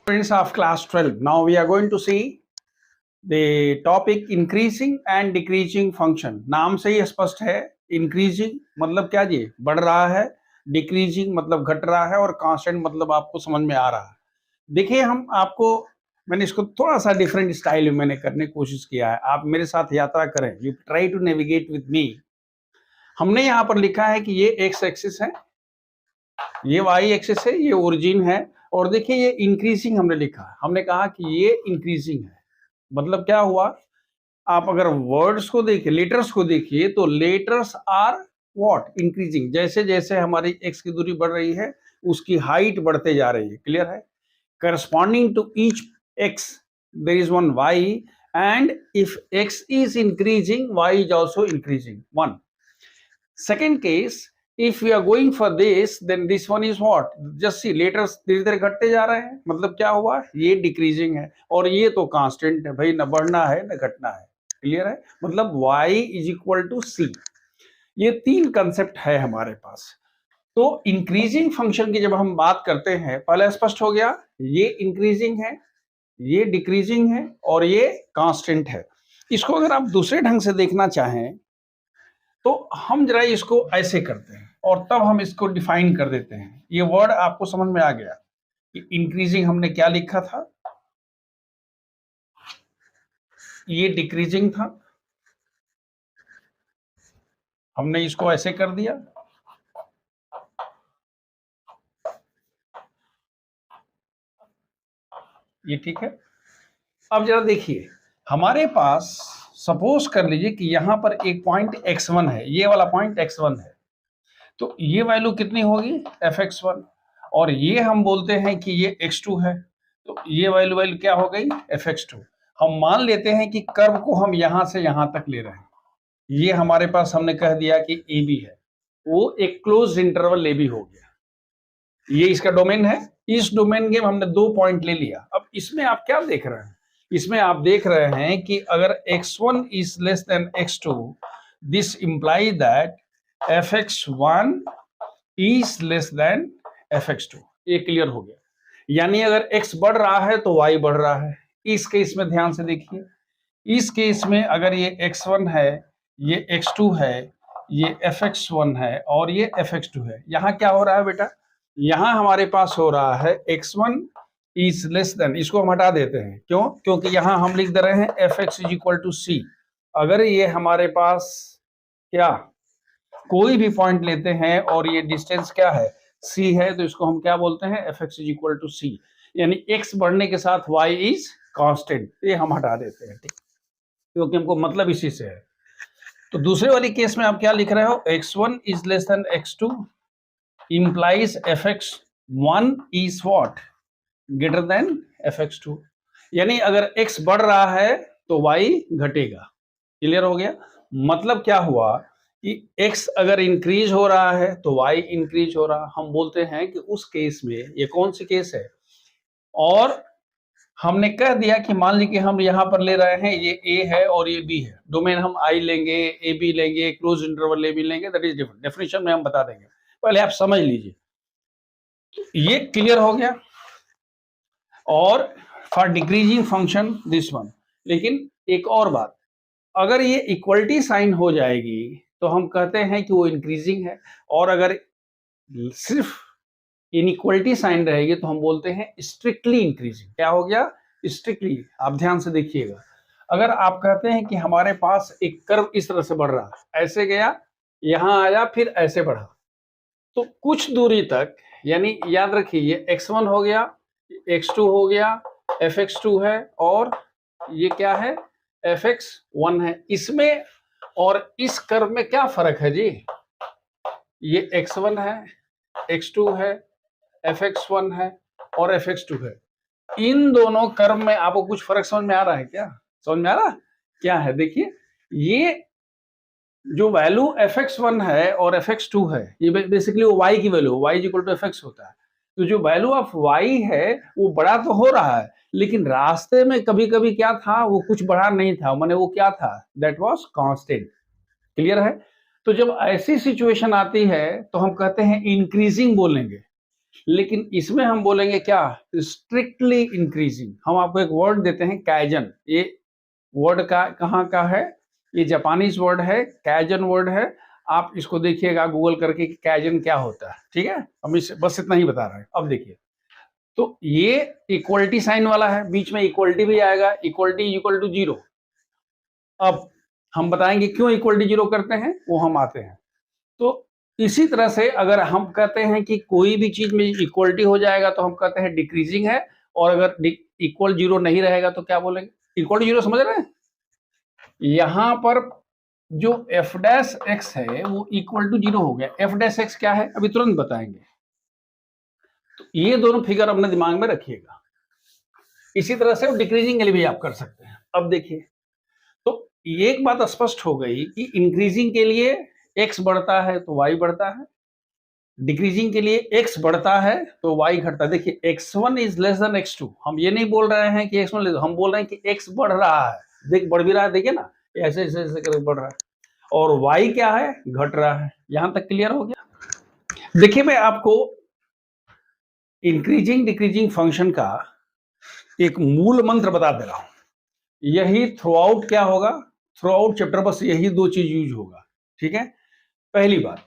Students of class 12, now we are going to see the topic increasing and decreasing function. नाम से ही स्पष्ट है, increasing मतलब क्या जी, बढ़ रहा है, decreasing मतलब घट रहा है और constant मतलब आपको समझ में आ रहा है। देखिए मैंने इसको थोड़ा सा डिफरेंट स्टाइल में मैंने करने की कोशिश किया है। आप मेरे साथ यात्रा करें, you try to navigate with me. हमने यहाँ पर लिखा है कि ये x एक्सिस है, ये y एक्सिस है, ये ओरिजिन है, और देखिए ये इंक्रीजिंग हमने लिखा है। हमने कहा कि ये इंक्रीजिंग है, मतलब क्या हुआ, आप अगर वर्ड्स को देखिए, लेटर्स को देखिए, तो लेटर्स आर व्हाट, इंक्रीजिंग। जैसे जैसे हमारी x की दूरी बढ़ रही है उसकी हाइट बढ़ते जा रही है। क्लियर है? Corresponding to each x there is one y, and if x is increasing y is also increasing. One second case, if we are going for this, then this one is what, just see letters धीरे धीरे घटते जा रहे हैं, मतलब क्या हुआ, ये डिक्रीजिंग है और ये तो कांस्टेंट है भाई, न बढ़ना है न घटना है। क्लियर है? मतलब y is equal to c। ये तीन कंसेप्ट है हमारे पास। तो इंक्रीजिंग फंक्शन की जब हम बात करते हैं, पहले स्पष्ट हो गया, ये इंक्रीजिंग है, ये डिक्रीजिंग है और ये कांस्टेंट है। इसको अगर आप दूसरे ढंग से देखना चाहें तो हम जरा इसको ऐसे करते हैं और तब हम इसको डिफाइन कर देते हैं। ये वर्ड आपको समझ में आ गया कि इंक्रीजिंग हमने क्या लिखा था, ये डिक्रीजिंग था, हमने इसको ऐसे कर दिया। ये ठीक है। अब जरा देखिए, हमारे पास सपोज कर लीजिए कि यहां पर एक पॉइंट x1 है, ये वाला पॉइंट x1 है, तो ये वैल्यू कितनी होगी, fx1, और ये हम बोलते हैं कि ये x2 है, तो ये वैल्यू क्या हो गई, fx2। हम मान लेते हैं कि कर्व को हम यहां से यहां तक ले रहे हैं, ये हमारे पास हमने कह दिया कि AB है, वो एक क्लोज इंटरवल AB हो गया, ये इसका डोमेन है। इस डोमेन के हमने 2 पॉइंट ले लिया। अब इसमें आप क्या देख रहे हैं, इसमें आप देख रहे हैं कि अगर x1 is less than x2, this imply that fx1 is less then fx2। ये क्लियर हो गया। यानी अगर x बढ़ रहा है तो y बढ़ रहा है। इस केस में ध्यान से देखिए, इस केस में अगर ये x1 है, ये x2 है, ये fx1 है और ये fx2 है, यहां क्या हो रहा है बेटा, यहां हमारे पास हो रहा है x1 इज लेस देन, इसको हम हटा देते हैं, क्यों, क्योंकि यहां हम लिख दे रहे हैं fx is equal to c। अगर ये हमारे पास क्या कोई भी पॉइंट लेते हैं और ये डिस्टेंस क्या है, c है, तो इसको हम क्या बोलते हैं, fx is equal to c। यानी x बढ़ने के साथ y इज कांस्टेंट, ये हम हटा देते हैं, ठीक, क्योंकि हमको मतलब इसी से है। तो दूसरे वाली केस में आप क्या लिख रहे हो, x1 is less than x2 implies fx1 is what, greater than fx2। यानी अगर x बढ़ रहा है तो y घटेगा। क्लियर हो गया? मतलब क्या हुआ कि x अगर इंक्रीज हो रहा है तो y इंक्रीज हो रहा। हम बोलते हैं कि उस केस में, ये कौन सी केस है, और हमने कह दिया कि मान लीजिए हम यहां पर ले रहे हैं, ये a है और ये b है, डोमेन हम I लेंगे, AB लेंगे, क्लोज इंटरवल AB लेंगे, दैट इज डिफरेंट, डेफिनेशन में हम बता देंगे, पहले आप समझ लीजिए। ये क्लियर हो गया। और for decreasing function this one. लेकिन एक और बात, अगर ये इक्वलिटी साइन हो जाएगी तो हम कहते हैं कि वो इंक्रीजिंग है, और अगर सिर्फ इनइक्वलिटी साइन रहेगी तो हम बोलते हैं स्ट्रिक्टली इंक्रीजिंग। क्या हो गया, स्ट्रिक्टली। आप ध्यान से देखिएगा, अगर आप कहते हैं कि हमारे पास एक कर्व इस तरह से बढ़ रहा है, ऐसे गया, यहां आया, फिर ऐसे बढ़ा, तो कुछ दूरी तक, यानी याद रखिए ये x1 हो गया, x2 हो गया, fx2 है, और ये क्या है, fx1 है। इसमें और इस कर्व में क्या फर्क है जी, ये x1 है, x2 है, fx1 है और fx2 है। इन दोनों कर्व में आपको कुछ फर्क समझ में आ रहा है क्या, समझ में आ रहा क्या है? देखिए, ये जो वैल्यू fx1 है और fx2 है, ये बेसिकली वो y की value, y equal to fx होता है। तो जो वैल्यू ऑफ y है वो बड़ा तो हो रहा है, लेकिन रास्ते में कभी कभी क्या था, वो कुछ बड़ा नहीं था, माने वो क्या था, दैट वाज कांस्टेंट। क्लियर है? तो जब ऐसी सिचुएशन आती है तो हम कहते हैं इंक्रीजिंग बोलेंगे। लेकिन इसमें हम बोलेंगे क्या, स्ट्रिक्टली इंक्रीजिंग। हम आपको एक वर्ड देते हैं काइजन, ये वर्ड का कहाँ का है, ये जापानीज वर्ड है, काइजन वर्ड है। आप इसको देखिएगा गूगल करके कि काइजन क्या होता है, ठीक है। हम इस बस इतना ही बता रहे हैं। अब देखिए, तो ये इक्वलिटी साइन वाला है, बीच में इक्वलिटी भी आएगा, इक्वलिटी इक्वल टू 0। अब हम बताएंगे क्यों इक्वलिटी 0 करते हैं, वो हम आते हैं। तो इसी तरह से अगर हम कहते हैं कि कोई भी चीज में इक्वलिटी हो जाएगा तो हम कहते हैं डिक्रीजिंग है, और अगर इक्वल 0 नहीं रहेगा तो क्या बोलेंगे, इक्वल 0। समझ रहे हैं? यहां पर जो एफ डैश एक्स है वो इक्वल टू 0 हो गया। एफ डैश एक्स क्या है अभी तुरंत बताएंगे। तो ये दोनों फिगर अपने दिमाग में रखिएगा। इसी तरह से डिक्रीजिंग के लिए भी आप कर सकते हैं। अब देखिए, तो एक बात स्पष्ट हो गई कि इंक्रीजिंग के लिए x बढ़ता है तो y बढ़ता है, डिक्रीजिंग के लिए x बढ़ता है तो y घटता है। देखिए x1 is less than x2, हम ये नहीं बोल रहे हैं कि x1 हम बोल रहे हैं कि x बढ़ रहा है। देख बढ़ भी रहा है, देखिए ना, ऐसे ऐसे ऐसे करके बढ़ रहा है, और y क्या है, घट रहा है। यहां तक क्लियर हो गया? देखिए मैं आपको इंक्रीजिंग डिक्रीजिंग फंक्शन का एक मूल मंत्र बता दे रहा हूं। यही थ्रू आउट क्या होगा, थ्रू आउट चैप्टर बस यही दो चीज यूज होगा, ठीक है। पहली बात,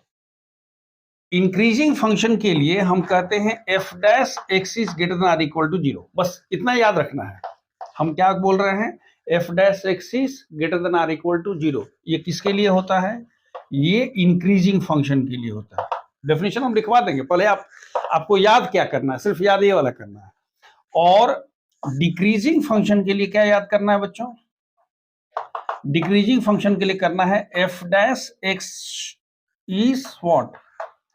इंक्रीजिंग फंक्शन के लिए हम कहते हैं F dash x is greater than or equal to 0, बस इतना याद रखना है। हम क्या बोल रहे हैं, F dash x is greater than or equal to 0। ये किसके लिए होता है, ये इंक्रीजिंग फंक्शन के लिए होता है। डेफिनेशन हम लिखवा देंगे, पहले आपको याद क्या करना है, सिर्फ याद ये वाला करना है। और डिक्रीजिंग फंक्शन के लिए क्या याद करना है बच्चों, डिक्रीजिंग फंक्शन के लिए करना है F dash x is what,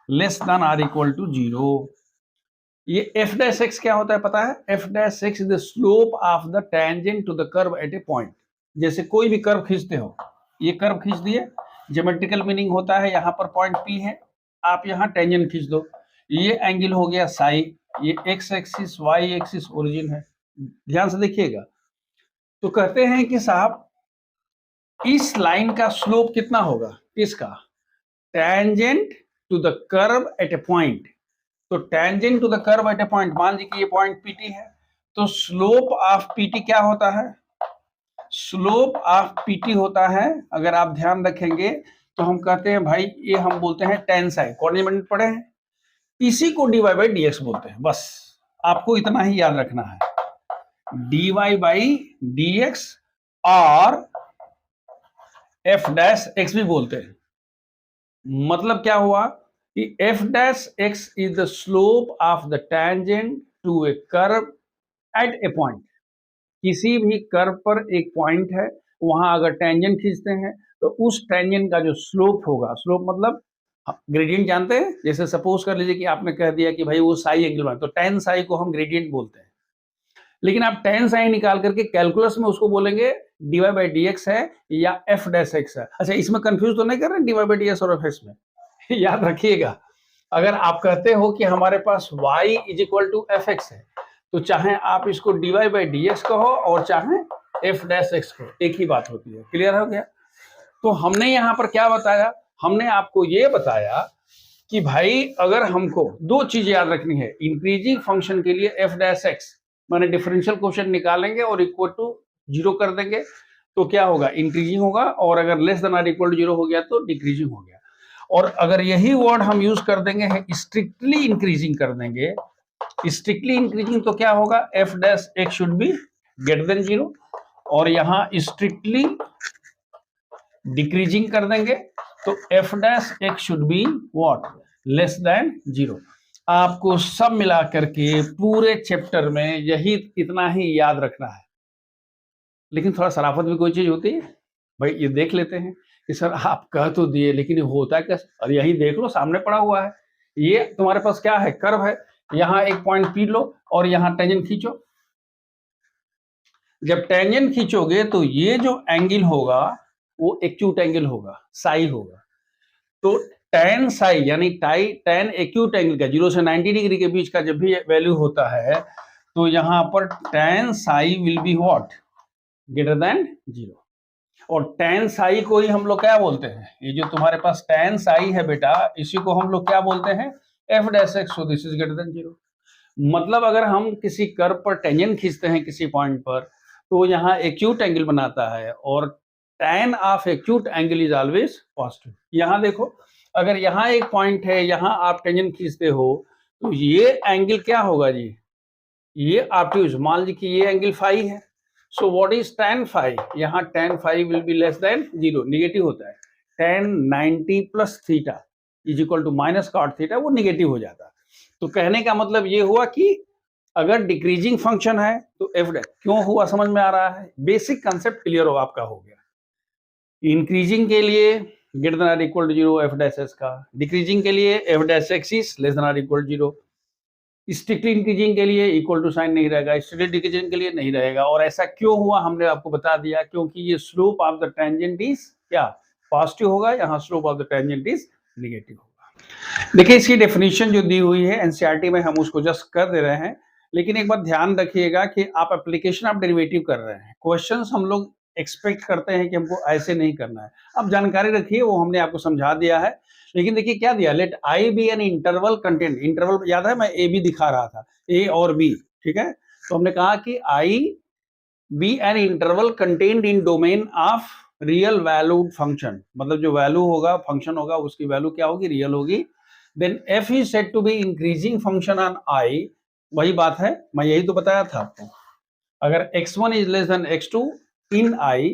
less than or equal to 0। ये एफ डैश एक्स क्या होता है पता है, F dash x is the slope of the tangent to the curve at a point. जैसे कोई भी कर्व खींचते हो, ये कर्व खींच दिए, ज्योमेट्रिकल मीनिंग होता है यहाँ पर पॉइंट पी है, आप यहाँ टेंजेंट खींच दो, ये एंगल हो गया साई, ये X axis Y axis origin है। ध्यान से देखिएगा, तो कहते हैं कि साहब इस लाइन का स्लोप कितना होगा, इसका tangent to the curve at a point. तो tangent to the curve at a point, मान लीजिए कि ये पॉइंट पीटी है, तो स्लोप ऑफ पीटी क्या होता है, स्लोप ऑफ पीटी होता है, अगर आप ध्यान रखेंगे तो हम कहते हैं भाई ये हम बोलते हैं टेन साइन, कोऑर्डिनेट पढ़े हैं, इसी को D Y by D X बोलते हैं। बस आपको इतना ही याद रखना है, D Y by D X और एफ डैश एक्स भी बोलते हैं। मतलब क्या हुआ कि F dash x is the slope of the tangent to a curve at a point. किसी भी कर्व पर एक पॉइंट है, वहां अगर टेंजेंट खींचते हैं तो उस टेंजेंट का जो स्लोप होगा, स्लोप मतलब ग्रेडियंट जानते हैं, जैसे सपोज कर लीजिए कि आपने कह दिया कि भाई वो साई एंगल बना, तो टेन साई को हम ग्रेडियंट बोलते हैं। लेकिन आप टेन साई निकाल करके कैलकुलस में उसको बोलेंगे D Y by D X है या एफ डैश एक्स है। अच्छा, इसमें कंफ्यूज तो नहीं कर रहे D Y by D X और एफ एक्स में? याद रखिएगा, अगर आप कहते हो कि हमारे पास y is equal to F X है, तो चाहे आप इसको D Y by D X कहो और चाहे एफ डैश एक्स कहो, एक ही बात होती है। क्लियर हो गया? तो हमने यहाँ पर क्या बताया, हमने आपको ये बताया कि भाई अगर हमको दो चीज याद रखनी है, इंक्रीजिंग फंक्शन के लिए एफ डैश एक्स माने डिफरेंशियल क्वेश्चन निकालेंगे और इक्वल टू 0 कर देंगे तो क्या होगा, इंक्रीजिंग होगा, और अगर less than or equal to 0 हो गया तो डिक्रीजिंग हो गया। और अगर यही वर्ड हम यूज कर देंगे स्ट्रिक्टली इंक्रीजिंग कर देंगे, स्ट्रिक्टली इंक्रीजिंग, तो क्या होगा, F dash x should be greater than 0, और यहां स्ट्रिक्टली डिक्रीजिंग कर देंगे तो F dash x should be what, less than 0। आपको सब मिला करके पूरे चैप्टर में यही इतना ही याद रखना है। लेकिन थोड़ा शराफत भी कोई चीज होती है भाई, ये देख लेते हैं कि सर आप कह तो दिए लेकिन होता क्या, और यही देख लो सामने पड़ा हुआ है, ये तुम्हारे पास क्या है, कर्व है, यहाँ एक पॉइंट पी लो और यहाँ टेंजेंट खींचो। जब टेंजेंट खींचोगे तो ये जो एंगल होगा वो एक्यूट एंगल होगा, साई होगा। तो टेन साई यानी टेन एक्यूट एंगल का 0 से 90 डिग्री के बीच का जब भी वैल्यू होता है तो यहाँ पर ten Sai will be what, greater than 0। और टेन साई को ही हम लोग क्या बोलते हैं, ये जो तुम्हारे पास टेन साई है बेटा, इसी को हम लोग क्या बोलते हैं, F dash x, so this is greater than 0। मतलब अगर हम किसी कर्व पर टेंजेंट खींचते हैं किसी पॉइंट पर, तो यहाँ एक्यूट एंगल बनाता है और tan of acute angle is always positive. यहाँ देखो, अगर यहाँ एक पॉइंट है, यहाँ आप टेंजेंट खींचते हो, तो ये एंगल क्या होगा जी, ये ऑब्ट्यूज, मान लीजिए कि ये एंगल फाई है। So what is tan phi, यहाँ tan phi will be less than 0, negative होता है। tan 90 plus theta is equal to minus cot theta, वो निगेटिव हो जाता है। तो कहने का मतलब ये हुआ कि अगर डिक्रीजिंग फंक्शन है तो एफ डैश क्यों हुआ, समझ में आ रहा है? बेसिक कंसेप्ट क्लियर हो आपका हो गया। इंक्रीजिंग के लिए ग्रेटर देन और equal to 0 F dash S का, डिक्रीजिंग के लिए F dash x is less than और इक्वल टू 0, स्ट्रिक्टली इंक्रीजिंग के लिए इक्वल टू साइन नहीं रहेगा, स्ट्रिक्टली डिक्रीजिंग के लिए नहीं रहेगा। और ऐसा क्यों हुआ हमने आपको बता दिया, क्योंकि ये slope of the tangent is क्या, पॉजिटिव होगा, यहाँ slope of the tangent is negative होगा। देखिए इसकी डेफिनेशन जो दी हुई है एनसीईआरटी में, हम उसको जस्ट कर दे रहे हैं, लेकिन एक बात ध्यान रखिएगा कि आप एप्लीकेशन ऑफ डेरिवेटिव कर रहे हैं, क्वेश्चंस हम लोग एक्सपेक्ट करते हैं कि हमको ऐसे नहीं करना है। अब जानकारी रखिए, वो हमने आपको समझा दिया है। लेकिन देखिए क्या दिया, let I be an interval content, interval याद है, मैं ए बी दिखा रहा था, ए और बी, ठीक है। तो हमने कहा कि I be an interval content in domain of real valued function, मतलब जो वैल्यू होगा, फंक्शन होगा, उसकी वैल्यू क्या होगी, रियल होगी। Then F is said to be increasing function on I, वही बात है, मैं यही तो बताया था आपको। अगर x1 is less than x2 in i,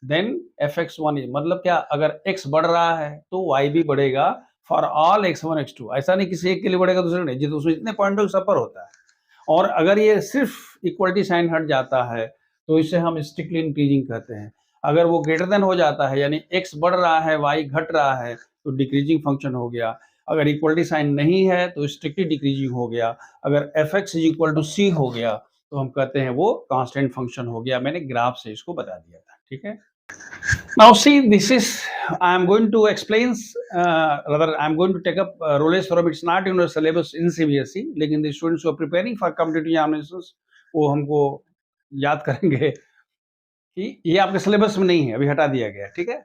then fx1 is, मतलब क्या, अगर x बढ़ रहा है तो y भी बढ़ेगा फॉर ऑल x1 x2। ऐसा नहीं किसी एक के लिए बढ़ेगा दूसरे नहीं, जितने उसमें जितने पॉइंट सब पर होता है। और अगर ये सिर्फ इक्वलिटी साइन हट जाता है तो इसे हम स्ट्रिक्टली इंक्रीजिंग कहते हैं। अगर वो ग्रेटर देन हो जाता है, यानी x बढ़ रहा है y घट रहा है, तो डिक्रीजिंग फंक्शन हो गया। अगर इक्वलिटी साइन नहीं है तो स्ट्रिक्टली डिक्रीजिंग हो गया। अगर fx is equal to c हो गया तो हम कहते हैं वो कांस्टेंट फंक्शन हो गया। मैंने ग्राफ से इसको बता दिया था, ठीक है। Now see, this is I am going to explain, rather I am going to take up Rolle's theorem. It's not in your syllabus in CBSE, लेकिन the students who are preparing for competitive examinations वो हमको याद करेंगे कि ये आपके syllabus में नहीं है, अभी हटा दिया गया, ठीक है।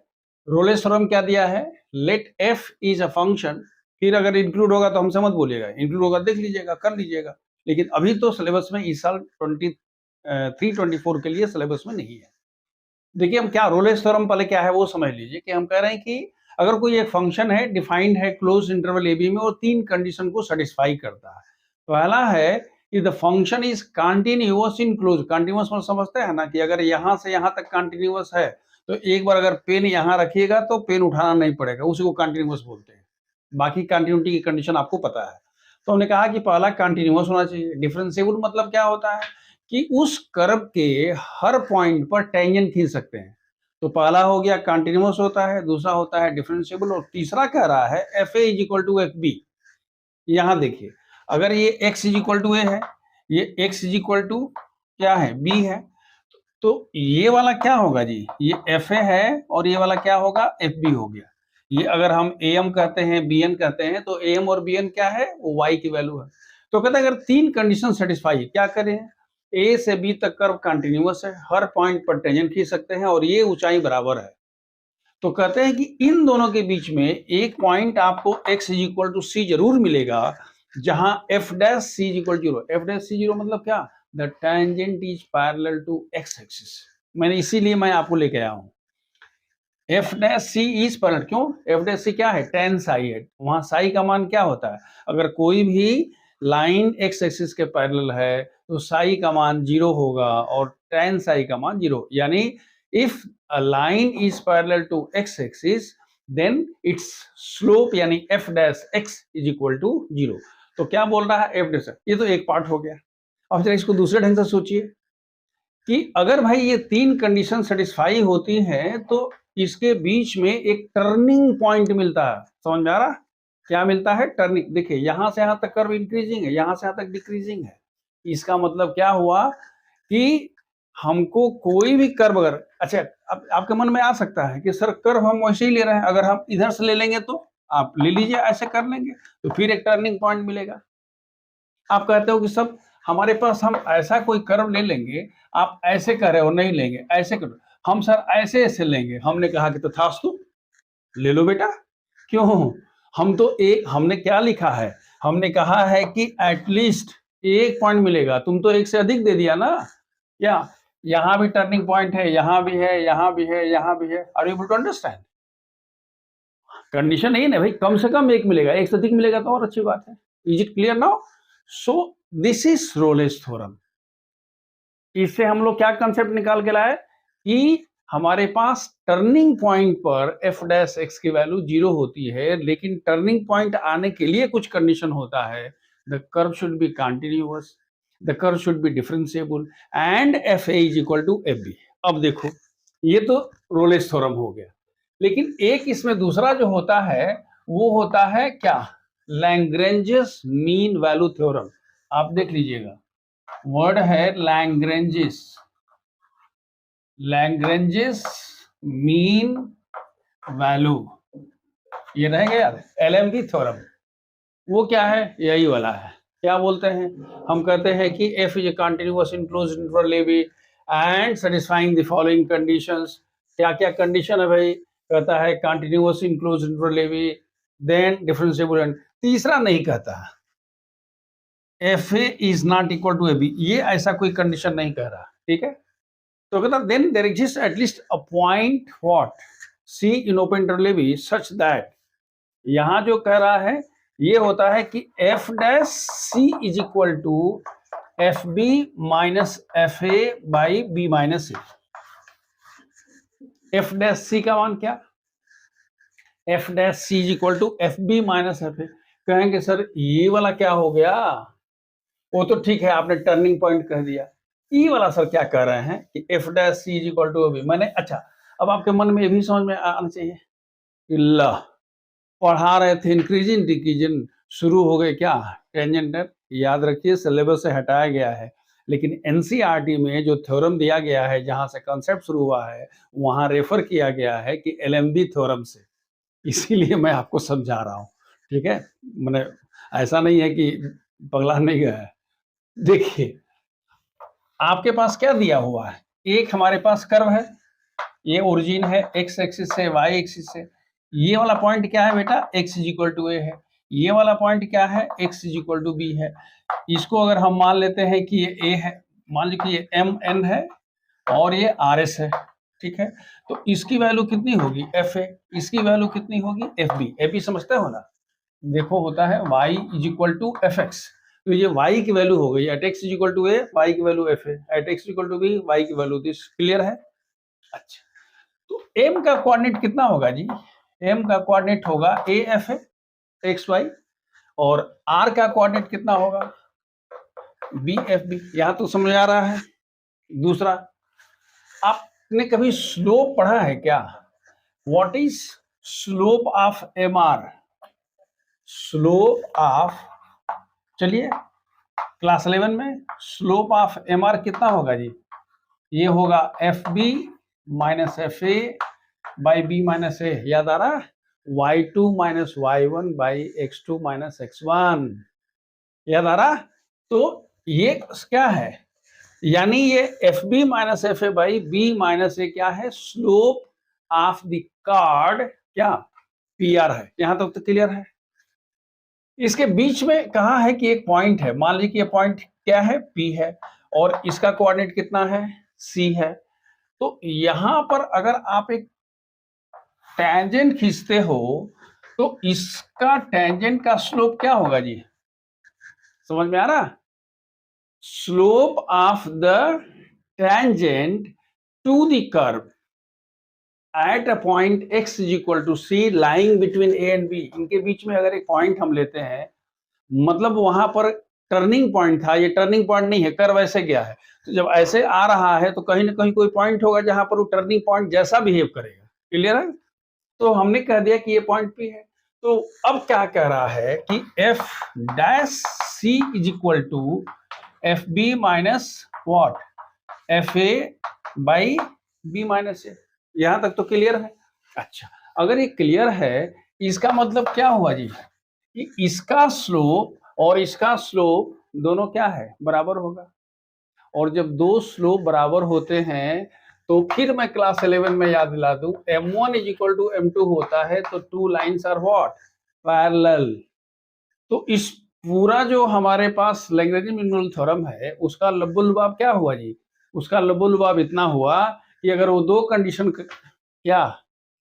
रोलेस थ्योरम क्या दिया है, let F is a function, फिर अगर इंक्लूड होगा तो हमसे मत बोलिएगा, इंक्लूड होगा देख लीजिएगा, कर लीजिएगा, लेकिन अभी तो सिलेबस में इस साल 23-24 के लिए सिलेबस में नहीं है। देखिए हम क्या, रोलेस थ्योरम पहले क्या है वो समझ लीजिए कि हम कह रहे हैं कि अगर कोई एक फंक्शन है, डिफाइंड है क्लोज इंटरवल ए बी में, और 3 कंडीशन को सेटिस्फाई करता है। पहला है कि the function is continuous in close, continuous मतलब समझते हैं ना कि अगर यहाँ से यहाँ तक कंटिन्यूअस है तो एक बार अगर पेन यहाँ रखिएगा तो पेन उठाना नहीं पड़ेगा, उसी को कंटिन्यूअस बोलते हैं। बाकी कंटिन्यूटी की कंडीशन आपको पता है। तो हमने कहा कि पहला कंटिन्यूअस होना चाहिए। डिफरेंशिएबल मतलब क्या होता है कि उस कर्व के हर पॉइंट पर टेंजेंट खींच सकते हैं। तो पहला हो गया कंटिन्यूअस होता है, दूसरा होता है डिफरेंशिएबल, और तीसरा कह रहा है f a is equal to F b. यहाँ देखिए, अगर ये x is equal to a है, ये x इज इक्वल टू क्या है, b है, तो ये वाला क्या होगा जी, ये एफ ए है, और ये वाला क्या होगा, एफ बी हो गया। ये अगर हम am कहते हैं, bn कहते हैं, तो am और bn क्या है, वो y की वैल्यू है। तो कहते हैं अगर 3 कंडीशन सेटिस्फाई है, क्या करें, a से b तक कर्व कंटिन्यूअस है, हर पॉइंट पर टेंजेंट खींच सकते हैं, और ये ऊंचाई बराबर है। तो कहते हैं कि इन दोनों के बीच में एक पॉइंट आपको x is equal to C जरूर मिलेगा, जहां f dash C is equal 0। f dash C 0 मतलब क्या, the tangent is parallel to x axis. मैंने इसीलिए मैं आपको लेके आया हूं, f dash C is parallel, क्यों, f डैश सी क्या है, tan साई है, वहां साई का मान क्या होता है, अगर कोई भी लाइन x एक्सिस के पैरेलल है तो साई का मान 0 होगा और tan साई का मान 0। यानी if a line is parallel to x axis then its slope यानी f dash x is equal to 0। तो क्या बोल रहा है f dash, ये तो एक पार्ट हो गया। अब जरा इसको दूसरे ढंग से सोचिए कि अगर भाई ये 3 कंडीशन सेटिस्फाई होती हैं तो इसके बीच में एक टर्निंग पॉइंट मिलता है, समझ में आ रहा, क्या मिलता है, टर्निंग। देखिए यहां से यहां तक कर्व इंक्रीजिंग है, यहां से यहां तक डिक्रीजिंग है। इसका मतलब क्या हुआ कि हमको कोई भी कर्व, अगर अच्छा, अब आपके मन में आ सकता है कि सर कर्व हम वैसे ही ले रहे हैं, अगर हम इधर से ले लेंगे तो आप ले लीजिए, ऐसे कर लेंगे तो फिर एक टर्निंग पॉइंट मिलेगा। आप कहते हो कि सब हमारे पास हम ऐसा कोई कर्व ले लेंगे, आप ऐसे कह रहे हो नहीं लेंगे, ऐसे करो, हम सर ऐसे ऐसे लेंगे। हमने कहा कि तथास्तु, ले लो बेटा, क्यों, हम तो एक, हमने क्या लिखा है, हमने कहा है कि एटलीस्ट एक पॉइंट मिलेगा, तुम तो एक से अधिक दे दिया ना, क्या यहां भी टर्निंग पॉइंट है, यहां भी है, यहां भी है, यहां भी है। Are you able to understand? Condition नहीं है ना भाई, कम से कम एक मिलेगा, एक से अधिक मिलेगा तो और अच्छी बात है। Is it clear now? So this is Rolle's theorem. इससे हम लोग क्या कंसेप्ट निकाल के लाए कि हमारे पास टर्निंग पॉइंट पर एफ डैश एक्स की वैल्यू 0 होती है, लेकिन टर्निंग पॉइंट आने के लिए कुछ कंडीशन होता है। The curve should be continuous, the curve should be differentiable and f a is equal to F b. अब देखो, ये तो रोलेस थ्योरम हो गया, लेकिन एक इसमें दूसरा जो होता है वो होता है क्या, लैग्रेंजेस मीन वैल्यू थ्योरम। आप देख लीजिएगा, वर्ड है लैग्रेंजेस, लैग्रेंजेस मीन वैल्यू, ये रहेगा यार, एलएमवी थ्योरम। वो क्या है, यही वाला है। क्या बोलते हैं, हम कहते हैं कि f is a continuous in closed interval A b and satisfying the following conditions. क्या क्या कंडीशन है भाई, कहता है continuous in closed interval A B, then differentiable and तीसरा नहीं कहता f a is not equal to a b, ये ऐसा कोई कंडीशन नहीं कह रहा, ठीक है। तो कहता then there exist at least a point what C in open interval A B such that, यहां जो कह रहा है ये होता है कि F dash C is equal to F B minus F A by B minus A. F dash C का मान क्या, F dash C is equal to F B minus F A. कहेंगे सर ये वाला क्या हो गया, वो तो ठीक है आपने टर्निंग पॉइंट कह दिया, ई वाला सर क्या कह रहे हैं कि F dash C is equal to b. मैंने अच्छा, अब आपके मन में ये भी समझ में आना चाहिए कि ला पढ़ा रहे थे इंक्रीजिंग डिक्रीजिंग, शुरू हो गए क्या टेंजेंट। याद रखिए सिलेबस से हटाया गया है, लेकिन एनसीईआरटी में जो थ्योरम दिया गया है, जहां से कॉन्सेप्ट शुरू हुआ है, वहां रेफर किया गया है कि एलएमबी थ्योरम से, इसीलिए मैं आपको समझा रहा हूँ, ठीक है। मैंने ऐसा नहीं है कि पगला नहीं गया है। देखिए आपके पास क्या दिया हुआ है, एक हमारे पास कर्व है, ये ओरिजिन है एक्स एक्सिस से वाई एक्सिस से, ये वाला पॉइंट क्या है बेटा, x is equal to a है, ये वाला पॉइंट क्या है, x is equal to b है। इसको अगर हम मान लेते हैं कि ये ए है, मान लीजिए कि ये एम एन है और ये आर एस है, ठीक है। तो इसकी वैल्यू कितनी होगी, एफ ए, इसकी वैल्यू कितनी होगी, एफ बी। एफ बी समझते हो ना, देखो होता है y is equal to F x, तो ये y की वैल्यू हो गई, at x is equal to a, y की वैल्यू एफ है, at x equal to b, y की वैल्यू दिस। क्लियर है? अच्छा, तो m का कोऑर्डिनेट कितना होगा जी, m का कोऑर्डिनेट होगा ए एफ है एक्स वाई, और r का कोऑर्डिनेट कितना होगा, बी एफ बी। यहां तो समझ आ रहा है। दूसरा, आपने कभी स्लोप पढ़ा है क्या, what is slope of m r, slope of, चलिए क्लास 11 में स्लोप ऑफ एम आर कितना होगा जी, ये होगा F B minus F A by B minus A. याद आ रहा है, y2 minus y1 by x2 minus x1। याद आ रहा, तो ये क्या है, यानी ये F B minus F A by B minus A क्या है, स्लोप ऑफ द कार्ड, क्या पी आर है। यहां तक तो क्लियर है। इसके बीच में कहा है कि एक पॉइंट है, मान लीजिए कि ये पॉइंट क्या है, पी है, और इसका कोऑर्डिनेट कितना है, सी है। तो यहां पर अगर आप एक टेंजेंट खींचते हो तो इसका टेंजेंट का स्लोप क्या होगा जी, समझ में आ रहा, slope of the tangent to the curve at a point x is equal to c lying between a and b. इनके बीच में अगर एक पॉइंट हम लेते हैं, मतलब वहां पर टर्निंग पॉइंट था, ये टर्निंग पॉइंट नहीं है, कर्व ऐसे गया है, तो जब ऐसे आ रहा है तो कहीं ना कहीं कोई पॉइंट होगा जहां पर वो टर्निंग पॉइंट जैसा बिहेव करेगा। क्लियर है? तो हमने कह दिया कि ये पॉइंट पी है। तो अब क्या कह रहा है कि F dash C is equal to F B minus what, F A by B minus A. यहां तक तो क्लियर है। अच्छा, अगर ये क्लियर है, इसका मतलब क्या हुआ जी कि इसका स्लोप और इसका स्लोप दोनों क्या है, बराबर होगा। और जब दो स्लोप बराबर होते हैं तो फिर मैं क्लास 11 में याद दिला दूं, m1 is equal to m2 होता है, तो two lines are what, parallel. तो इस पूरा जो हमारे पास लैग्रेंज मिनिमल थ्योरम है उसका लब्बुलुबाब क्या हुआ जी? उसका लब्बुलुबाब इतना हुआ कि अगर वो दो कंडीशन क्या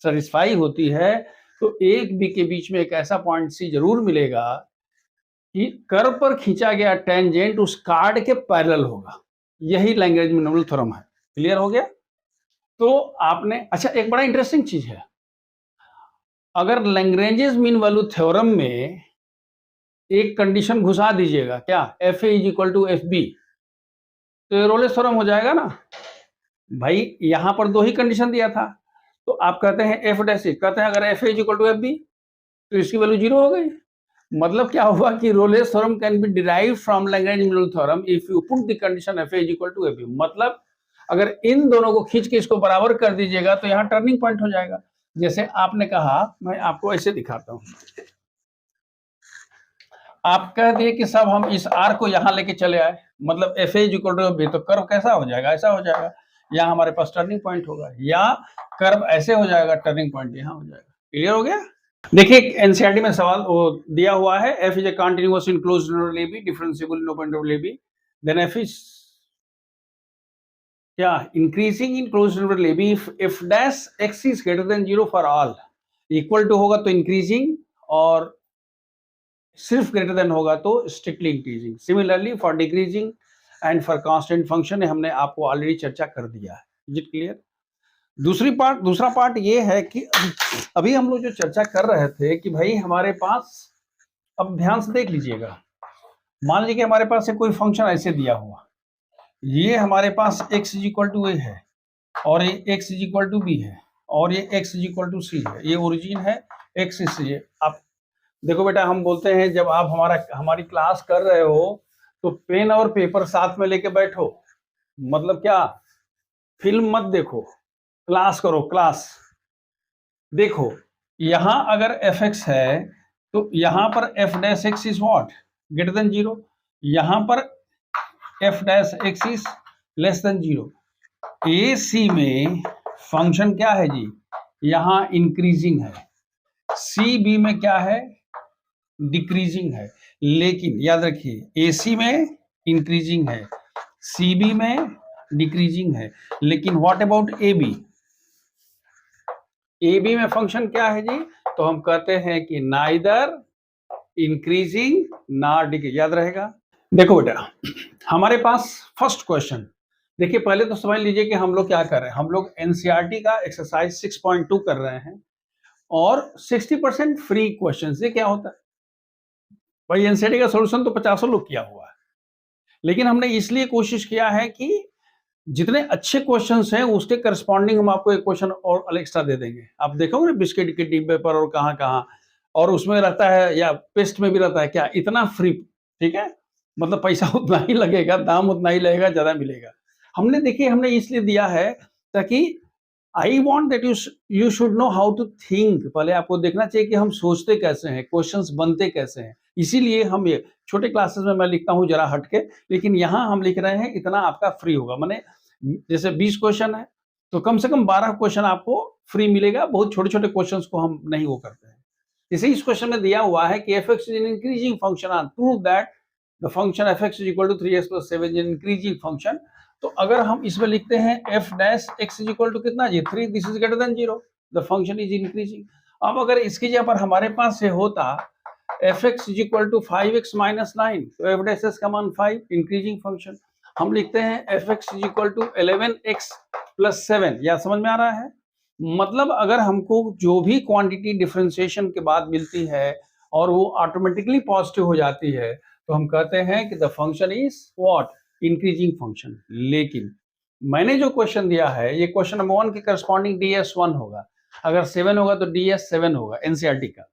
सेटिस्फाई होती है तो एक बी के बीच में एक ऐसा पॉइंट सी जरूर मिलेगा कि कर्व पर खींचा गया टेंजेंट उस कार्ड के पैरेलल होगा। यही लैग्रेंज मिनिमल थ्योरम है। क्लियर हो गया? तो आपने अच्छा, एक बड़ा इंटरेस्टिंग चीज है, अगर लैग्रेंजेस मीन वैल्यू थ्योरम में एक कंडीशन घुसा दीजिएगा, क्या f a is equal to F b, तो ये रोलेस थ्योरम हो जाएगा ना भाई। यहां पर दो ही कंडीशन दिया था, तो आप कहते हैं एफ डैश, कहते हैं अगर f a is equal to F b तो इसकी वैल्यू 0 हो गई। मतलब क्या हुआ कि Rolle's theorem can be derived from Lagrange minimal theorem if you put the condition f a is equal to F b. मतलब अगर इन दोनों को खींच के इसको बराबर कर दीजिएगा तो यहाँ टर्निंग पॉइंट हो जाएगा। जैसे आपने कहा, मैं आपको ऐसे दिखाता हूं, आप कह दिए कि सब हम इस आर को यहाँ लेके चले आए, मतलब f a is equal to F b, तो कर्व कैसा हो जाएगा? ऐसा हो जाएगा। यहाँ हमारे पास टर्निंग पॉइंट होगा, या कर्व ऐसे हो जाएगा, टर्निंग पॉइंट यहाँ हो जाएगा। क्लियर हो गया? देखिए एनसीईआरटी में सवाल वो दिया हुआ है, F is a continuous in closed interval A B differentiable in open interval A B, then F is क्या increasing in closed interval A B if dash x is greater than 0 for all. Equal to होगा तो increasing, और सिर्फ greater than होगा तो strictly increasing. Similarly for decreasing and for constant function हमने आपको already चर्चा कर दिया है। Is it clear? दूसरा पार्ट ये है कि अभी हम लोग जो चर्चा कर रहे थे कि भाई हमारे पास, अब ध्यान से देख लीजिएगा, मान लीजिए कि हमारे पास कोई फंक्शन ऐसे दिया हुआ, ये हमारे पास x is equal to a है, और ये x is equal to b है, और ये x is equal to c है, ये ओरिजिन है x से। आप देखो बेटा, हम बोलते हैं जब आप हमारी क्लास कर रहे हो तो पेन और पेपर साथ में लेके बैठो, मतलब क्या, फिल्म मत देखो, क्लास करो, क्लास देखो। यहां अगर एफ एक्स है तो यहां पर F dash x is what, greater than 0, यहां पर F dash x is less than 0। ए सी में फंक्शन क्या है जी? यहां इंक्रीजिंग है, सी बी में क्या है? डिक्रीजिंग है। लेकिन याद रखिए एसी में इंक्रीजिंग है, सीबी में डिक्रीजिंग है, लेकिन what about a b? A b में फंक्शन क्या है जी? तो हम कहते हैं कि नाइदर इंक्रीजिंग नॉट डिक्रीजिंग। याद रहेगा? देखो बेटा, हमारे पास फर्स्ट क्वेश्चन, देखिए पहले तो समझ लीजिए कि हम लोग क्या कर रहे हैं। हम लोग एनसीईआरटी का एक्सरसाइज 6.2 कर रहे हैं, और 60% फ्री क्वेश्चन। ये क्या होता है भाई? एनसीईआरटी का सॉल्यूशन तो 50 लोग किया हुआ है, लेकिन हमने इसलिए कोशिश किया है कि जितने अच्छे क्वेश्चंस हैं उसके करस्पॉन्डिंग हम आपको एक क्वेश्चन और एक्स्ट्रा दे देंगे। आप देखोगे ना बिस्किट के डिब्बे पर और कहाँ कहाँ, और उसमें रहता है, या पेस्ट में भी रहता है, क्या इतना फ्री, ठीक है, मतलब पैसा उतना ही लगेगा, दाम उतना ही लगेगा, ज्यादा मिलेगा। हमने देखिए, हमने इसलिए दिया है ताकि I want that you should know how to think. पहले आपको देखना चाहिए कि हम सोचते कैसे हैं, क्वेश्चंस बनते कैसे हैं। इसीलिए हम ये छोटे क्लासेस में मैं लिखता हूँ जरा हटके, लेकिन यहाँ हम लिख रहे हैं इतना आपका फ्री होगा। माने जैसे 20 क्वेश्चन है तो कम से कम 12 क्वेश्चन आपको फ्री मिलेगा। बहुत छोटे छोटे क्वेश्चन को हम नहीं वो करते हैं। जैसे इस क्वेश्चन में दिया हुआ है कि f x is an increasing function on prove that the function f x is equal to 3x + 7 is an increasing function. तो अगर हम इसमें लिखते हैं F dash x is equal to कितना जी? 3, this is greater than 0, the function is increasing. अब अगर इसकी जगह पर हमारे पास से होता f x is equal to 5x - 9, तो एफ डैश एक्स का मान 5, इंक्रीजिंग फंक्शन। हम लिखते हैं f x is equal to 11x + 7। या समझ में आ रहा है? मतलब अगर हमको जो भी क्वांटिटी डिफरेंशिएशन के बाद मिलती है और वो ऑटोमेटिकली पॉजिटिव हो जाती है, तो हम कहते हैं कि the function is what, increasing function. लेकिन मैंने जो क्वेश्चन दिया है, ये क्वेश्चन नंबर 1 के करस्पॉन्डिंग DS1 होगा, अगर 7 होगा तो DS7 होगा। एनसीईआरटी का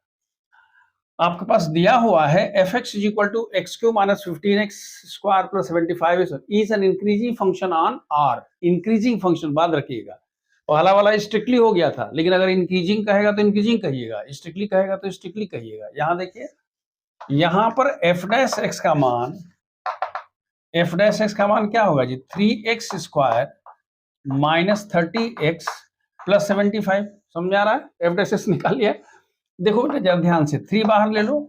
आपके पास दिया हुआ है f x is equal to x³ - 15x² + 75 is an increasing function on r. Increasing function, बात रखिएगा, पहला वाला स्ट्रिक्टली हो गया था, लेकिन अगर इंक्रीजिंग कहेगा तो इंक्रीजिंग कहिएगा, स्ट्रिक्टली कहेगा तो स्ट्रिक्टली कहिएगा। यहां देखिए, यहां पर एफ डैश एक्स का मान, एफ डैश एक्स का मान क्या होगा जी? 3x² - 30x + 75। समझ आ रहा है? एफ डैश एक्स निकाल लिया। देखो बेटा जरा ध्यान से, 3 बाहर ले लो,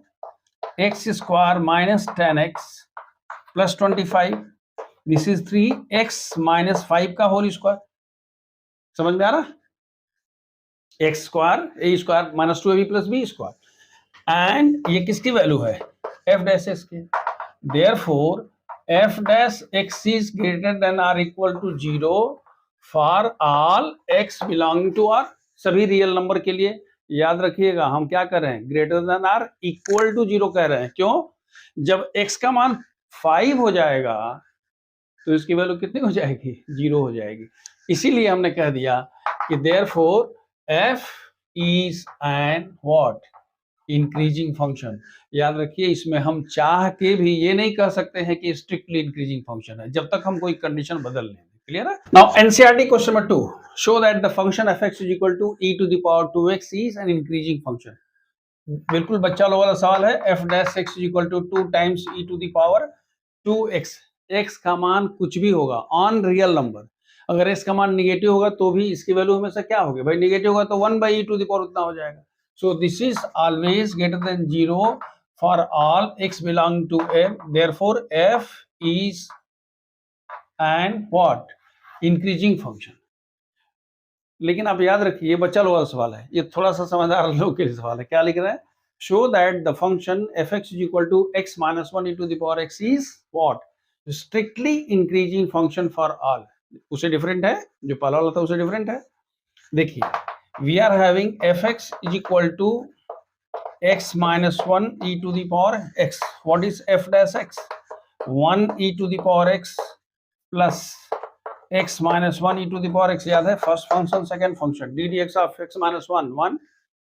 X square minus 10x plus 25, this is 3x minus 5 का होल स्क्वायर। समझ में आ रहा? X square A square minus 2ab plus B square, and ये किसकी वैल्यू है? एफ डैश एक्स की। Therefore F dash x is greater than or equal to 0 for all X belonging to R, सभी real number के लिए। याद रखिएगा हम क्या कर रहे हैं? Greater than or equal to 0 कह रहे हैं। क्यों? जब x का मान 5 हो जाएगा तो इसकी वैल्यू कितनी हो जाएगी? 0 हो जाएगी। इसीलिए हमने कह दिया कि therefore f is an what? Increasing function. याद रखिए इसमें हम चाह के भी ये नहीं कह सकते हैं कि स्ट्रिक्टली इंक्रीजिंग फंक्शन है, जब तक हम कोई कंडीशन बदल लें। क्लियर है? Now NCERT question number 2, show that the function fx is equal to e to the power 2x is an increasing function। बिल्कुल बच्चा लोग वाला सवाल है। f dash x is equal to 2 times e to the power 2x। x का मान कुछ भी होगा ऑन रियल नंबर, अगर x का मान निगेटिव होगा तो भी इसकी वैल्यू हमेशा क्या होगी भाई? निगेटिव होगा तो 1/e to the power उतना हो जाएगा। So this is always greater than 0 for all x belong to f, therefore f is an what? Increasing function. लेकिन आप याद रखिए बच्चा लोग वाला सवाल है, ये थोड़ा सा समझदार लोग के लिए सवाल है। क्या लिख रहा है? Show that the function fx is equal to x minus 1 e to the power x is what? Strictly increasing function for all. उसे डिफरेंट है, जो पहला वाला था उसे डिफरेंट है। देखिए we are having fx is equal to x minus 1 e to the power x. What is f dash x? 1 e to the power x plus x minus 1 e to the power x। याद है first function second function, D d x of x minus 1 1,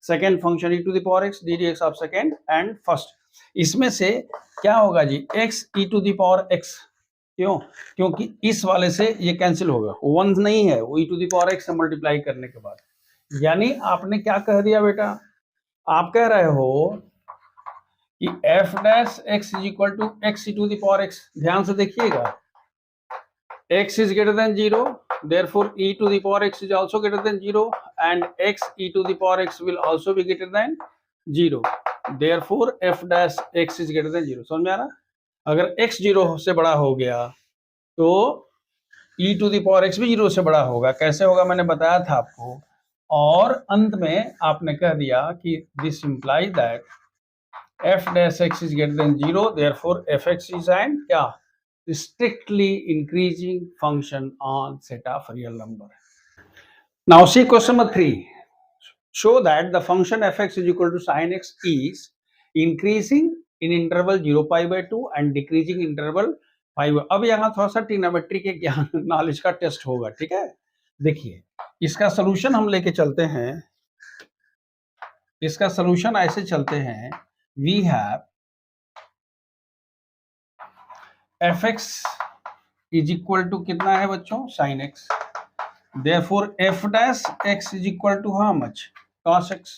second function e to the power x D d x of second and first. इसमें से क्या होगा जी? x e to the power x। क्यों? क्योंकि इस वाले से ये कैंसिल होगा, 1 नहीं है, वो e to the power x से मल्टीप्लाई करने के बाद। यानी आपने क्या कह दिया बेटा? आप कह रहे हो कि f dash x is equal to x e to the power x। ध्यान से देखिएगा, x is greater than 0, therefore e to the power x is also greater than 0, and x e to the power x will also be greater than 0, therefore f dash x is greater than 0। समझ में आ रहा? अगर x 0 से बड़ा हो गया तो e to the power x भी 0 से बड़ा होगा। कैसे होगा मैंने बताया था आपको, और अंत में आपने कह दिया कि this implies that f dash x is greater than 0, therefore fx is an क्या? Strictly increasing function on set of real number। Now see question number 3, show that the function fx is equal to sin x is increasing in interval 0 pi by 2 and decreasing interval pi by। अब यहाँ थोड़ा सा trigonometry के ज्ञान knowledge का test होगा, ठीक है? देखिए इसका सोल्यूशन हम लेके चलते हैं, इसका सोल्यूशन ऐसे चलते हैं, we have fx is equal to कितना है बच्चों? sin x, therefore f dash x is equal to how much? cos x।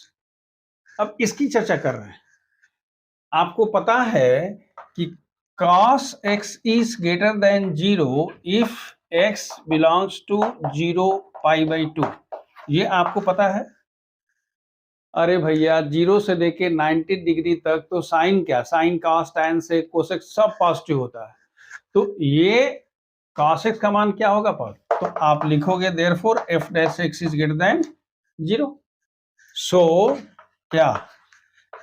अब इसकी चर्चा कर रहे हैं। आपको पता है कि cos x is greater than 0 if x belongs to 0 pi by 2। ये आपको पता है? अरे भैया 0 से लेके 90 डिग्री तक तो साइन क्या? साइन cos tan से cosec सब पॉजिटिव होता है, तो ये cos x का मान क्या होगा पर? तो आप लिखोगे therefore f dash x is greater than 0। सो क्या?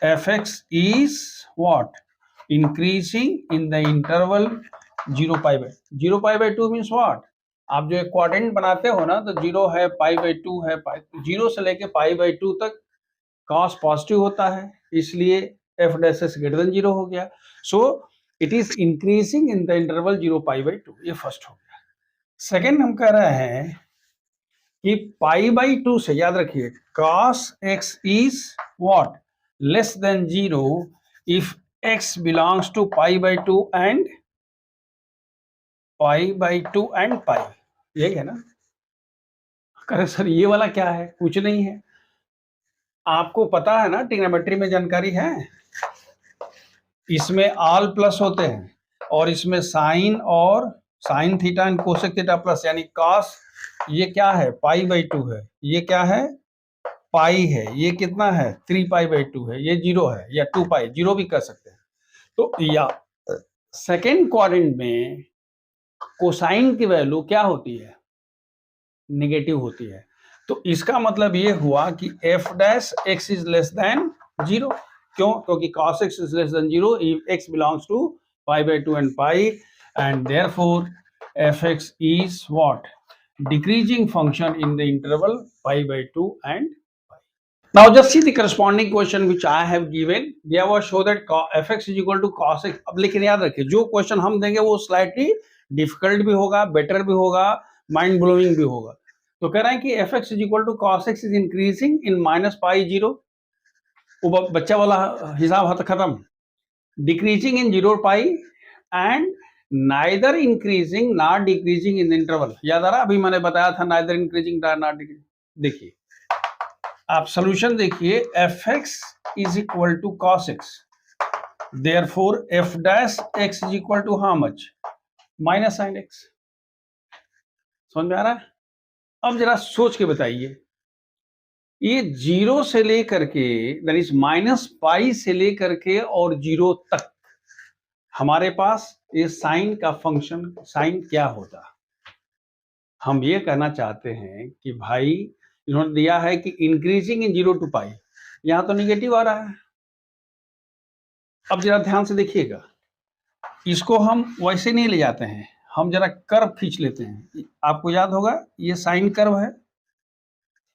fx is what? Increasing in the interval 0 pi by 2 means what? आप जो एक क्वाड्रेंट बनाते हो ना, तो 0 है, पाई बाई 2 है, 0 से लेके पाई बाई 2 तक cos पॉजिटिव होता है, इसलिए f dash x greater than 0 हो गया। So it is increasing in the interval 0 pi by 2। ये फर्स्ट हो गया। सेकेंड हम कह रहे हैं कि पाई बाई 2 से, याद रखिए, cos x is what? Less than 0 if x belongs to pi by 2 and pi by 2 and पाई। यही है ना? करे सर ये वाला क्या है? कुछ नहीं है। आपको पता है ना, ट्रिग्नोमेट्री में जानकारी है, इसमें ऑल प्लस होते हैं और इसमें साइन और sine theta and cosec theta plus, यानी कॉस ये क्या है? पाई बाई 2 है, ये क्या है? पाई है, ये कितना है? 3 पाई बाई 2 है, ये 0 है या 2 पाई, 0 भी कर सकते हैं। तो या सेकेंड क्वाड्रेंट में कोसाइन की वैल्यू क्या होती है, नेगेटिव होती है। तो इसका मतलब ये हुआ कि F dash x is less than 0। क्यों? क्योंकि cos x is less than 0 if x belongs to pi by 2 and pi, and therefore fx is what? Decreasing function in the interval pi by 2 and pi. Now just see the corresponding question which I have given. There was show that fx is equal to cos x. अब लेकिन याद रखिए जो question हम देंगे वो slightly difficult भी होगा, बेटर भी होगा, माइंड ब्लोइंग भी होगा। तो कह रहे हैं कि f x is equal to cos x is increasing in minus pi 0, बच्चा वाला हिसाब खत्म, decreasing in 0 pi and neither increasing not decreasing in interval. याद आ रहा, अभी मैंने बताया था नाइदर इंक्रीजिंग नॉट डिक्रीजिंग। देखिए आप सोल्यूशन देखिए, f x is equal to cos x, therefore F dash x is equal to how much? Minus sine x. समझ में आ रहा है? अब जरा सोच के बताइए, ये 0 से लेकर के दैट इज माइनस पाई से लेकर के और 0 तक हमारे पास ये साइन का फंक्शन, साइन क्या होता? हम ये कहना चाहते हैं कि भाई इन्होंने दिया है कि इंक्रीजिंग इन 0 टू पाई, यहां तो निगेटिव आ रहा है। अब जरा ध्यान से देखिएगा, इसको हम वैसे नहीं ले जाते हैं, हम जरा कर्व खींच लेते हैं। आपको याद होगा ये साइन कर्व है,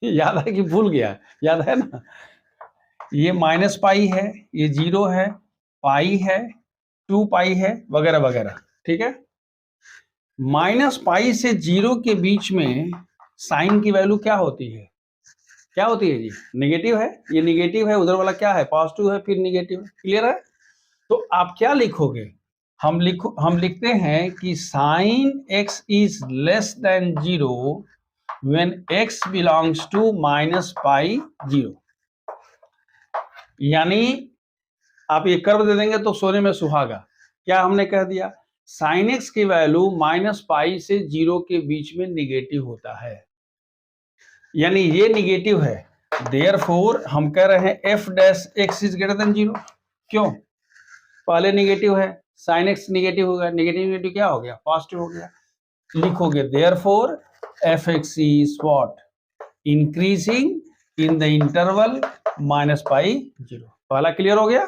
याद है कि भूल गया? याद है ना, ये माइनस पाई है, ये 0 है, पाई है, 2 पाई है, वगैरह वगैरह। ठीक है, माइनस पाई से 0 के बीच में साइन की वैल्यू क्या होती है? क्या होती है जी? नेगेटिव है। ये नेगेटिव है, उधर वाला क्या है? पॉजिटिव है, फिर नेगेटिव है। क्लियर है? तो आप क्या लिखोगे? हम लिखते हैं कि sine x is less than 0 when x belongs to minus pi 0। यानी आप ये कर्व दे देंगे तो सोने में सुहागा। क्या हमने कह दिया? साइन एक्स की वैल्यू माइनस पाई से 0 के बीच में निगेटिव होता है, यानी ये निगेटिव है। देयरफॉर हम कह रहे हैं F dash x is greater than 0। क्यों? पहले निगेटिव है, साइन एक्स निगेटिव होगा, नेगेटिव नेगेटिव क्या हो गया? पॉजिटिव हो गया। लिखोगे therefore F x is what? Increasing in the interval minus pi 0। पहला क्लियर हो गया?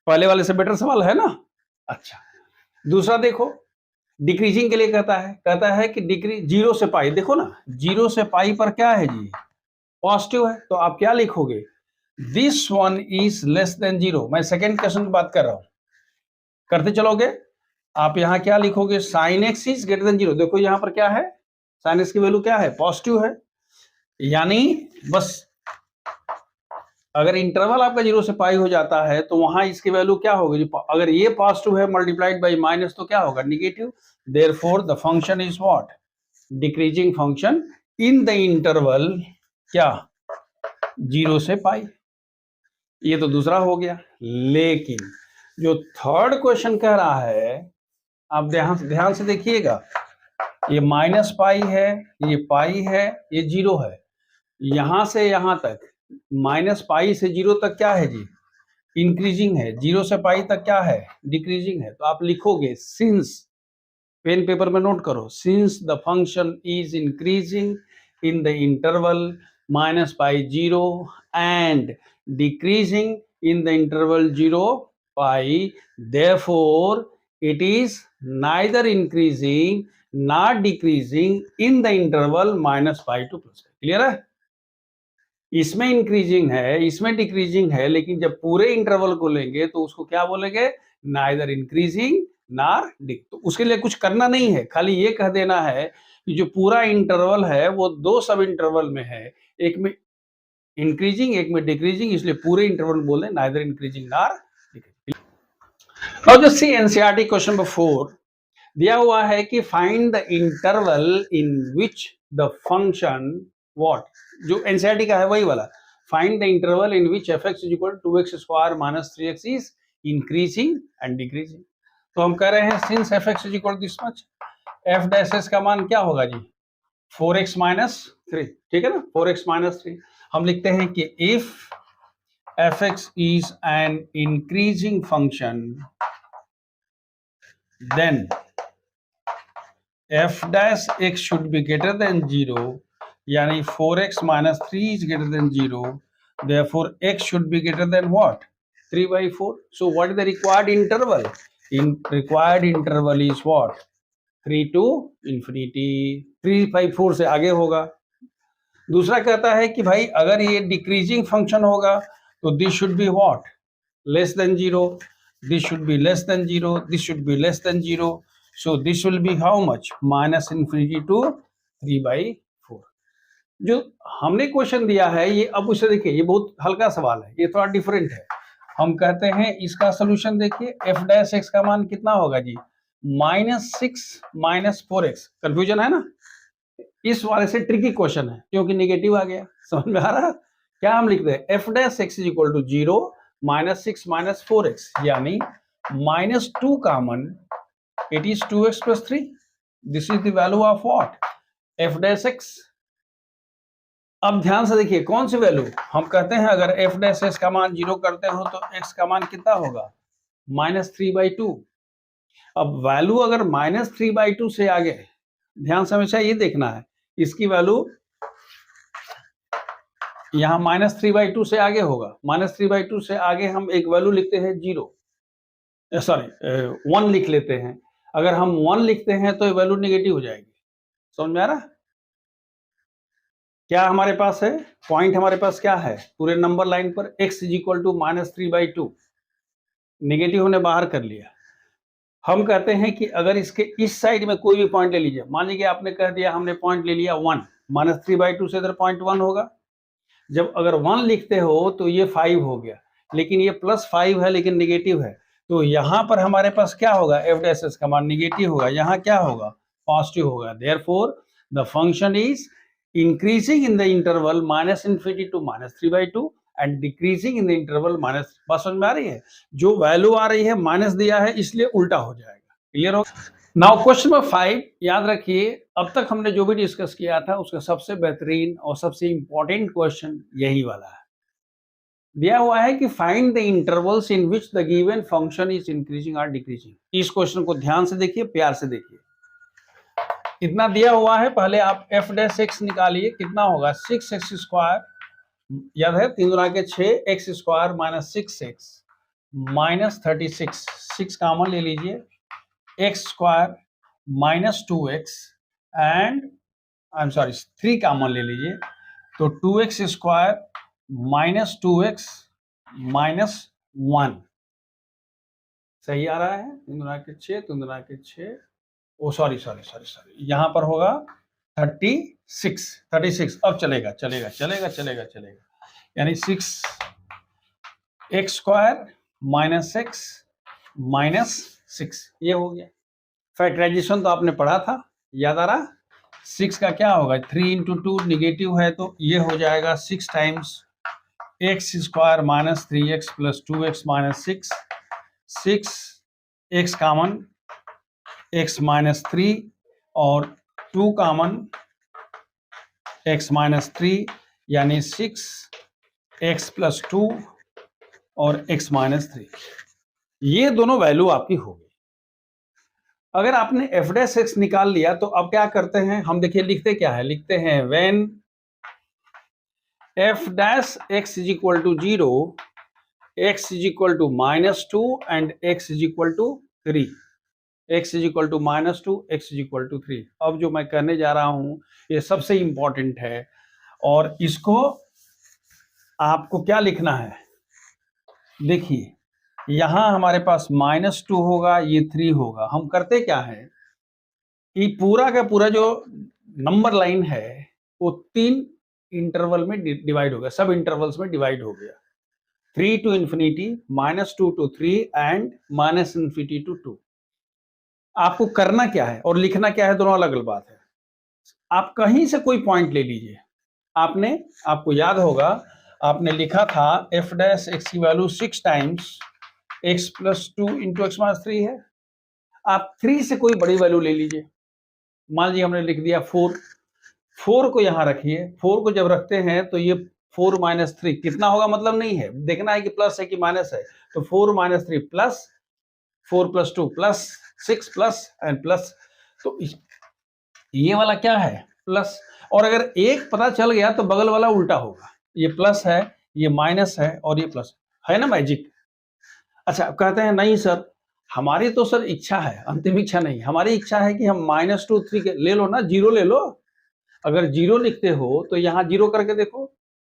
पहले वाले से बेटर सवाल है ना? अच्छा, दूसरा देखो, डिक्रीजिंग के लिए कहता है कि डिक्रीज 0 से पाई। देखो ना, 0 से पाई पर क्या है जी? पॉजिटिव है। तो आप क्या लिखोगे? This one is less than 0। मैं सेकेंड क्वेश्चन की बात कर रहा हूं, करते चलोगे। आप यहां क्या लिखोगे? Sine x is greater than 0। देखो यहां पर क्या है? साइन एक्स की वैल्यू क्या है? पॉजिटिव है। यानी बस अगर इंटरवल आपका 0 से पाई हो जाता है तो वहां इसकी वैल्यू क्या होगी? अगर ये पॉजिटिव है मल्टीप्लाइड बाय माइनस तो क्या होगा? Negative. Therefore the function is what? Decreasing function in the interval क्या? 0 से पाई। ये तो दूसरा हो गया। लेकिन जो थर्ड क्वेश्चन कह रहा है, आप ध्यान से देखिएगा, ये माइनस पाई है, ये पाई है, ये 0 है। यहां से यहां तक माइनस पाई से 0 तक क्या है जी? इंक्रीजिंग है। 0 से पाई तक क्या है? डिक्रीजिंग है। तो आप लिखोगे सिंस, पेन पेपर में नोट करो, since the function is increasing in the interval minus pi 0 and decreasing in the interval 0 pi, therefore it is neither increasing nor decreasing in the interval minus pi to plus। Clear है? इसमें increasing है, इसमें decreasing है, लेकिन जब पूरे interval को लेंगे तो उसको क्या बोलेंगे? Neither increasing nor Dick. तो उसके लिए कुछ करना नहीं है, खाली ये कह देना है कि जो पूरा इंटरवल है वो 2 सब इंटरवल में है, एक में इंक्रीजिंग एक में डिक्रीजिंग, इसलिए पूरे इंटरवल बोले neither increasing nor decreasing. Now just see NCERT question number 4 दिया हुआ है कि find the interval in which the function what, जो एनसीईआरटी का है वही वाला, find the interval in which f x is equal to 2x square minus 3x is increasing and decreasing. तो हम कह रहे हैं since f x is equal to this much, f dash S का मान क्या होगा जी? 4x minus 3। ठीक है ना, 4x माइनस 3। हम लिखते हैं कि if fx is an increasing function, then f dash x should be greater than 0, यानी 4x minus 3 is greater than 0, therefore x should be greater than what? 3/4. So what is the required interval? Required interval is what? 3 to infinity. 3/4 से आगे होगा. दूसरा कहता है कि भाई अगर ये डिक्रीजिंग फंक्शन होगा तो this should be what? Less than 0, this should be less than 0, this should be less than 0. So this will be how much? -infinity to 3/4. जो हमने क्वेश्चन दिया है ये, अब उसे देखिए, ये बहुत हल्का सवाल है, ये थोड़ा डिफरेंट है. हम कहते हैं इसका सोल्यूशन देखिए, f डैश x का मान कितना होगा जी? -6 - 4x. कंफ्यूजन है ना? इस वाले से ट्रिकी क्वेश्चन है क्योंकि निगेटिव आ गया. समझ में आ रहा? क्या हम लिखते हैं? f dash x is equal to 0 -6 - 4x, यानी -2 common, it is 2x + 3. This is the value of what? f dash x. अब ध्यान से देखिए कौन सी वैल्यू हम कहते हैं, अगर f डैश x का मान 0 करते हो तो x का मान कितना होगा? -3/2. अब वैल्यू अगर -3/2 से आगे, ध्यान से हमेशा ये देखना है, इसकी वैल्यू यहां -3/2 से आगे होगा. -3/2 से आगे हम एक वैल्यू लिखते हैं 0, सॉरी 1 लिख लेते हैं. अगर हम 1 लिखते हैं तो ये वैल्यू नेगेटिव हो जाएगी. समझ में आ रहा? क्या हमारे पास है पॉइंट? हमारे पास क्या है पूरे नंबर लाइन पर? x is equal to -3/2. Negative हमने बाहर कर लिया. हम कहते हैं कि अगर इसके इस साइड में कोई भी पॉइंट ले लीजिए, मान लीजिए आपने कह दिया, हमने पॉइंट ले लिया 1, -3/2 से इधर पॉइंट 1 होगा. जब अगर 1 लिखते हो तो ये 5 हो गया, लेकिन ये +5 है लेकिन नेगेटिव है, तो यहां पर हमारे पास क्या होगा? f डैश s का मान नेगेटिव होगा, यहां क्या होगा? पॉजिटिव होगा. Therefore the function is increasing in the interval -infinity to -3/2 and decreasing in the interval minus. बात समझ में आ रही है? जो वैल्यू आ रही है माइनस दिया है, इसलिए उल्टा हो जाएगा. क्लियर हो? नाउ क्वेश्चन नंबर 5 याद रखिए, अब तक हमने जो भी डिस्कस किया था उसका सबसे बेहतरीन और सबसे इंपॉर्टेंट क्वेश्चन यही वाला है. दिया हुआ है कि find the intervals in which the given function is increasing और डिक्रीजिंग. इस क्वेश्चन को ध्यान से देखिए, प्यार से देखिए. इतना दिया हुआ है, पहले आप f डैश x निकालिए. कितना होगा? 6x², याद है 3 गुना के 6, x² - 6x -36. 6 कॉमन ले लीजिए, x² - 2x and I am sorry 3 common ले लीजिए, तो 2x² - 2x - 1. सही आ रहा है? 3 गुना के 6, 3 गुना के 6, ओ सॉरी, यहां पर होगा 36. अब चलेगा, यानी 6x² - x -6, ये हो गया. फैक्टराइजेशन तो आपने पढ़ा था, याद आ रहा? 6 का क्या होगा? 3 × 2 निगेटिव है, तो ये हो जाएगा 6 times x² - 3x + 2x - 6. 6x common, x - 3 और 2 कॉमन, x - 3, यानी 6x + 2 और x - 3. ये दोनों वैल्यू आपकी हो गई. अगर आपने f डैश x निकाल लिया तो अब क्या करते हैं हम? देखिए लिखते क्या है, लिखते हैं when f dash x is equal to 0, x is equal to -2 and x is equal to 3. x is equal to -2, x is equal to 3. अब जो मैं कहने जा रहा हूं ये सबसे इंपॉर्टेंट है, और इसको आपको क्या लिखना है? देखिए यहां हमारे पास -2 होगा, ये 3 होगा. हम करते क्या है कि पूरा का पूरा जो नंबर लाइन है वो 3 इंटरवल में डिवाइड हो गया, सब इंटरवल्स में डिवाइड हो गया. 3 to infinity, -2 to 3 and -infinity to 2. आपको करना क्या है और लिखना क्या है, दोनों अलग अलग बात है. आप कहीं से कोई पॉइंट ले लीजिए. आपको याद होगा आपने लिखा था f डैश x की वैल्यू 6 टाइम्स x + 2 × x - 3 है. आप 3 से कोई बड़ी वैल्यू ले लीजिए. मान लीजिए हमने लिख दिया 4. 4 को यहां रखिए. 4 को जब रखते हैं तो ये 4 माइनस 3 कितना होगा मतलब नहीं है, देखना है कि प्लस है कि माइनस है। तो 4 minus 3 plus 4 plus 2 plus 6 plus and plus, तो ये वाला क्या है प्लस। और अगर एक पता चल गया तो बगल वाला उल्टा होगा, ये प्लस है ये माइनस है और ये प्लस है ना मैजिक। अच्छा कहते हैं नहीं सर, हमारी तो सर इच्छा है, अंतिम इच्छा नहीं, हमारी इच्छा है कि हम -2 3 ले लो ना, जीरो ले लो। अगर जीरो लिखते हो तो यहाँ जीरो करके देखो,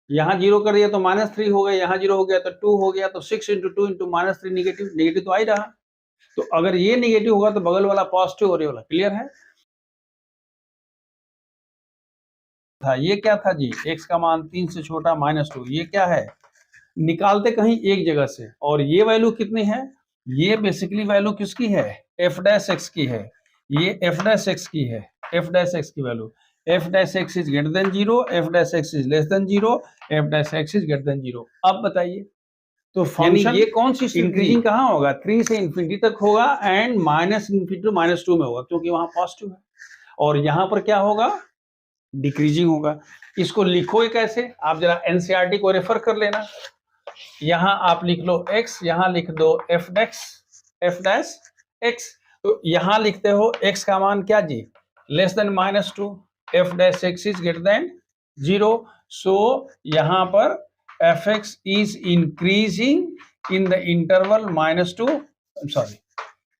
यहाँ जीरो कर दिया तो -3 हो गया, यहाँ जीरो हो गया तो 2 हो गया, तो 6 इंटू 2 इंटू -3 निगेटिव, निगेटिव तो आ ही रहा। तो अगर ये निगेटिव होगा तो बगल वाला पॉजिटिव और ये वाला, क्लियर है। था ये क्या था जी, x का मान 3 से छोटा -2, ये क्या है निकालते कहीं एक जगह से। और ये वैल्यू कितनी है, ये बेसिकली वैल्यू किसकी है, f डैश x की है, ये f डैश x की है, f डैश x की value, f dash x is greater than 0, f dash x is less than 0, f dash x is greater than 0। अब बताइए तो फंक्शन ये कौन सी इंक्रीजिंग कहाँ होगा, 3 से इंफिनिटी तक होगा एंड -∞ टू -2 में होगा, क्योंकि वहां पॉजिटिव है। और यहाँ पर क्या होगा, डिक्रीजिंग होगा। इसको लिखोगे कैसे, आप जरा एनसीईआरटी को रेफर कर लेना। यहां आप लिख लो x, यहां लिख दो f डैश x। तो यहां लिखते हो x का मान क्या जी, less than -2, f dash x is greater than 0। So यहां पर fx is increasing in the interval -2 sorry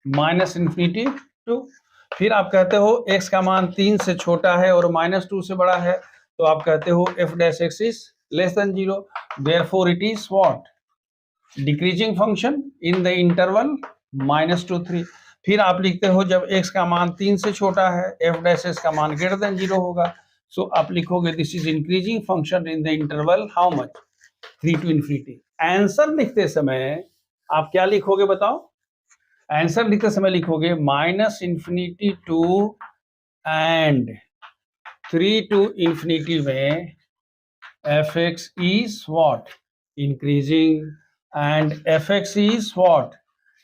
-∞ to. फिर आप कहते हो x का मान 3 से छोटा है और -2 से बड़ा है, तो आप कहते हो f dash x is less than 0, therefore it is what, decreasing function in the interval -2 3। फिर आप लिखते हो जब x का मान 3 से छोटा है, f डैश x का मान ग्रेटर देन 0 होगा। सो आप लिखोगे this is increasing function in the interval how much, 3 to infinity. Answer लिखते समय आप क्या लिखोगे बताओ, आंसर लिखते समय लिखोगे -∞ टू एंड 3 टू इन्फिनिटी में fx is what, increasing, and fx is what,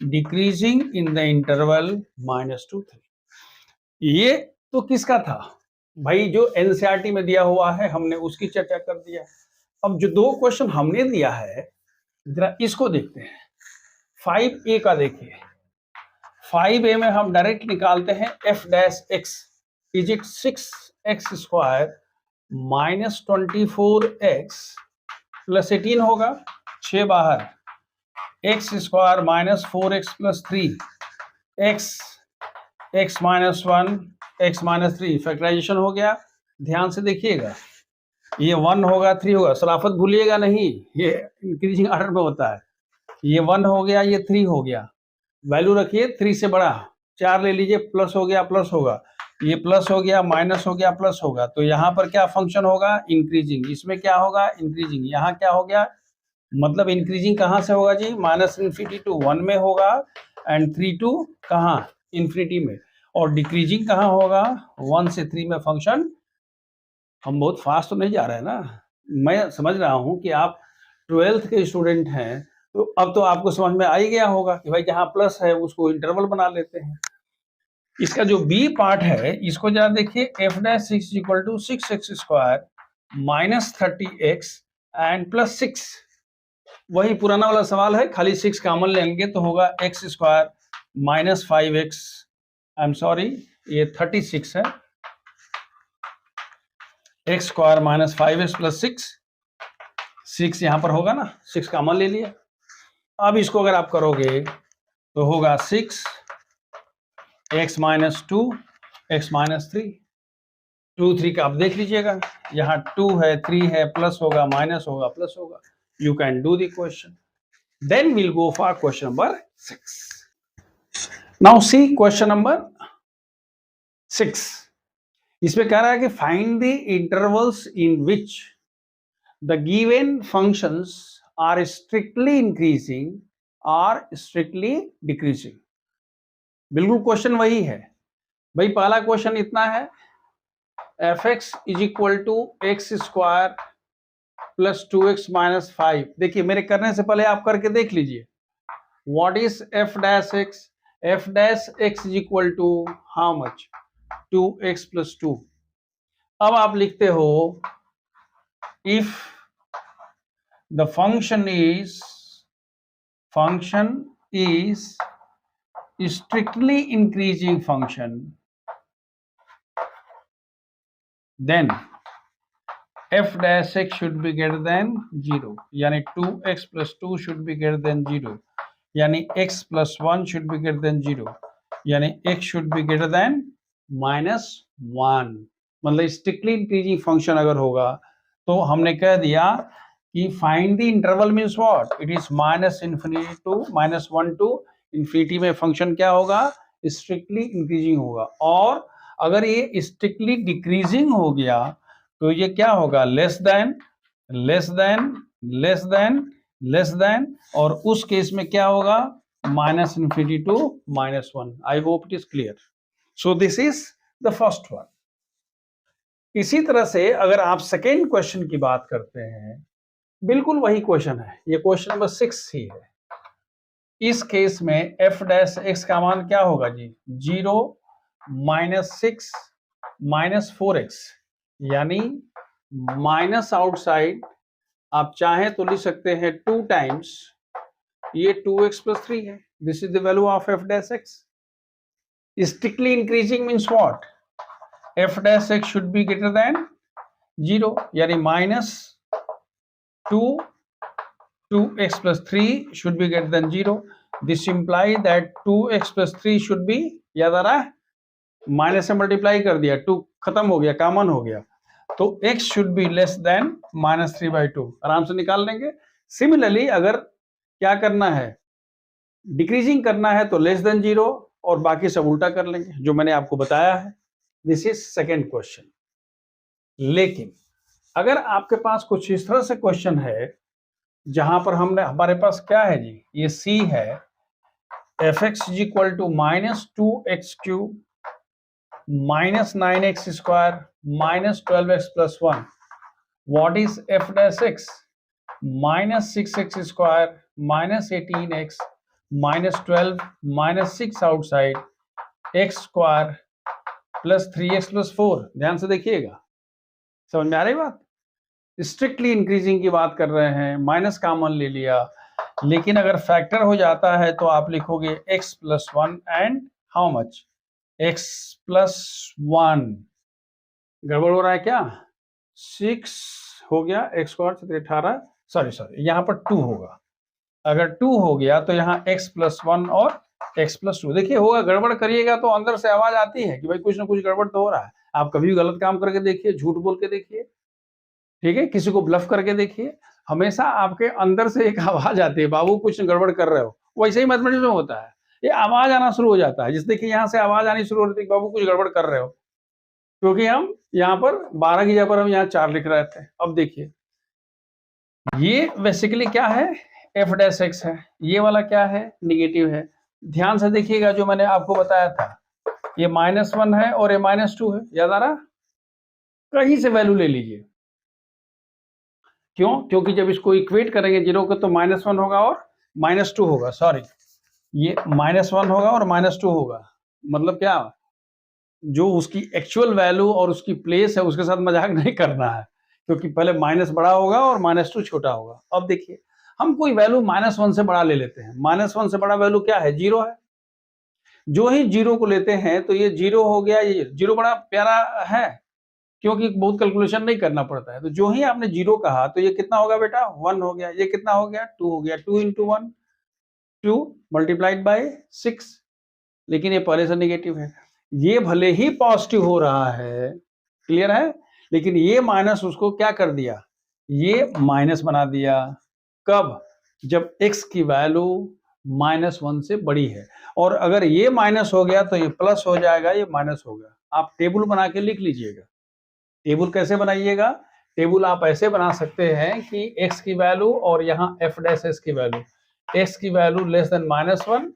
decreasing in the interval -2 3। ये तो किसका था भाई, जो एनसीईआरटी में दिया हुआ है हमने उसकी चर्चा कर दिया। अब जो दो क्वेश्चन हमने दिया है जरा इसको देखते हैं। 5a का देखिए, 5a में हम डायरेक्ट निकालते हैं f dash x is it 6x square -24x plus 18 होगा, 6 बाहर, x square -4x plus 3 x -1 x -3 factorization हो गया। ध्यान से देखिएगा, ये 1 होगा 3 होगा, सराफत भूलिएगा नहीं, ये इंक्रीजिंग ऑर्डर में होता है। ये 1 हो गया ये 3 हो गया, वैल्यू रखिए 3 से बड़ा, 4 ले लीजिए, प्लस हो गया प्लस होगा, ये प्लस हो गया माइनस हो गया प्लस होगा। तो यहाँ पर क्या फंक्शन होगा, इंक्रीजिंग, इसमें क्या होगा इंक्रीजिंग, यहाँ क्या हो गया, मतलब इंक्रीजिंग कहाँ से होगा जी, -∞ टू 1 में होगा एंड 3 टू कहाँ इन्फिनिटी में, और डिक्रीजिंग कहाँ होगा 1 से 3 में फंक्शन। हम बहुत फास्ट तो नहीं जा रहे हैं ना, मैं समझ रहा हूँ कि आप 12th के स्टूडेंट हैं, तो अब तो आपको समझ में आ ही गया होगा कि भाई जहाँ प्लस है उसको इंटरवल बना लेते हैं। इसका जो बी पार्ट है इसको जरा देखिए, f dash 6 equal to 6x square -30x and plus 6, वही पुराना वाला सवाल है, खाली 6 कॉमन लेंगे तो होगा x square -5x, I am sorry ये 36 है, x स्क्वायर -5x प्लस 6 यहाँ पर होगा ना, 6 कॉमन ले लिया। अब इसको अगर आप करोगे तो होगा 6 x -2 x -3, 2 3 का आप देख लीजिएगा, यहाँ 2 है 3 है, प्लस होगा माइनस होगा प्लस होगा। You can do the question, then will go for question number 6। Now see question number 6, इसमें कह रहा है कि find the intervals in which the given functions are strictly increasing और स्ट्रिक्टली डिक्रीजिंग। बिल्कुल क्वेश्चन वही है भाई, पहला क्वेश्चन इतना है, fx is equal to x square plus 2x -5। देखिए मेरे करने से पहले आप करके देख लीजिए, what is f dash x, f dash x is equal to how much, 2x plus 2। अब आप लिखते हो if the function is strictly increasing function, then f dash x should be greater than 0, यानी 2x plus 2 should be greater than 0, यानी x plus 1 should be greater than 0, यानी x should be greater than -1। मतलब strictly increasing function अगर होगा तो हमने कह दिया कि find the interval means what, it is -∞ to -1 to infinity में फंक्शन क्या होगा, स्ट्रिक्टली इंक्रीजिंग होगा। और अगर ये स्ट्रिक्टली डिक्रीजिंग हो गया तो ये क्या होगा, less than less than less than less than, और उस केस में क्या होगा, -∞ to -1। I hope it is clear. So this is the first one. इसी तरह से अगर आप सेकेंड क्वेश्चन की बात करते हैं, बिल्कुल वही क्वेश्चन है, ये क्वेश्चन नंबर 6 ही है। इस केस में f डैश x का मान क्या होगा जी, 0 -6 -4x, यानी माइनस आउटसाइड आप चाहें तो लिख सकते हैं 2 टाइम्स ये 2x + 3 है। This is the value of f dash x। Strictly increasing means what, f dash x should be greater than 0, यानी -2x + 3 should be greater than 0. This implies that 2x + 3 should be, याद आ रहा है, minus से multiply कर दिया, 2 खत्म हो गया, कॉमन हो गया, तो x should be less than -3/2, आराम से निकाल लेंगे। सिमिलरली अगर क्या करना है, डिक्रीजिंग करना है तो लेस देन 0, और बाकी सब उल्टा कर लेंगे जो मैंने आपको बताया है। This is second question. लेकिन अगर आपके पास कुछ इस तरह से क्वेश्चन है जहां पर हमारे पास क्या है जी, ये C है, f(x) = -2x³ -9x² -12x + 1। What is f dash x? -6x² -18x -12 -6 outside x² + 3x + 4। ध्यान से देखिएगा, समझ में आ रही बात। स्ट्रिक्टली इंक्रीजिंग की बात कर रहे हैं, माइनस कॉमन ले लिया, लेकिन अगर फैक्टर हो जाता है तो आप लिखोगे x + 1 and how much, x + 1। गड़बड़ हो रहा है क्या, 6 हो गया, x² 18, सॉरी यहाँ पर 2 होगा। अगर 2 हो गया तो यहाँ x + 1 और x + 2। देखिए होगा, गड़बड़ करिएगा तो अंदर से आवाज आती है कि भाई कुछ ना कुछ गड़बड़ तो हो रहा है। आप कभी भी गलत काम करके देखिए, झूठ बोल के देखिए, ठीक है, किसी को ब्लफ करके देखिए, हमेशा आपके अंदर से एक आवाज आती है, बाबू कुछ गड़बड़ कर रहे हो। वैसे ही मैथमेटिक्स में होता है, ये आवाज आना शुरू हो जाता है। जिस देखिए यहाँ से आवाज आनी शुरू होती है, बाबू कुछ गड़बड़ कर रहे हो, क्योंकि हम यहाँ पर 12 की जगह पर हम यहाँ 4 लिख रहे थे। अब देखिए ये बेसिकली क्या है, f डैश x है, ये वाला क्या है, निगेटिव है। ध्यान से देखिएगा जो मैंने आपको बताया था, ये -1 है और ये -2 है, याद आ रहा, कहीं से वैल्यू ले लीजिए। क्यों, क्योंकि जब इसको इक्वेट करेंगे 0 को तो -1 होगा और -2 होगा, सॉरी ये -1 होगा और -2 होगा। मतलब क्या, जो उसकी एक्चुअल वैल्यू और उसकी प्लेस है उसके साथ मजाक नहीं करना है, क्योंकि पहले माइनस बड़ा होगा और -2 छोटा होगा। अब देखिए हम कोई वैल्यू -1 से बड़ा ले लेते हैं, -1 से बड़ा वैल्यू क्या है, 0 है। जो ही 0 को लेते हैं तो ये 0 हो गया, ये 0 बड़ा प्यारा है क्योंकि बहुत कैलकुलेशन नहीं करना पड़ता है। तो जो ही आपने 0 कहा तो ये कितना होगा बेटा, 1 हो गया। ये कितना हो गया, 2 हो गया। 2 × 1 2 × 6, लेकिन ये पहले से नेगेटिव है। ये भले ही पॉजिटिव हो रहा है, क्लियर है, लेकिन ये माइनस उसको क्या कर दिया, ये माइनस बना दिया। कब, जब x की वैल्यू -1 से बड़ी है। और अगर ये माइनस हो गया तो ये प्लस हो जाएगा, ये माइनस हो गया। आप टेबल बना के लिख लीजिएगा। टेबल कैसे बनाइएगा, टेबल आप ऐसे बना सकते हैं कि x की वैल्यू और यहाँ f डैश s की वैल्यू, x की वैल्यू लेस देन -1,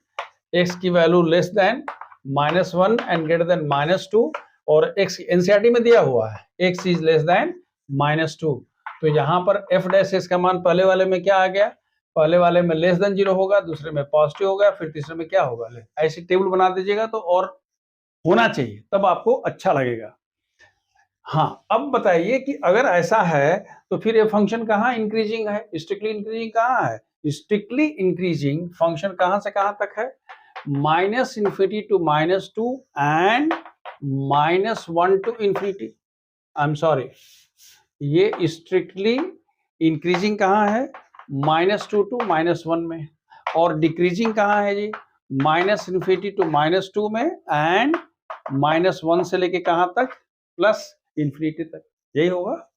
x की value less than -1 and greater then -2, और x एनसीईआरटी में दिया हुआ है x इज लेस देन -2। तो यहाँ पर f डैश s का मान पहले वाले में क्या आ गया, पहले वाले में लेस देन 0 होगा, दूसरे में पॉजिटिव होगा, फिर तीसरे में क्या होगा। ऐसी टेबल बना दीजिएगा तो और होना चाहिए, तब आपको अच्छा लगेगा। हाँ, अब बताइए कि अगर ऐसा है तो फिर ये फंक्शन कहाँ इंक्रीजिंग है, स्ट्रिक्टली इंक्रीजिंग कहाँ है? स्ट्रिक्टली इंक्रीजिंग फंक्शन कहाँ से कहाँ तक है? Minus infinity to minus two and minus one to infinity. I am sorry, ये स्ट्रिक्टली इंक्रीजिंग कहाँ है? Minus two to minus one में। और डिक्रीजिंग कहाँ है जी? Minus infinity to minus two में एंड माइनस वन से लेके कहाँ तक? प्लस इन्फिनिटी तक। यही होगा।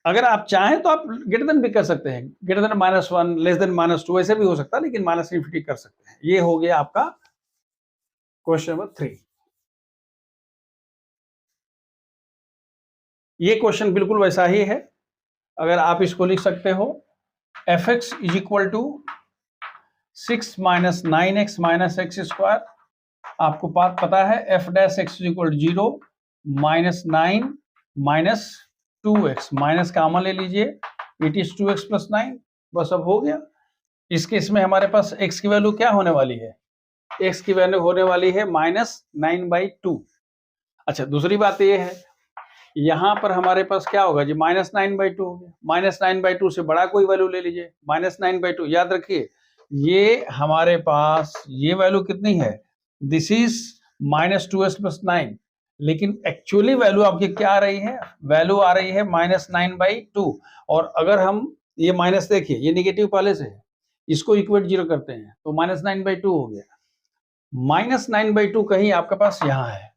अगर आप चाहें तो आप ग्रेटर देन भी कर सकते हैं, greater than minus one, less than minus two, ऐसे भी हो सकता है, लेकिन माइनस इन्फिनिटी कर सकते हैं। ये हो गया आपका क्वेश्चन नंबर 3। ये क्वेश्चन बिल्कुल वैसा ही है। अगर आप इसको लिख सकते हो, f x is equal to 6 minus 9x minus x square. आपको बात पता है F dash x is equal 0 minus 9 minus 2x, minus common ले लीजिए, इट इज 2x प्लस 9। बस अब हो गया। इस केस में हमारे पास x की वैल्यू क्या होने वाली है? x की वैल्यू होने वाली है -9/2। अच्छा, दूसरी बात ये है, यहां पर हमारे पास क्या होगा जी? -9/2 हो गया। -9/2 से बड़ा कोई वैल्यू ले लीजिए। -9/2 याद रखिए, ये हमारे पास ये वैल्यू कितनी है? दिस इज -2x प्लस 9, लेकिन एक्चुअली वैल्यू आपकी क्या आ रही है? वैल्यू आ रही है -9/2। और अगर हम ये माइनस देखिए, ये निगेटिव पहले से है, इसको इक्वेट 0 करते हैं तो -9/2 हो गया। -9/2 कहीं आपके पास यहाँ है,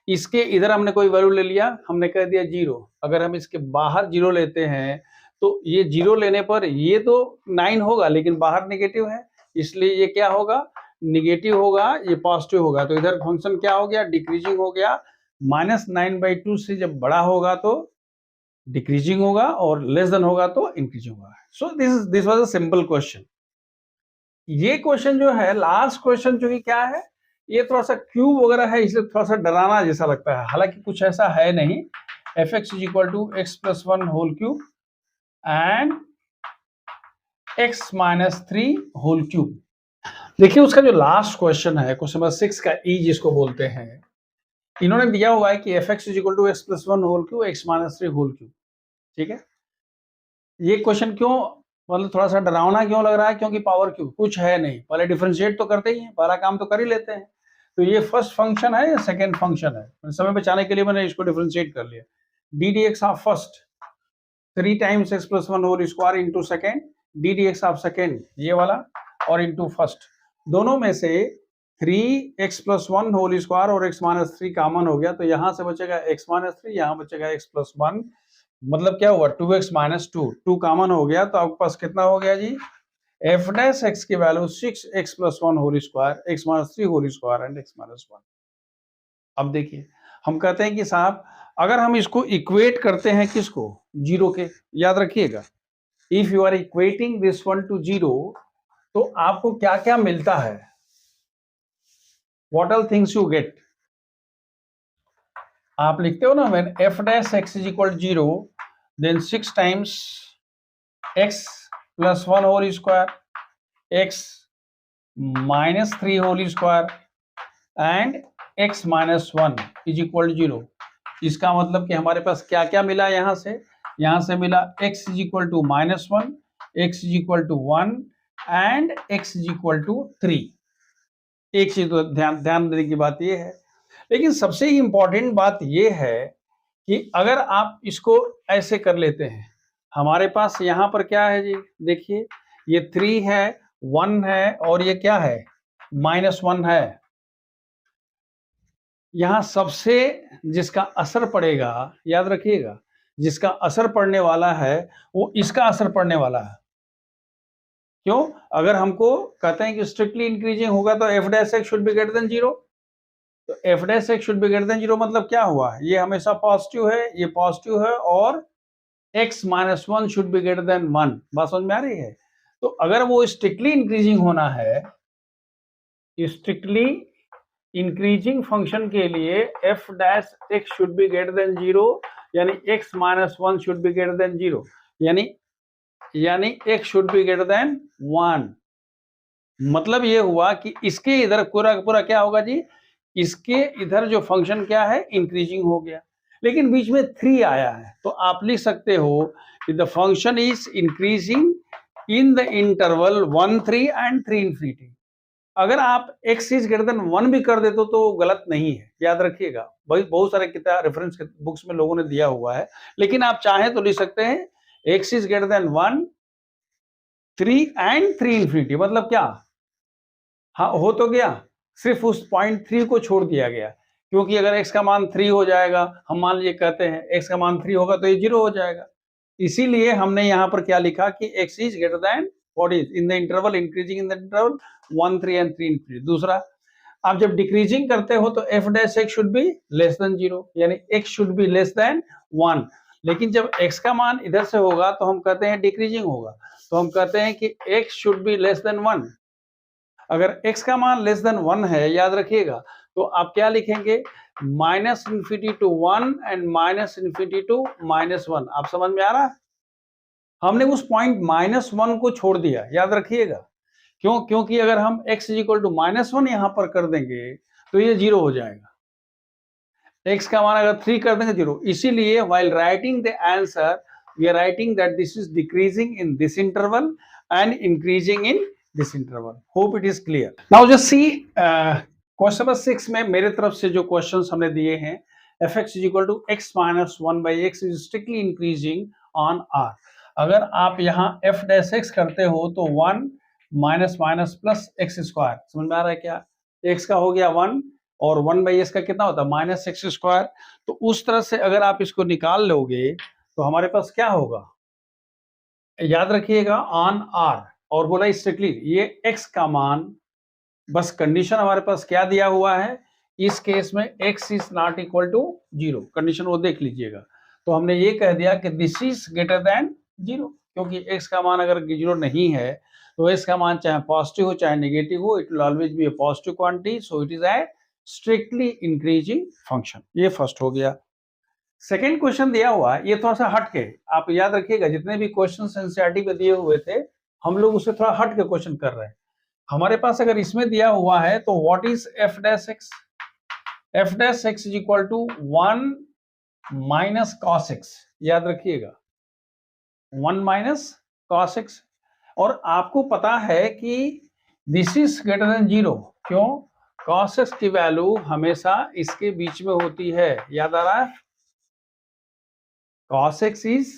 इसके इधर हमने कोई वैल्यू ले लिया, हमने कह दिया 0। अगर हम इसके बाहर 0 लेते हैं तो ये 0 लेने पर ये तो 9 होगा, लेकिन बाहर नेगेटिव है, इसलिए ये क्या होगा? निगेटिव होगा, ये पॉजिटिव होगा। तो इधर फंक्शन क्या हो गया? डिक्रीजिंग हो गया। -9/2 से जब बड़ा होगा तो डिक्रीजिंग होगा और लेस देन होगा तो इंक्रीजिंग होगा। So this was a simple question. ये क्वेश्चन जो है, लास्ट क्वेश्चन जो कि क्या है, ये थोड़ा सा क्यूब वगैरह है, इसलिए थोड़ा सा डराना जैसा लगता है, हालांकि कुछ ऐसा है नहीं। F x is equal to x plus 1 whole cube and x minus 3 whole cube. देखिए उसका जो लास्ट क्वेश्चन है, क्वेश्चन नंबर 6 का ई जिसको बोलते हैं, इन्होंने दिया हुआ है कि f x is equal to x plus 1 whole cube x minus 3 whole cube. ठीक है, ये क्वेश्चन क्यों मतलब थोड़ा सा डरावना क्यों लग रहा है? क्योंकि पावर क्यूब कुछ है नहीं, पहले डिफरेंशिएट तो करते ही हैं, पहला काम तो कर ही लेते हैं। तो ये फर्स्ट फंक्शन है या सेकंड फंक्शन है? समय बचाने के लिए मैंने इसको डिफरेंशिएट कर लिया। D d x of first 3 times x plus 1 whole square into second, d d x of second ये वाला, और इंटू फर्स्ट। दोनों में से 3x प्लस 1 होल स्क्वायर और x माइनस 3 कॉमन हो गया, तो यहां से बचेगा x माइनस 3, यहां बचेगा x प्लस 1। मतलब क्या हुआ? 2x माइनस 2 कॉमन हो गया, तो आपके पास कितना हो गया जी? एफ डैश एक्स की value 6x plus 1 whole square x minus 3 whole square and x minus 1। अब देखिए, हम कहते हैं कि साहब अगर हम इसको इक्वेट करते हैं किसको? 0 के। याद रखिएगा, if you are equating this one to 0, तो आपको क्या क्या मिलता है? What all things you get? आप लिखते हो ना, when f dash x is equal 0 then 6 times x plus 1 whole square x minus 3 whole square and x minus 1 is equal 0। इसका मतलब कि हमारे पास क्या क्या मिला? यहां से मिला x is equal to -1, x is equal to 1 and x is equal to 3। एक चीज तो ध्यान देने की बात यह है, लेकिन सबसे इंपॉर्टेंट बात यह है कि अगर आप इसको ऐसे कर लेते हैं, हमारे पास यहाँ पर क्या है जी? देखिए, ये 3 है, 1 है और ये क्या है? -1 है। यहाँ सबसे जिसका असर पड़ेगा, याद रखिएगा, जिसका असर पड़ने वाला है वो इसका असर पड़ने वाला है। क्यों? अगर हमको कहते हैं कि स्ट्रिक्टली इंक्रीजिंग होगा तो F dash x should be greater than 0, तो F dash x should be greater than 0 मतलब क्या हुआ? ये हमेशा पॉजिटिव है, ये पॉजिटिव है, और x minus 1 should be greater then 1। बात समझ में आ रही है? तो अगर वो स्ट्रिक्टली इंक्रीजिंग होना है, स्ट्रिक्टली इंक्रीजिंग फंक्शन के लिए F dash x should be greater than 0, यानी x minus 1 should be greater than 0, यानी x should be greater then 1। मतलब ये हुआ कि इसके इधर पूरा पूरा क्या होगा जी, इसके इधर जो फंक्शन क्या है, इंक्रीजिंग हो गया, लेकिन बीच में 3 आया है, तो आप लिख सकते हो कि the function is increasing in the interval 1 3 and 3 infinity. अगर आप x इज ग्रेटर देन 1 भी कर देते तो गलत नहीं है, याद रखिएगा। भाई बहुत सारे किताब रेफरेंस बुक्स में लोगों ने दिया हुआ है, लेकिन आप चाहें तो लिख सकते हैं x is greater then 1 3 and 3 infinity. मतलब क्या, हाँ हो तो गया, सिर्फ उस पॉइंट 3 को छोड़ दिया गया, क्योंकि अगर x का मान 3 हो जाएगा, हम मान लीजिए कहते हैं x का मान 3 होगा तो ये 0 हो जाएगा। इसीलिए हमने यहाँ पर क्या लिखा कि x is greater then what is in the interval increasing in the interval 1 3 and 3 infinity. दूसरा, आप जब डिक्रीजिंग करते हो तो f dash x should B less than 0, यानी x should B less then 1। लेकिन जब x का मान इधर से होगा तो हम कहते हैं डिक्रीजिंग होगा, तो हम कहते हैं कि x should B less then 1। अगर x का मान लेस देन 1 है, याद रखिएगा, तो आप क्या लिखेंगे, minus infinity to 1 and minus infinity to minus 1। आप समझ में आ रहा है? हमने उस पॉइंट माइनस 1 को छोड़ दिया, याद रखिएगा। क्यों? क्योंकि अगर हम x is equal to minus 1 यहां पर कर देंगे तो ये 0 हो जाएगा। x का मान अगर 3 कर देंगे 0। इसीलिए while writing the answer we are writing that this is decreasing in this interval and increasing in this interval. Hope it is clear. Now just see question number 6 में मेरे तरफ से जो क्वेश्चंस हमने दिए हैं, fx is equal to x minus 1 by x is strictly increasing on r। अगर आप यहाँ f dash x करते हो तो 1 minus minus plus x square, समझ में आ रहा है क्या? x का हो गया 1 और 1 बाई x का कितना होता है, माइनस एक्स स्क्वायर। तो उस तरह से अगर आप इसको निकाल लोगे तो हमारे पास क्या होगा, याद रखिएगा, ऑन r। और बोला स्ट्रिक्टली ये x का मान, बस कंडीशन हमारे पास क्या दिया हुआ है, इस केस में x is not equal to 0, condition वो देख लीजिएगा। तो हमने ये कह दिया कि दिस इज ग्रेटर देन 0, क्योंकि x का मान अगर 0 नहीं है तो x का मान चाहे पॉजिटिव हो चाहे नेगेटिव हो, it will always be a positive quantity, so it is a strictly increasing function. ये फर्स्ट हो गया। सेकेंड क्वेश्चन दिया हुआ है, ये थोड़ा सा हट के, आप याद रखिएगा जितने भी क्वेश्चन एनसीईआरटी पे दिए हुए थे हम लोग उससे थोड़ा हट के क्वेश्चन कर रहे हैं। हमारे पास अगर इसमें दिया हुआ है तो what is f dash x, f dash x is equal to 1 minus cos x, याद रखिएगा 1 माइनस cos x। और आपको पता है कि दिस इज ग्रेटर देन 0, क्यों? cos x की वैल्यू हमेशा इसके बीच में होती है, याद आ रहा है? cos x is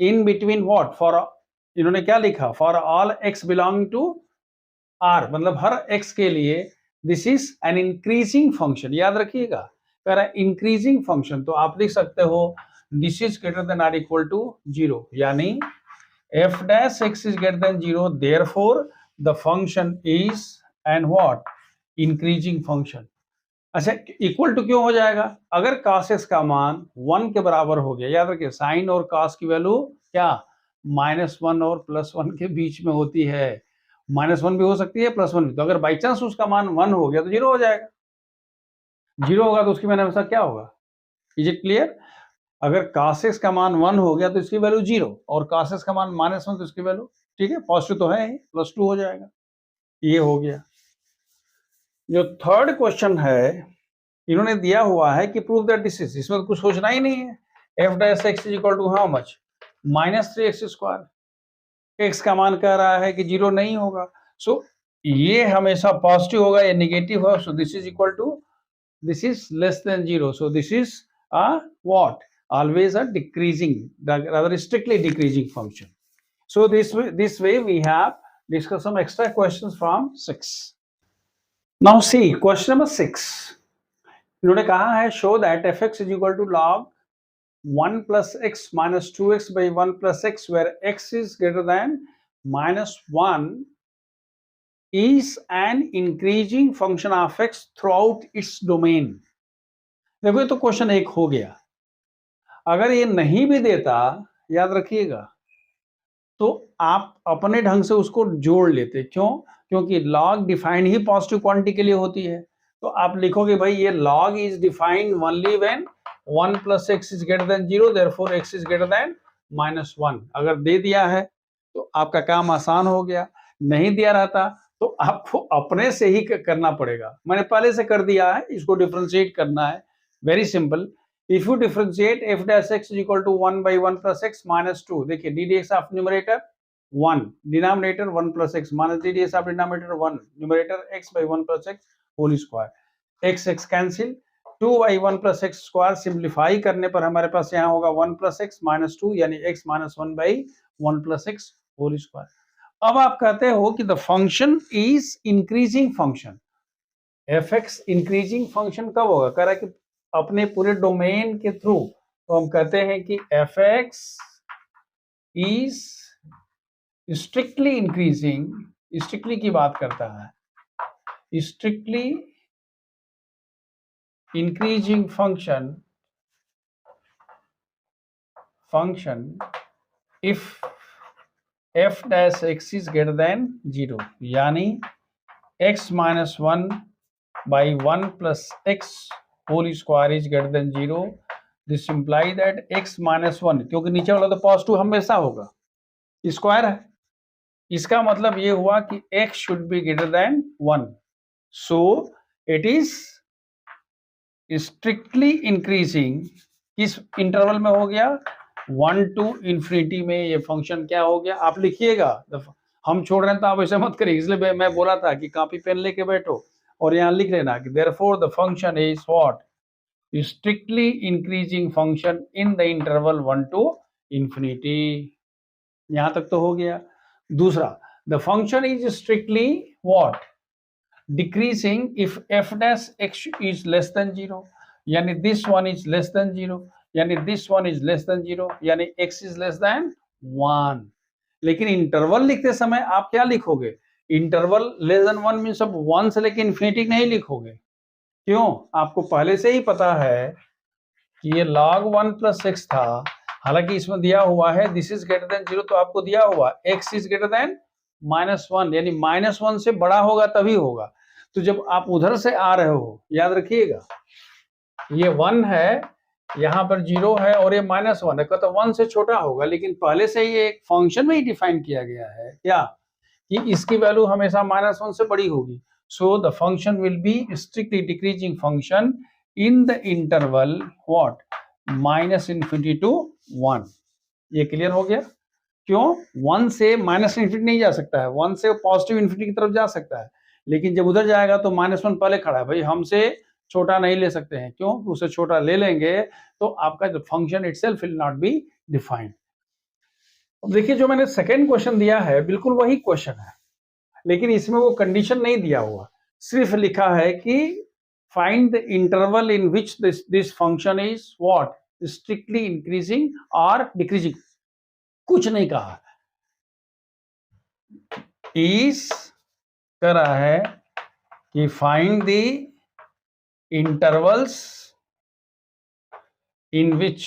in between what, for, इन्होंने क्या लिखा, for all x belonging to r, मतलब हर x के लिए this is an increasing function, याद रखिएगा, कह रहा है इंक्रीजिंग फंक्शन। तो आप लिख सकते हो this is greater than or equal to 0, यानी f dash x is greater than 0, therefore the function is an what, increasing function. अच्छा, इक्वल टू क्यों हो जाएगा? अगर cos x का मान 1 के बराबर हो गया, याद रखिए साइन और cos की वैल्यू क्या, -1 और +1 के बीच में होती है, -1 भी हो सकती है +1 भी। तो अगर बाई चांस उसका मान 1 हो गया तो 0 हो जाएगा, 0 होगा तो उसकी वैल्यू हमेशा क्या होगा, इज इट क्लियर? अगर cos x का मान 1 हो गया तो इसकी वैल्यू 0, और cos x का मान -1 तो इसकी वैल्यू, ठीक है, पॉजिटिव तो है ही, +2 हो जाएगा। ये हो गया। जो थर्ड क्वेश्चन है, इन्होंने दिया हुआ है कि प्रूव दैट दिस इज, इसमें तो कुछ सोचना ही नहीं है, f dash x is equal to how much, -3x square. x का मान कह रहा है कि 0 नहीं होगा, सो ये हमेशा पॉजिटिव होगा, ये नेगेटिव है, so this is equal to, this is less than 0, so this is a what, always a decreasing, rather strictly decreasing function. So this way we have discussed some extra questions from 6. Now see question number 6. इन्होंने कहा है show that fx is equal to log 1 plus x minus 2x by 1 plus x, where x is greater than -1 is an increasing function of x throughout its domain. देखो ये तो question 1 हो गया। अगर ये नहीं भी देता, याद रखिएगा, तो आप अपने ढंग से उसको जोड़ लेते। क्यों? क्योंकि log डिफाइंड ही पॉजिटिव क्वांटिटी के लिए होती है। तो आप लिखोगे भाई ये log is defined only when 1 plus x is greater than 0, therefore x is greater then -1। अगर दे दिया है तो आपका काम आसान हो गया, नहीं दिया रहता तो आपको अपने से ही करना पड़ेगा। मैंने पहले से कर दिया है, इसको डिफरेंशिएट करना है, very simple. If you differentiate f dash x is equal to 1 by 1 plus x minus 2, देखिए d d x of numerator 1, denominator 1 plus x minus d d x of denominator 1, numerator x by 1 plus x whole square, x x cancel, 2 by 1 plus x square simplify करने पर हमारे पास यहाँ होगा 1 plus x minus 2 यानी x minus 1 by 1 plus x whole square. अब आप कहते हो कि the function is increasing function, f x increasing function कब होगा? कह रहा है कि अपने पूरे डोमेन के थ्रू, तो हम कहते हैं कि f x is strictly increasing, strictly की बात करता है, strictly increasing function if f dash x is greater than 0, यानी x minus 1 by 1 plus x whole square is greater than 0. This imply that x minus 1, क्योंकि नीचे वाला तो positive हमेशा होगा, स्क्वायर है, इसका मतलब ये हुआ कि x should be greater than 1. So it is strictly increasing, किस इंटरवल में हो गया? 1 to infinity में ये फंक्शन क्या हो गया? आप लिखिएगा, हम छोड़ रहे हैं तो आप ऐसे मत करिए, इसलिए मैं बोला था कि कॉपी पेन लेके बैठो और यहाँ लिख लेना कि therefore the function is what? Strictly increasing function in the interval 1 to infinity. यहाँ तक तो हो गया। दूसरा, the function is strictly what? Decreasing if f dash x is less than 0, यानी this one is less than 0, यानी this one is less than 0, यानी x is less than 1। लेकिन इंटरवल लिखते समय आप क्या लिखोगे? इंटरवल लेस देन 1 मींस अब 1 से लेकर इन्फिनिटी नहीं लिखोगे। क्यों? आपको पहले से ही पता है कि ये log 1 plus x था, हालांकि इसमें दिया हुआ है this is greater than 0, तो आपको दिया हुआ x is greater than -1, यानी -1 से बड़ा होगा तभी होगा। तो जब आप उधर से आ रहे हो, याद रखिएगा, ये 1 है, यहाँ पर 0 है और ये -1 है, तो 1 से छोटा होगा, लेकिन पहले से ही एक फंक्शन में ही डिफाइन किया गया है क्या, कि इसकी वैल्यू हमेशा -1 से बड़ी होगी। So the function will be strictly decreasing function in the interval what? -∞ to 1। ये क्लियर हो गया? क्यों? 1 से -∞ नहीं जा सकता है, 1 से पॉजिटिव इन्फिनिटी की तरफ जा सकता है, लेकिन जब उधर जाएगा तो -1 पहले खड़ा है, भाई हमसे छोटा नहीं ले सकते हैं। क्यों? उसे छोटा ले लेंगे तो आपका जो function itself will not be defined. अब देखिए, जो मैंने सेकेंड क्वेश्चन दिया है बिल्कुल वही क्वेश्चन है, लेकिन इसमें वो कंडीशन नहीं दिया हुआ, सिर्फ लिखा है कि find the interval in which this function is what? Strictly increasing और डिक्रीजिंग, कुछ नहीं कहा। इज कह रहा है कि find the intervals in which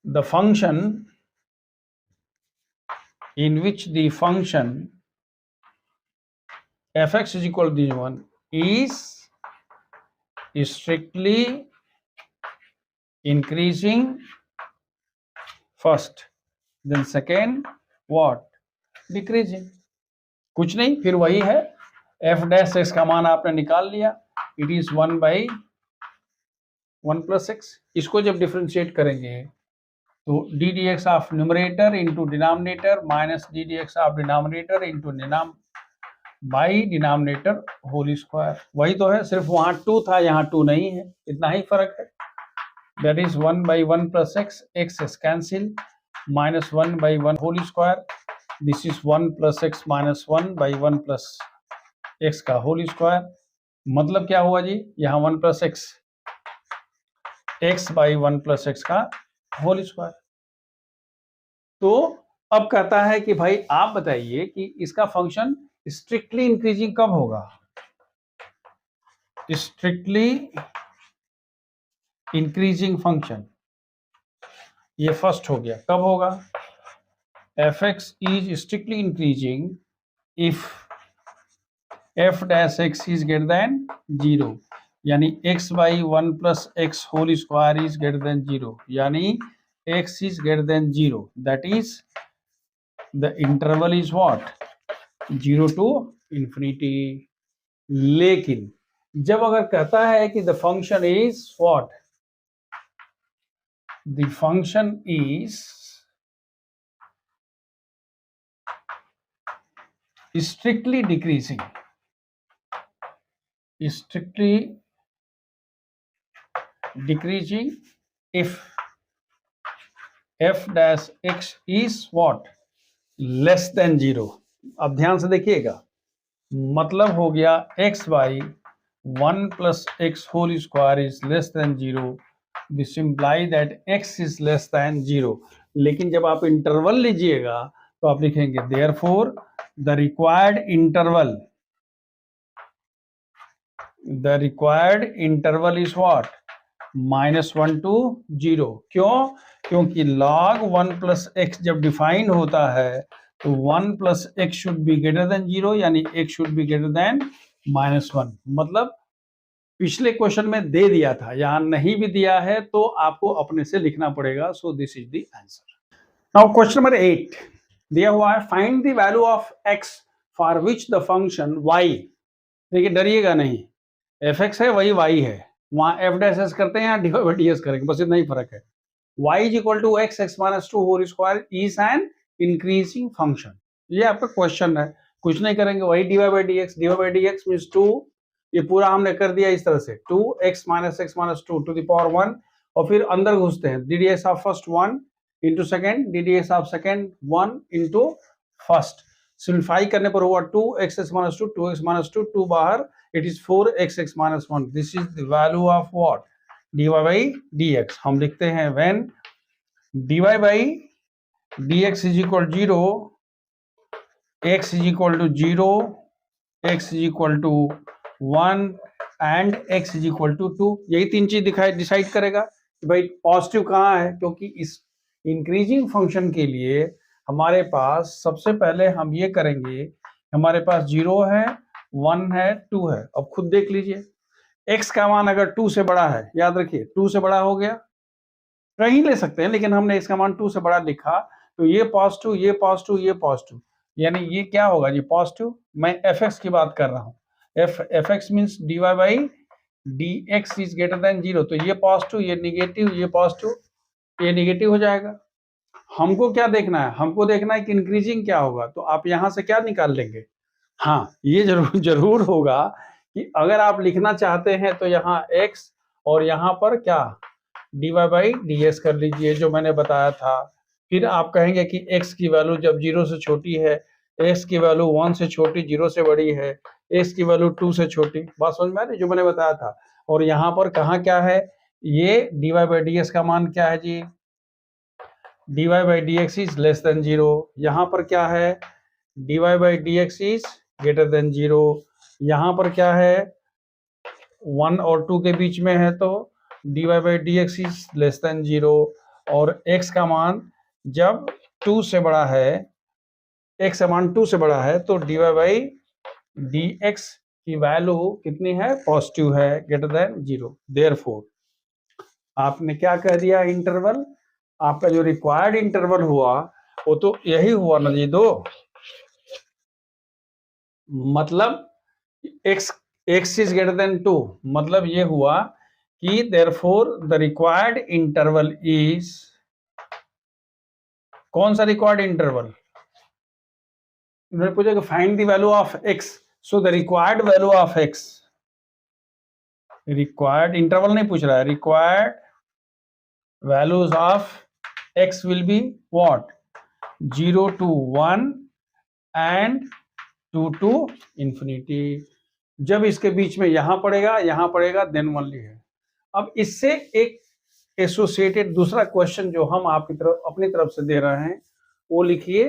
the function f(x) is equal to this one is strictly increasing first, then second what? Decreasing। कुछ नहीं, फिर वही है, f dash x का मान आपने निकाल लिया, it is 1 by 1 plus x। इसको जब डिफरेंशिएट करेंगे तो d d x of numerator into denominator minus d d x of denominator into by denominator whole square, वही तो है, सिर्फ वहां 2 था, यहाँ 2 नहीं है, इतना ही फर्क है। That is 1 by 1 plus x, x cancel, -1 by 1 whole square, this is 1 plus x minus 1 by 1 plus x का होल स्क्वायर। मतलब क्या हुआ जी? यहाँ 1 plus x by 1 plus x का होल स्क्वायर। तो अब कहता है कि भाई आप बताइए कि इसका फंक्शन स्ट्रिक्टली इंक्रीजिंग कब होगा? स्ट्रिक्टली इंक्रीजिंग फंक्शन, ये फर्स्ट हो गया, कब होगा? f(x) is strictly increasing if f dash x is greater than 0, यानी x by 1 plus x whole square is greater than 0, यानी x is greater than 0, that is the interval is what 0 to infinity. लेकिन जब अगर कहता है कि the function is what, the function is strictly decreasing, strictly decreasing if f dash x is what less than 0। अब ध्यान से देखिएगा, मतलब हो गया x by 1 plus x whole square is less than 0, this imply that x is less than 0। लेकिन जब आप इंटरवल लीजिएगा तो आप लिखेंगे therefore the required interval is what -1 to 0। क्यों? क्योंकि log 1 प्लस एक्स जब डिफाइन होता है तो 1 plus x should be greater than 0, यानी x should be greater then -1। मतलब पिछले क्वेश्चन में दे दिया था, यहां नहीं भी दिया है तो आपको अपने से लिखना पड़ेगा। सो this is the answer. Now question number 8 दिया हुआ है, find the value of x for which the function y। देखिए डरिएगा नहीं, एफ एक्स है वही y है, वहां एफ डैश एस करते हैं यहाँ डिवाइड बाई डी एस करेंगे, बस इतना ही फर्क है। y is equal to x minus two whole square is an increasing function, ये आपका क्वेश्चन है। कुछ नहीं करेंगे, वही divide by D x means 2, ये पूरा हमने कर दिया इस तरह से 2x minus two to the power 1, और फिर अंदर घुसते हैं d d s of first 1 into second, d d s of second 1 into first. Simplify करने पर हुआ 2x माइनस टू 2 बाहर, it is 4x minus 1, this is the value of what dy by dx। हम लिखते हैं when dy by dx is equal 0, x is equal to 0, x is equal to 1 and x is equal to 2। यही तीन चीज decide करेगा कि भाई positive कहाँ है, क्योंकि इस इंक्रीजिंग फंक्शन के लिए हमारे पास सबसे पहले हम ये करेंगे, हमारे पास 0 है, 1 है, 2 है। अब खुद देख लीजिए, x का मान अगर 2 से बड़ा है, याद रखिए 2 से बड़ा हो गया, कहीं ले सकते हैं लेकिन हमने x का मान 2 से बड़ा लिखा, तो ये पॉजिटिव, ये पॉजिटिव, ये पॉजिटिव, यानी ये क्या होगा जी पॉजिटिव। मैं fx की बात कर रहा हूँ, fx means dy by dx is greater than 0, तो ये पॉजिटिव, ये निगेटिव, ये पॉजिटिव, ये निगेटिव हो जाएगा। हमको क्या देखना है, हमको देखना है कि इंक्रीजिंग क्या होगा, तो आप यहां से क्या निकाल लेंगे। हाँ, ये जरूर होगा कि अगर आप लिखना चाहते हैं तो यहाँ x और यहाँ पर क्या dy बाई डी एस कर लीजिए, जो मैंने बताया था। फिर आप कहेंगे कि x की वैल्यू जब 0 से छोटी है, x की वैल्यू 1 से छोटी, 0 से बड़ी है, x की वैल्यू 2 से छोटी, बात समझ में आ रही जो मैंने बताया था। और यहाँ पर कहाँ क्या है, ये dy बाई डी एस का मान क्या है जी, dy by D x is less than 0। यहाँ पर क्या है, dy by D x is greater than 0। यहाँ पर क्या है, 1 और 2 के बीच में है, तो dy by D x is less than 0। और x का मान जब 2 से बड़ा है, x का मान 2 से बड़ा है, तो dy बाई डी एक्स की वैल्यू कितनी है, पॉजिटिव है, ग्रेटर देन 0। देयरफॉर आपने क्या कह दिया, इंटरवल, आपका जो रिक्वायर्ड इंटरवल हुआ वो तो यही हुआ ना जी, दो, मतलब x इज ग्रेटर देन 2, मतलब ये हुआ कि therefore the required interval is, कौन सा रिक्वायर्ड इंटरवल, उन्होंने पूछा कि find the value of x, so the required value of x, required interval नहीं पूछ रहा है, required values of x will be what 0 to 1 and 2 to infinity. जब इसके बीच में यहां पड़ेगा देन ओनली है। अब इससे एक एसोसिएटेड दूसरा क्वेश्चन जो हम आपकी तरफ अपनी तरफ से दे रहे हैं वो लिखिए,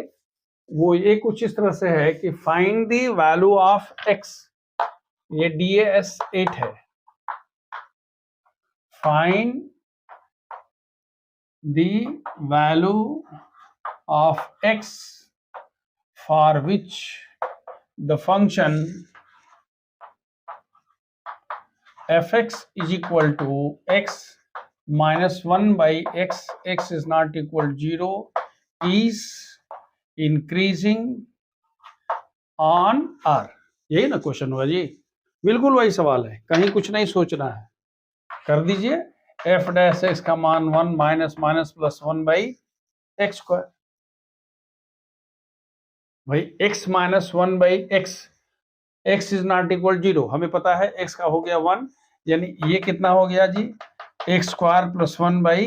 वो ये कुछ इस तरह से है कि find the value of x, ये DAS 8 है, find the value of x for which the function f x is equal to x minus 1 by x, x is not equal 0 is increasing on R. यही ना question हुआ जी, बिल्कुल वही सवाल है, कहीं कुछ नहीं सोचना है, कर दीजिए। एफ डैश एक्स का मान 1 minus minus plus 1 by X square. भाई x minus 1 by x, x is not equal 0, हमें पता है x का हो गया 1, यानी ये कितना हो गया जी, X square plus 1 by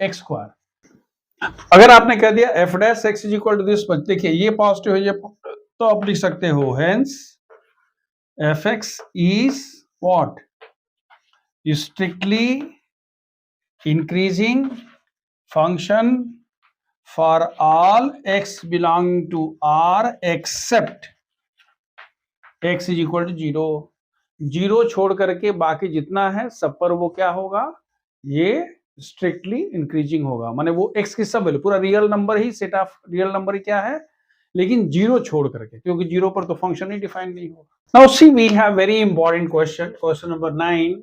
X square. अगर आपने कह दिया F dash x is equal to this, देखिए ये पॉजिटिव है, ये तो आप लिख सकते हो hence F x is what, strictly increasing function for all x belonging to R except x is equal to 0, 0 छोड़ करके बाकी जितना है सब पर वो क्या होगा, ये स्ट्रिक्टली इंक्रीजिंग होगा, माने वो x की सब वैल्यू, पूरा रियल नंबर ही, सेट ऑफ रियल नंबर ही क्या है, लेकिन 0 छोड़ करके, क्योंकि 0 पर तो फंक्शन ही डिफाइन नहीं होगा। Now see we have very important question, question number 9।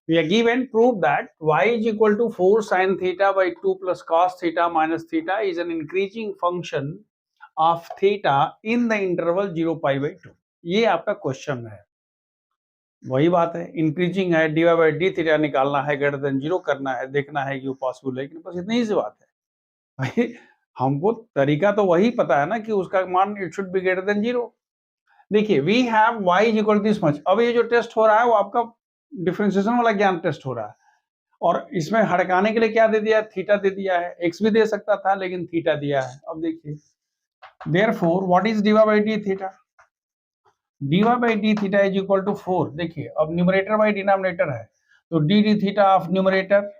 We are given proof that y is equal to 4 sin theta by 2 plus cos theta minus theta is an increasing function of theta in the interval 0 pi by 2। ये आपका question है, वही बात है, increasing है, dy by d theta निकालना है, greater than 0 करना है, देखना है कि वो पॉसिबल है कि नहीं, बस इतनी ही सी बात है भाई। हमको तरीका तो वही पता है ना कि उसका मान it should be greater than 0। देखिए we have y is equal to this much, अब ये जो टेस्ट हो रहा है वो आपका डिफरेंशिएशन वाला ज्ञान टेस्ट हो रहा है, और इसमें हड़काने के लिए क्या दे दिया, थीटा दे दिया है, एक्स भी दे सकता था लेकिन थीटा दिया है। अब देखिए therefore what is dy by d theta, dy by d theta is equal to 4। देखिए अब न्यूमरेटर बाय डिनोमिनेटर है, तो d d theta of numerator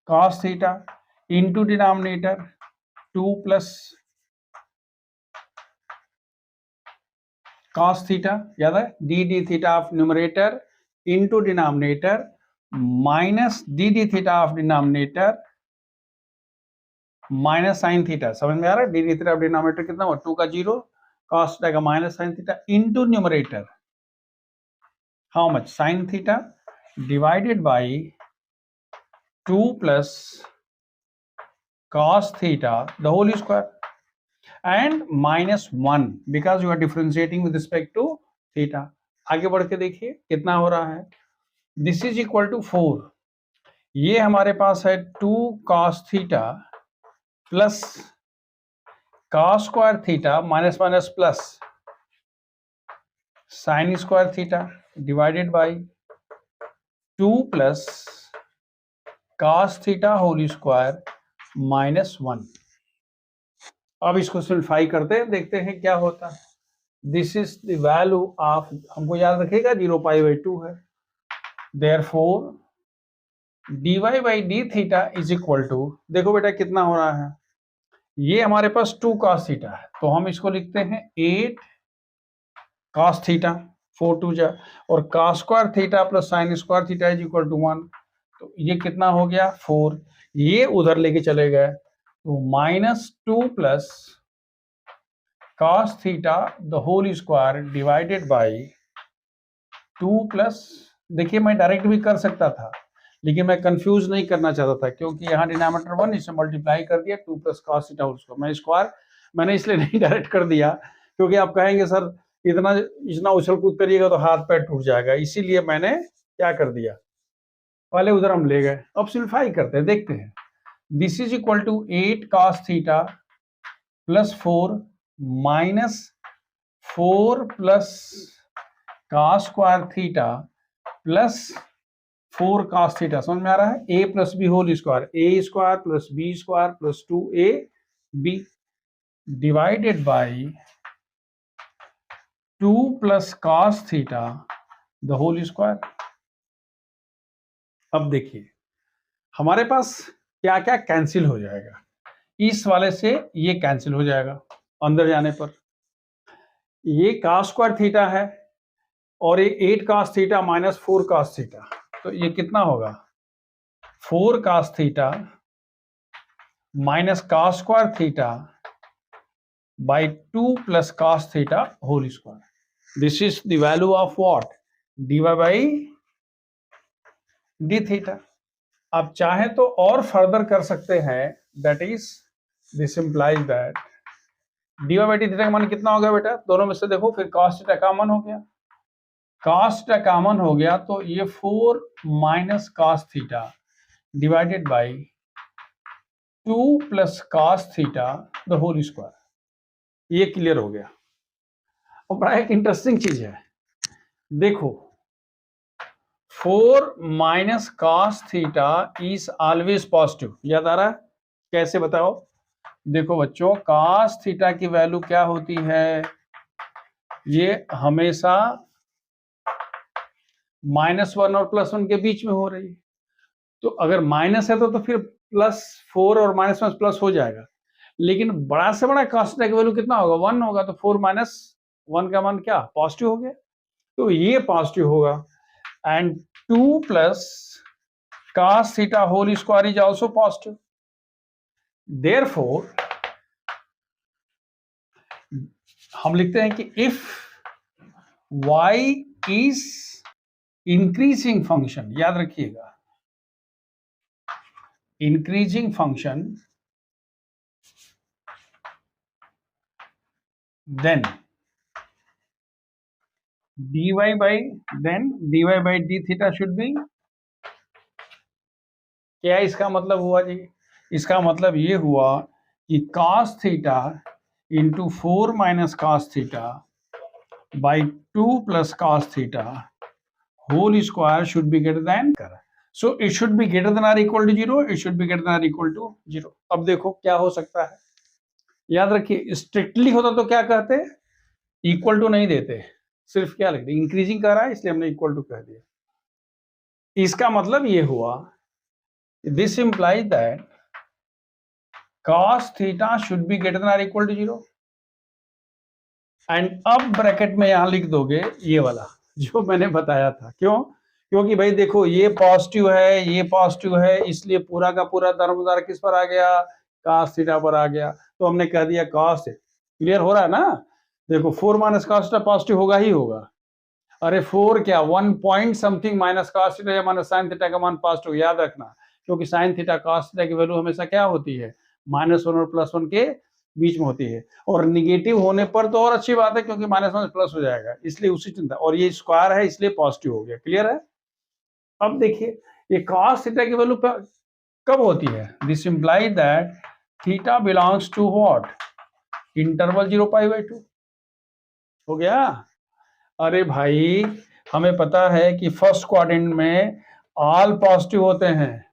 cos theta into denominator 2 plus cos theta, याद है, d d theta of numerator into denominator minus d d theta of denominator minus sine theta, समझ में आ रहा है, d d theta of denominator कितना हुआ, 2 का 0, cos थीटा का minus sine theta into numerator how much, sine theta divided by 2 plus cos theta the whole square and minus 1 because you are differentiating with respect to theta. आगे बढ़ के देखिए कितना हो रहा है, दिस इज इक्वल टू 4, ये हमारे पास है 2 cos theta plus cos square theta minus minus plus sine square theta divided by 2 plus cos theta whole square minus 1। अब इसको सिंप्लीफाई करते हैं, देखते हैं क्या होता है। This is the value of, हमको याद रखेगा 0 पाई बाई 2 है, therefore dy by d theta is equal to, देखो बेटा कितना हो रहा है, ये हमारे पास 2 cos थीटा है, तो हम इसको लिखते हैं 8 cos थीटा, 4 2 जा, और cos square theta plus sine square theta is equal to 1, तो ये कितना हो गया 4, ये उधर लेके चले गए, तो minus 2 plus cos theta the whole square divided by 2 plus, देखिए मैं डायरेक्ट भी कर सकता था लेकिन मैं कंफ्यूज नहीं करना चाहता था, क्योंकि यहाँ डिनोमिनेटर 1 इसे मल्टीप्लाई कर दिया 2 plus cos theta whole square, मैं स्क्वायर मैंने इसलिए नहीं डायरेक्ट कर दिया क्योंकि आप कहेंगे सर इतना उछल कूद करिएगा तो हाथ पैर टूट जाएगा, इसीलिए मैंने क्या कर दिया, पहले उधर हम ले गए। अब सिंप्लीफाई करते हैं, देखते हैं, this is equal to 8 cos theta plus 4 minus 4 plus cos square theta plus 4 cos theta, समझ में आ रहा है, a plus b whole square, a square plus B square plus 2a b divided by 2 plus cos theta the whole square. अब देखिए हमारे पास क्या क्या कैंसिल हो जाएगा, इस वाले से ये कैंसिल हो जाएगा, अंदर जाने पर ये cos स्क्वायर थीटा है और ये 8 cos theta minus 4 cos theta, तो ये कितना होगा 4 cos theta minus cos square theta by 2 plus cos theta whole square. This is the value of what, dy by d theta. आप चाहे तो और फर्दर कर सकते हैं, that is this implies that d Y by d theta का मान कितना हो गया बेटा, दोनों में से देखो, फिर cos थीटा कॉमन हो गया, cos थीटा कॉमन हो गया तो ये 4 minus cos theta divided by 2 plus cos theta the whole square, ये क्लियर हो गया। और बड़ा एक इंटरेस्टिंग चीज है, देखो 4 minus cos theta is always positive, याद आ रहा है? कैसे बताओ? देखो बच्चों, cos थीटा की वैल्यू क्या होती है, ये हमेशा -1 और +1 के बीच में हो रही है। तो अगर माइनस है तो फिर +4 और -1 प्लस हो जाएगा, लेकिन बड़ा से बड़ा cos थीटा की वैल्यू कितना होगा, 1 होगा, तो 4 माइनस 1 का मान क्या, पॉजिटिव हो गया, तो ये पॉजिटिव होगा। And 2 plus cos theta whole square is also positive, therefore हम लिखते हैं कि if y is increasing function, याद रखिएगा, increasing function, then dy by d theta should be, क्या इसका मतलब हुआ जी? इसका मतलब ये हुआ कि cos theta into 4 minus cos theta by 2 plus cos theta whole square should be greater than, so it should be greater than or equal to 0, it should be greater than or equal to 0। अब देखो क्या हो सकता है, याद रखिए, strictly होता तो क्या कहते, इक्वल टू नहीं देते, सिर्फ क्या लिखते, इंक्रीजिंग कर रहा है इसलिए हमने इक्वल टू कह दिया। इसका मतलब ये हुआ, this implies that cos theta should be greater than or equal to 0, and अब ब्रैकेट में यहां लिख दोगे ये वाला जो मैंने बताया था। क्यों? क्योंकि भाई देखो, ये पॉजिटिव है, ये पॉजिटिव है, इसलिए पूरा का पूरा दारोमदार किस पर आ गया, cos थीटा पर आ गया, तो हमने कह दिया cos। क्लियर हो रहा है ना? देखो 4 माइनस cos थीटा पॉजिटिव होगा ही होगा, अरे 4 क्या, 1 point something minus cos theta या माइनस sin थीटा का मान पॉजिटिव, याद रखना, क्योंकि sin थीटा cos थीटा की वैल्यू हमेशा क्या होती है, -1 और +1 के बीच में होती है, और निगेटिव होने पर तो और अच्छी बात है, क्योंकि -1 प्लस हो जाएगा, इसलिए उसी चिंता, और ये स्क्वायर है इसलिए पॉजिटिव हो गया। क्लियर है? अब देखिए, ये cos थीटा की वैल्यू कब होती है, this imply that theta belongs to what, interval 0π/2। हो गया? अरे भाई, हमें पता है कि फर्स्ट क्वाड्रेंट में ऑल पॉजिटिव होते हैं,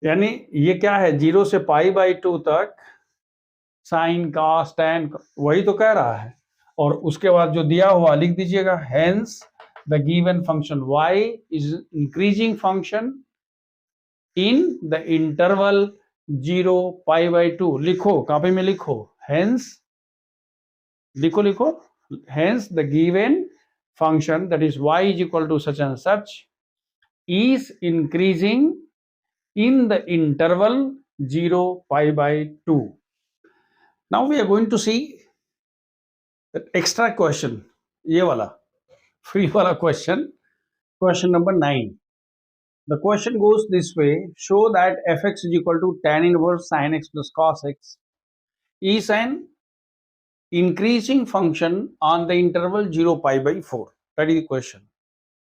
यानी ये क्या है, 0 से π/2 तक साइन cos tan, वही तो कह रहा है, और उसके बाद जो दिया हुआ लिख दीजिएगा, hence the given function y is increasing function in the interval 0π/2। लिखो, कॉपी में लिखो, हेंस, लिखो, hence the given function, that is y is equal to such and such, is increasing in the interval 0π/2। Now we are going to see the extra question, ये वाला free वाला question number 9। The question goes this way, show that fx is equal to tan inverse sin x plus cos x is an increasing function on the interval 0π/4। That is the question।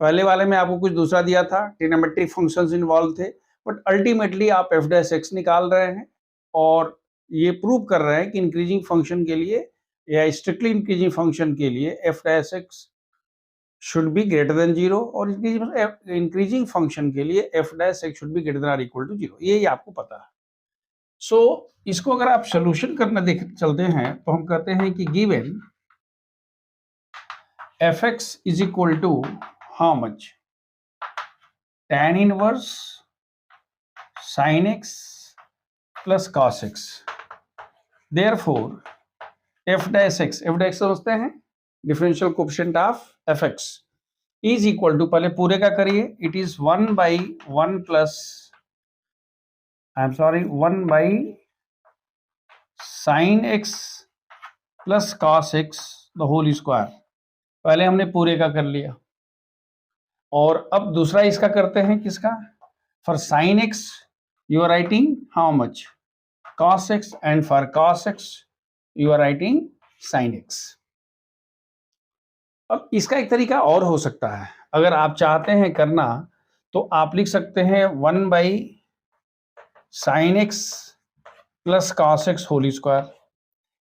पहले वाले में आपको कुछ दूसरा दिया था, trigonometric functions involve थे, but ultimately आप f डैश x निकाल रहे हैं और ये प्रूव कर रहे हैं कि इंक्रीजिंग फंक्शन के लिए या स्ट्रिक्टली इंक्रीजिंग फंक्शन के लिए f dash x should be greater than 0, और इंक्रीजिंग फंक्शन के लिए f dash x should be greater than or equal to 0, ये आपको पता है। सो इसको अगर आप सोल्यूशन करना देख चलते हैं तो हम कहते हैं कि given fx is equal to how much, tan inverse sin x plus cos x, therefore f dash x समझते हैं, differential coefficient of fx is equal to, पहले पूरे का करिए, it is 1/1 plus, I am sorry, 1 sin x plus cos x the whole square. पहले हमने पूरे का कर लिया, और अब दूसरा इसका करते हैं किसका, for sine x you are writing how much cos x, and for cos x you are writing sin x. अब इसका एक तरीका और हो सकता है, अगर आप चाहते हैं करना तो आप लिख सकते हैं 1 by sine x plus cos x whole square.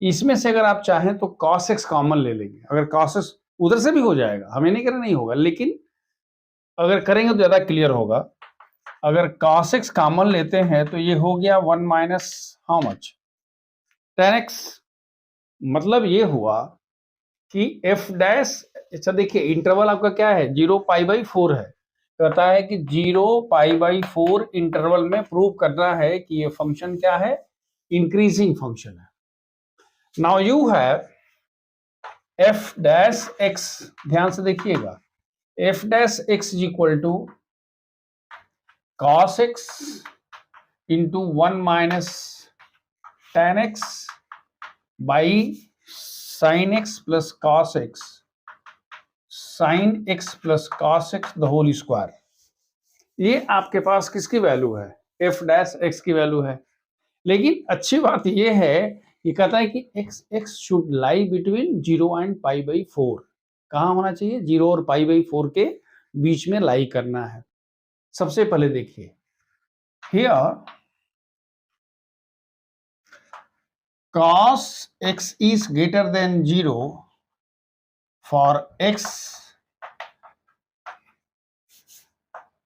इसमें से अगर आप चाहें तो cos x कॉमन ले लेंगे, अगर cos x उधर से भी हो जाएगा, हमें नहीं करना, नहीं होगा, लेकिन अगर करेंगे तो ज्यादा क्लियर होगा। अगर cos x कॉमन लेते हैं तो ये हो गया 1 minus how much tan x। मतलब ये हुआ कि f डैश, अच्छा देखिए इंटरवल आपका क्या है, 0 पाई बाई 4 है, कहता है कि 0 पाई बाई 4 इंटरवल में प्रूव करना है कि ये फंक्शन क्या है, इंक्रीजिंग फंक्शन है। Now you have f dash x, ध्यान से देखिएगा, f dash x is equal to cos x into 1 minus tan x by sin x plus cos x, sin x plus cos x the whole square. ये आपके पास किसकी value है, f dash x की value है। लेकिन अच्छी बात ये है कि कहता है कि x should lie between 0 and pi by 4। कहाँ होना चाहिए, 0 और पाई बाई 4 के बीच में लाई करना है। सबसे पहले देखिए here cos x is greater than 0 for x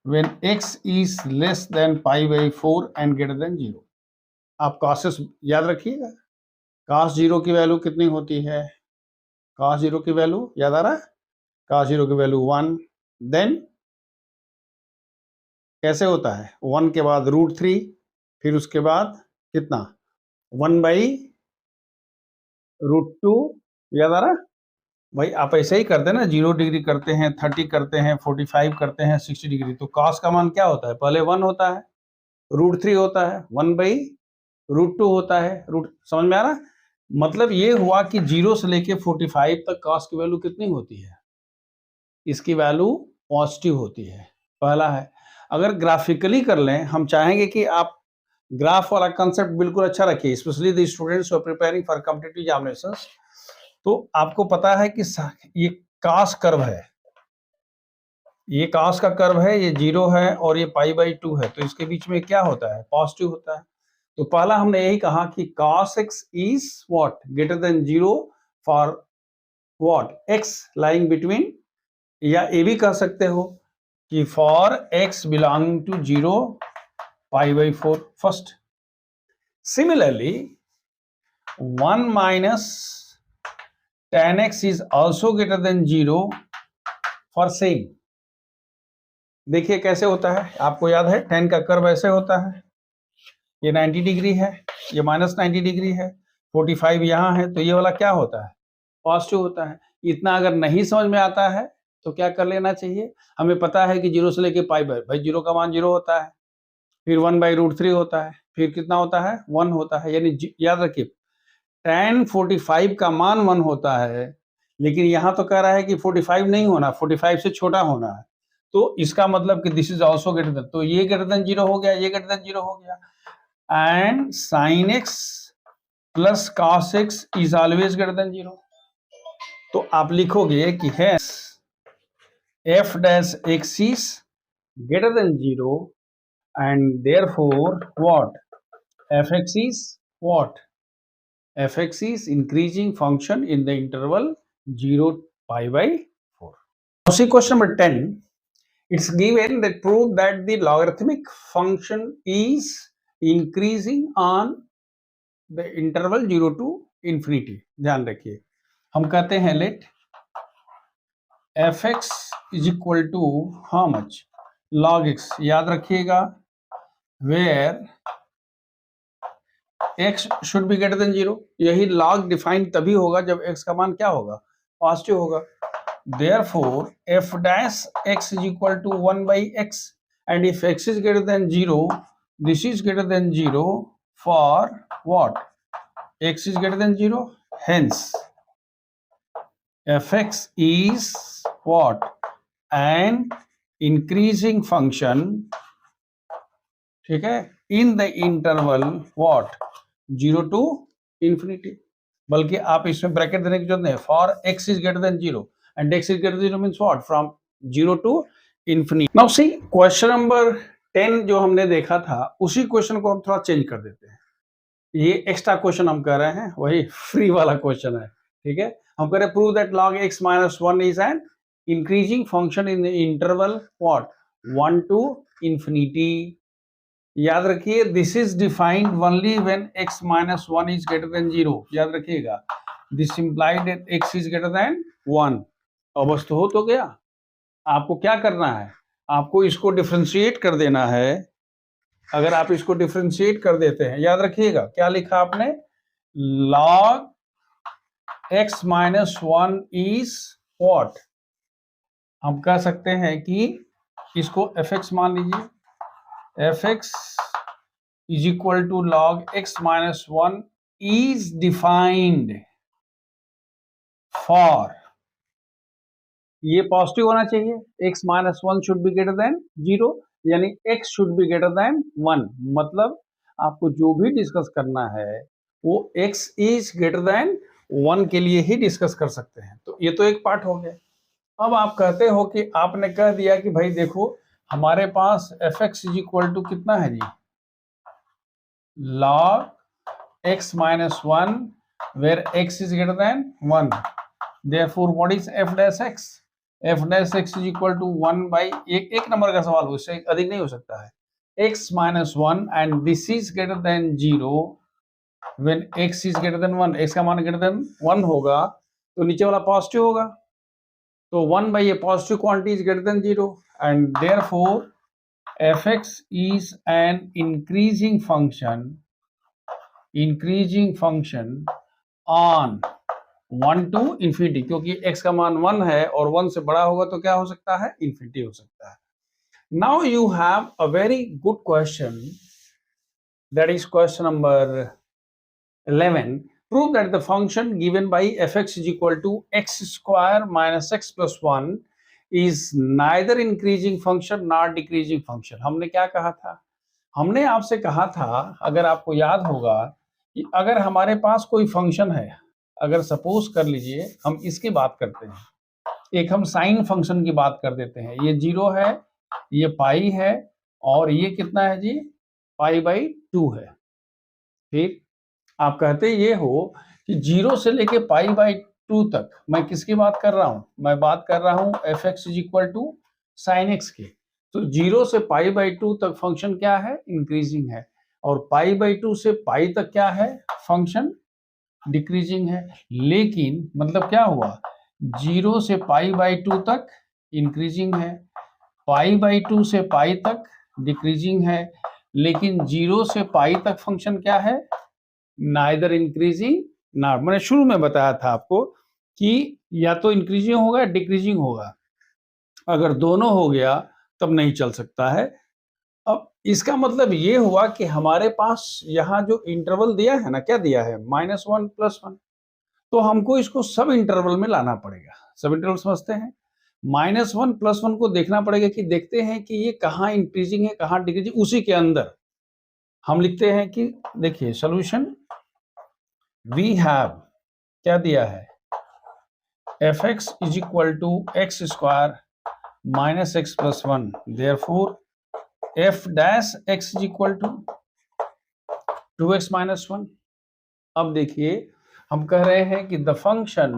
when x is less than pi by 4 and greater than 0। आप cos x याद रखिएगा, cos 0 की वैल्यू कितनी होती है, cos 0 की वैल्यू याद आ रहा है, cos 0 की वैल्यू 1, देन कैसे होता है 1 के बाद √3, फिर उसके बाद कितना 1 बाई √2, याद आ रहा है भाई। आप ऐसे ही करते हैं ना, 0 डिग्री करते हैं, 30 करते हैं, 45 करते हैं, 60 डिग्री, तो cos का मान क्या होता है, पहले 1 होता है, √3 होता है, 1 बाई √2 होता है, समझ में आ रहा है। मतलब ये हुआ कि 0 से लेके 45 तक cos की वैल्यू कितनी होती है, इसकी वैल्यू पॉजिटिव होती है, पहला है। अगर ग्राफिकली कर लें, हम चाहेंगे कि आप ग्राफ वाला कंसेप्ट बिल्कुल अच्छा रखिए, specially the students who are preparing for competitive examinations. तो आपको पता है कि ये cos कर्व है, ये cos का कर्व है, ये 0 है और ये पाई बाई 2 है, तो इसके बीच में क्या होता है, पॉजिटिव होता है। तो पहला हमने यही कहा कि cos x is what greater than 0 for what x lying between, या ये भी कह सकते हो कि for x belonging to 0 pi by 4 first। Similarly 1 minus tan x is also greater than 0 for same। देखिए कैसे होता है, आपको याद है tan का कर्व ऐसे होता है, ये 90 डिग्री है, ये माइनस 90 डिग्री है, 45 यहाँ है, तो ये वाला क्या होता है, पॉजिटिव होता है। इतना अगर नहीं समझ में आता है तो क्या कर लेना चाहिए, हमें पता है कि 0 से लेके पाई बाई, भाई 0 का मान 0 होता है, फिर 1 बाई √3 होता है, फिर कितना होता है 1 होता है, यानी याद रखिए tan 45 का मान 1 होता है, लेकिन यहाँ तो कह रहा है कि 45 नहीं होना, 45 से छोटा होना है, तो इसका मतलब कि this is also greater than, तो ये ग्रेटर देन 0 हो गया, ये ग्रेटर देन 0 हो गया, and sin x plus cos x is always greater than 0। तो आप लिखोगे कि hence f dash x is greater than 0 and therefore what fx is what, fx is increasing function in the interval 0 pi by 4। Now see question number 10, it's given that prove that the logarithmic function is increasing on the interval 0 to infinity। ध्यान रखिए, हम कहते हैं let fx is equal to how much log x, याद रखिएगा where x should be greater than 0। यही log define तभी होगा जब x का मान क्या होगा, पॉजिटिव होगा। therefore f dash x is equal to 1 by x, and if x is greater than 0 this is greater than 0 for what, x is greater than 0, hence fx is what, an increasing function, ठीक है, इन the interval what 0 to infinity. बल्कि आप इसमें bracket देने की जरूरत नहीं, for x is greater than 0 and x is greater than 0 means what from 0 to infinity. Now see question number 10 जो हमने देखा था उसी क्वेश्चन को हम थोड़ा चेंज कर देते हैं। ये एक्स्ट्रा क्वेश्चन हम कर रहे हैं, वही फ्री वाला क्वेश्चन है, ठीक है। हम कह रहे हैं prove that log x minus 1 is an increasing function in the interval what 1 to infinity। याद रखिए this is defined only when x minus 1 is greater than 0। याद रखिएगा this implied that x is greater than 1। अब बस तो हो तो गया। आपको क्या करना है, आपको इसको डिफरेंशिएट कर देना है। अगर आप इसको डिफरेंशिएट कर देते हैं, याद रखिएगा क्या लिखा आपने, log x minus 1 is what। हम कह सकते हैं कि इसको fx मान लीजिए, fx is equal to log x minus 1 is defined for, ये पॉजिटिव होना चाहिए, x minus 1 should be greater than 0, यानी x should be greater than 1। मतलब आपको जो भी डिस्कस करना है वो x is greater than 1 के लिए ही डिस्कस कर सकते हैं। तो ये तो एक पार्ट हो गया। अब आप कहते हो कि आपने कह दिया कि भाई देखो हमारे पास fx इज इक्वल टू कितना है जी, log x minus 1 where x is greater than 1, therefore what is f dash x, f dash x is equal to 1 by एक नंबर का सवाल हो, इससे अधिक नहीं हो सकता है, x minus 1 and this is greater than 0 when x is greater than 1, x का मान greater than 1 होगा तो नीचे वाला पॉजिटिव होगा, तो 1 by a positive quantity is greater than 0 and therefore fx is an increasing function on 1 to infinity, क्योंकि x का मान 1 है और 1 से बड़ा होगा तो क्या हो सकता है, इंफिनिटी हो सकता है। Now you have a very good question, that is question number 11. Prove that the function given by fx is equal to x square minus x plus 1 is neither increasing function nor decreasing function। हमने क्या कहा था, हमने आपसे कहा था, अगर आपको याद होगा, कि अगर हमारे पास कोई फंक्शन है, अगर सपोज कर लीजिए हम इसकी बात करते हैं, एक हम साइन फंक्शन की बात कर देते हैं, ये 0 है, ये पाई है और ये कितना है जी, पाई बाई 2 है। ठीक, आप कहते ये हो कि 0 से लेके पाई बाई 2 तक मैं किसकी बात कर रहा हूं, मैं बात कर रहा हूं fx is equal to sine x के। तो 0 से पाई बाई 2 तक फंक्शन क्या है, इंक्रीजिंग है, और पाई बाई 2 से पाई तक क्या है, फंक्शन डिक्रीजिंग है। लेकिन मतलब क्या हुआ, 0 से पाई बाई 2 तक इंक्रीजिंग है, पाई बाई 2 से पाई तक डिक्रीजिंग है, लेकिन 0 से पाई तक फंक्शन क्या है, नाइदर इंक्रीजिंग ना। मैंने शुरू में बताया था आपको कि या तो इंक्रीजिंग होगा या डिक्रीजिंग होगा, अगर दोनों हो गया तब नहीं चल सकता है। अब इसका मतलब ये हुआ कि हमारे पास यहाँ जो इंटरवल दिया है ना, क्या दिया है, -1 +1, तो हमको इसको सब इंटरवल में लाना पड़ेगा। सब इंटरवल समझते हैं, -1 +1 को देखना पड़ेगा कि देखते हैं कि ये कहाँ इंक्रीजिंग है कहाँ डिक्रीजिंग, उसी के अंदर हम लिखते हैं कि देखिए सॉल्यूशन वी हैव क्या दिया है, fx is equal to x square minus x plus 1, therefore f dash x is equal to 2x minus 1। अब देखिए हम कह रहे हैं कि the function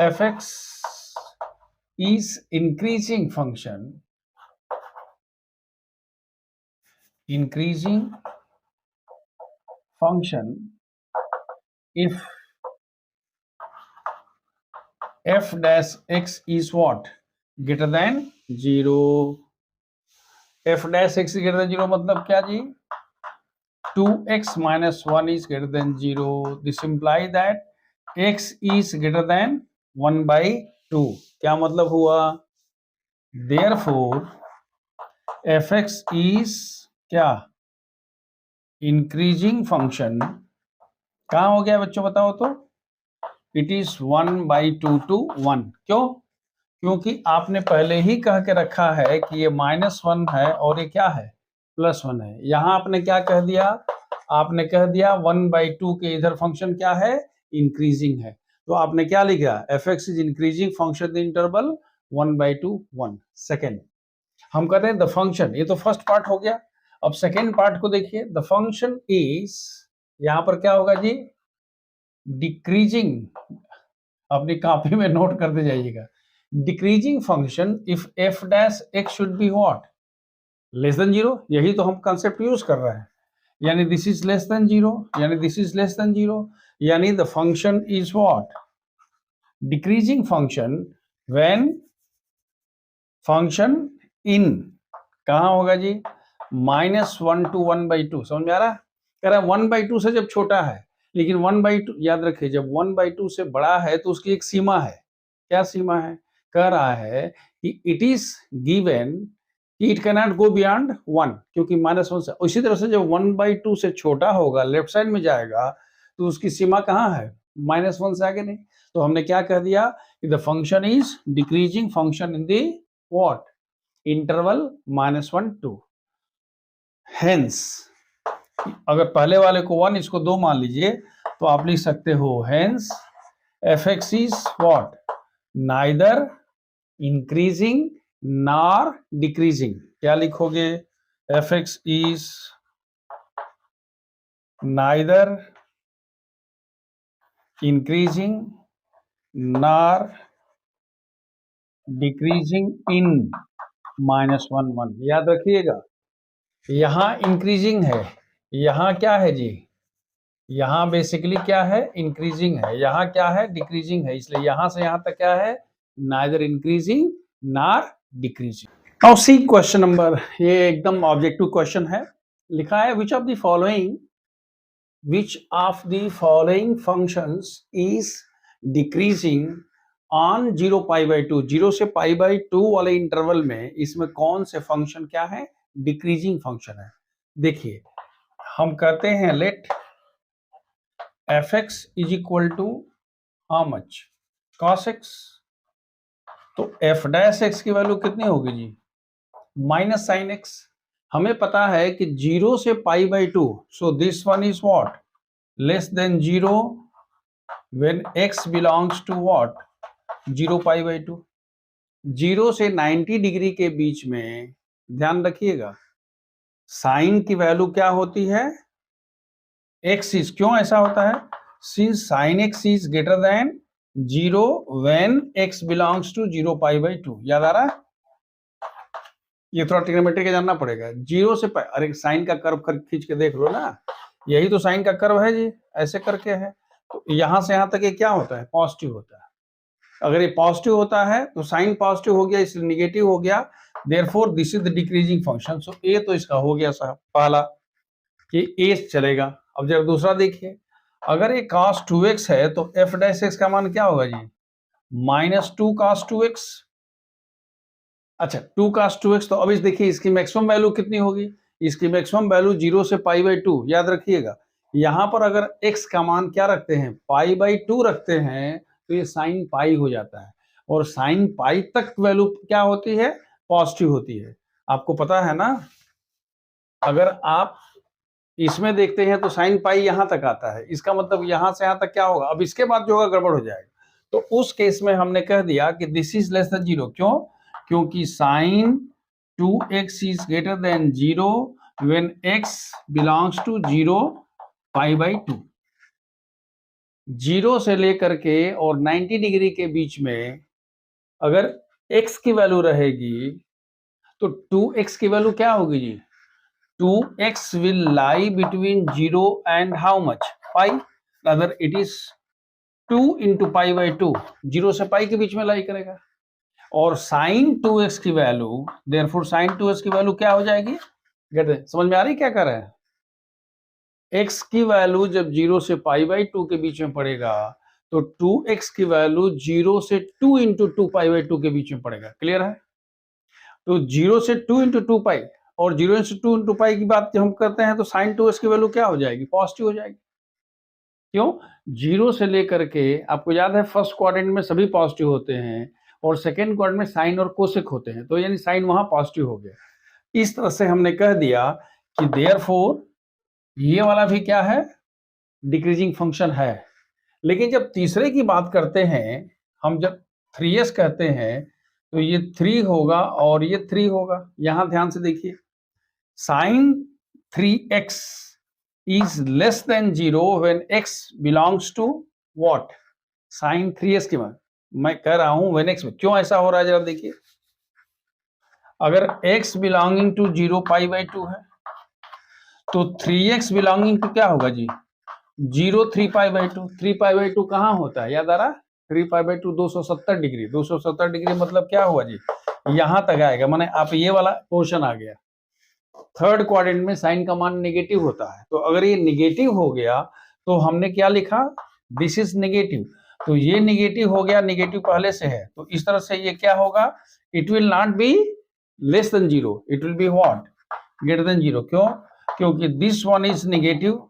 fx is increasing function, if f dash x is what greater than 0। f dash x is greater than 0 मतलब क्या जी, 2x minus 1 is greater than 0। This imply that x is greater than 1 by 2। क्या मतलब हुआ, therefore fx is क्या, increasing function. कहाँ हो गया बच्चों बताओ तो, इट इज 1 by 2 to 1। क्यों, क्योंकि आपने पहले ही कह के रखा है कि ये -1 है और ये क्या है, +1 है। यहाँ आपने क्या कह दिया, आपने कह दिया 1/2 के इधर फंक्शन क्या है, इंक्रीजिंग है। तो आपने क्या लिखा, f(x) is increasing function in interval 1/2 1। Second हम कहते हैं द फंक्शन, ये तो फर्स्ट पार्ट हो गया। अब सेकेंड पार्ट को देखिए, द फंक्शन इज, यहां पर क्या होगा जी, डिक्रीजिंग, अपनी कॉपी में नोट करते जाइएगा, decreasing function if f dash x should be what, less than 0। यही तो हम कंसेप्ट यूज कर रहे हैं, यानी दिस इज लेस देन 0, यानी दिस इज लेस देन 0, यानी the function is what, decreasing function when function in कहाँ होगा जी, -1 to 1/2। समझ में आ रहा है, कह रहा है 1/2 से जब छोटा है, लेकिन 1/2 याद रखिए, जब 1/2 से बड़ा है तो उसकी एक सीमा है। क्या सीमा है, कह रहा है कि इट इज गिवन कि it can not go beyond 1, क्योंकि -1 से, इसी तरह से जब 1/2 से छोटा होगा, लेफ्ट साइड में जाएगा, तो उसकी सीमा कहाँ है, -1 से आगे नहीं। तो हमने क्या कह दिया कि the function is decreasing function in the what, interval -1 2। Hence अगर पहले वाले को 1, इसको 2 मान लीजिए, तो आप लिख सकते हो hence f(x) is what, neither increasing nor decreasing. क्या लिखोगे, f(x) is neither increasing nor decreasing in -1 1। याद रखिएगा, यहाँ इंक्रीजिंग है, यहाँ क्या है जी, यहाँ बेसिकली क्या है, इंक्रीजिंग है, यहाँ क्या है, डिक्रीजिंग है, इसलिए यहाँ से यहाँ तक क्या है, neither increasing nor decreasing. Now see question number, ये एकदम ऑब्जेक्टिव क्वेश्चन है, लिखा है which of the following functions is decreasing on 0 0 से π/2 वाले इंटरवल में, इसमें कौन से फंक्शन क्या है, डिक्रीजिंग फंक्शन है। देखिए हम कहते हैं let f(x) is equal to how much, cos x। तो f डैश x की वैल्यू कितनी होगी जी, -sin x। हमें पता है कि 0 से π/2, so this one is what, less than 0 when x belongs to what, 0 π/2। 0 से 90 डिग्री के बीच में ध्यान रखिएगा, साइन की वैल्यू क्या होती है, x इज, क्यों ऐसा होता है, since sin x is greater than 0 when x belongs to 0 π/2। याद आ रहा है, ये थोड़ा ट्रिग्नोमेट्री का जानना पड़ेगा। 0 से अरे साइन का कर्व खींच के देख लो ना, यही तो साइन का कर्व है जी, ऐसे करके है। तो यहाँ से यहाँ तक ये क्या होता है, पॉजिटिव होता है। अगर ये पॉजिटिव होता है तो साइन पॉजिटिव हो गया, इसलिए निगेटिव हो गया, therefore this is the decreasing function. So a तो इसका हो गया साहब पहला, कि ए चलेगा। अब जब दूसरा देखिए, अगर ये cos 2x है तो f डैश x का मान क्या होगा जी, -2 cos 2x। अच्छा 2 cos 2x, तो अब इस देखिए इसकी मैक्सिमम वैल्यू कितनी होगी, इसकी मैक्सिमम वैल्यू 0 से π/2। याद रखिएगा, यहाँ पर अगर x का मान क्या रखते हैं, π/2 रखते हैं, तो ये साइन पाई हो जाता है, और साइन पाई तक वैल्यू क्या होती है, पॉजिटिव होती है। आपको पता है ना, अगर आप इसमें देखते हैं तो साइन पाई यहां तक आता है, इसका मतलब यहां से यहां तक क्या होगा, अब इसके बाद जो होगा गड़बड़ हो जाएगा। तो उस केस में हमने कह दिया कि दिस इज लेस देन 0। क्यों, क्योंकि sine 2x is greater than 0 when x belongs to 0 π/2। 0 से लेकर के और 90 डिग्री के बीच में अगर x की वैल्यू रहेगी, तो 2x की वैल्यू क्या होगी जी, 2x will lie between 0 and how much, pi, rather it is 2 into π/2, 0 से पाई के बीच में लाई करेगा। और sin 2x की वैल्यू, therefore sin 2x की वैल्यू क्या हो जाएगी, समझ में आ रही क्या कर रहे हैं, x की वैल्यू जब 0 से π/2 के बीच में पड़ेगा, तो 2x की वैल्यू 0 से 2 into 2 π/2 के बीच में पड़ेगा। क्लियर है, तो 0 से 2 into 2 पाई और 0 से 2 into पाई की बात जब हम करते हैं, तो साइन 2x की वैल्यू क्या हो जाएगी, पॉजिटिव हो जाएगी। क्यों, 0 से लेकर के, आपको याद है फर्स्ट क्वाड्रेंट में सभी पॉजिटिव होते हैं, और सेकेंड क्वाड्रेंट में साइन और कोसेक होते हैं, तो यानी साइन वहां पॉजिटिव हो गया। इस तरह से हमने कह दिया कि देयरफॉर ये वाला भी क्या है, डिक्रीजिंग फंक्शन है। लेकिन जब तीसरे की बात करते हैं, हम जब 3s कहते हैं तो ये 3 होगा और ये 3 होगा। यहां ध्यान से देखिए, sine 3x is less than 0 when x belongs to what, sine 3s की बात मैं कह रहा हूं व्हेन x में। क्यों ऐसा हो रहा है जरा देखिए, अगर x बिलोंगिंग टू 0 π/2 है तो 3x बिलोंगिंग टू क्या होगा जी, 0 3 π/2। 3 π/2 कहाँ होता है, याद आ रहा, 3 π/2 270 डिग्री। 270 डिग्री मतलब क्या हुआ जी, यहां तक आएगा, माने आप ये वाला पोर्शन आ गया। थर्ड क्वाड्रेंट में साइन का मान नेगेटिव होता है, तो अगर ये नेगेटिव हो गया तो हमने क्या लिखा, दिस इज नेगेटिव। तो ये नेगेटिव हो गया, नेगेटिव पहले से है, तो इस तरह से ये क्या होगा, it will not be less than 0, it will be what, greater than 0। क्यों, क्योंकि this one is negative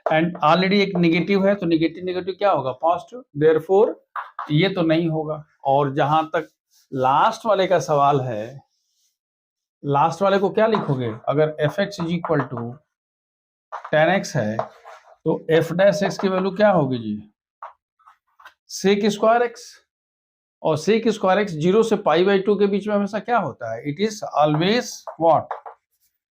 and already एक नेगेटिव है, तो नेगेटिव नेगेटिव क्या होगा, पॉजिटिव। देयरफॉर ये तो नहीं होगा। और जहां तक लास्ट वाले का सवाल है, लास्ट वाले को क्या लिखोगे, अगर fx is equal to 10x है तो f डैश x की वैल्यू क्या होगी जी, sec स्क्वायर x। और sec स्क्वायर x 0 से π/2 के बीच में हमेशा क्या होता है, it is always what,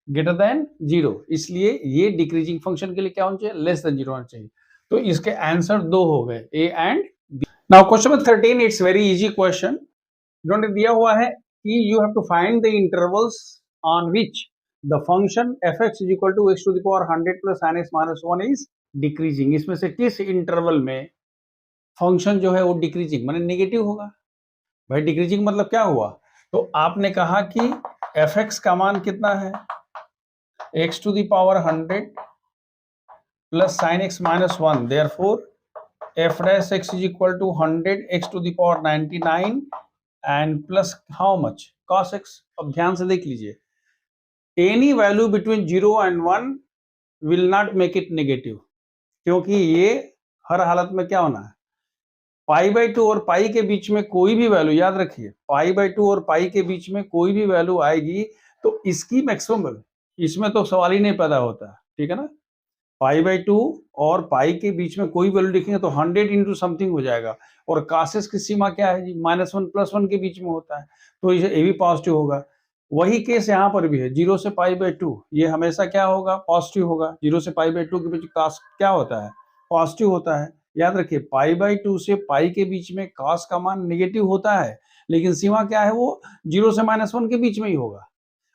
greater than 0। इसलिए ये डिक्रीजिंग फंक्शन के लिए क्या होना चाहिए, लेस देन 0 होना चाहिए। तो इसके आंसर दो हो गए, A and B. Now question number 13, it's very easy question. इन्होंने दिया हुआ है कि you have to find the intervals on which the function f(x) is equal to x to the power 100 plus sin x minus 1 is decreasing। इसमें से किस interval में function जो है वो डिक्रीजिंग माने नेगेटिव होगा। भाई डिक्रीजिंग मतलब क्या हुआ, तो आपने कहा कि f(x) का मान कितना है, x to the power 100 plus sin x minus 1, therefore f dash x is equal to 100 x to the power 99 and plus how much, cos x। अब ध्यान से देख लीजिए, any value between 0 and 1 will not make it negative, क्योंकि ये हर हालत में क्या होना है, π/2 और पाई के बीच में कोई भी वैल्यू, याद रखिए π/2 और पाई के बीच में कोई भी वैल्यू आएगी तो इसकी मैक्सिमम वैल्यू, इसमें तो सवाल ही नहीं पैदा होता, ठीक है ना। π/2 और पाई के बीच में कोई वैल्यू लिखेंगे तो 100 इंटू समथिंग हो जाएगा। और कासेस की सीमा क्या है जी, -1 +1 के बीच में होता है, तो ये भी पॉजिटिव होगा। वही केस यहाँ पर भी है, 0 से π/2 ये हमेशा क्या होगा, पॉजिटिव होगा। 0 से π/2 के बीच कास क्या होता है, पॉजिटिव होता है। याद रखिए π/2 से पाई के बीच में कास का मान नेगेटिव होता है, लेकिन सीमा क्या है, वो 0 से -1 के बीच में ही होगा।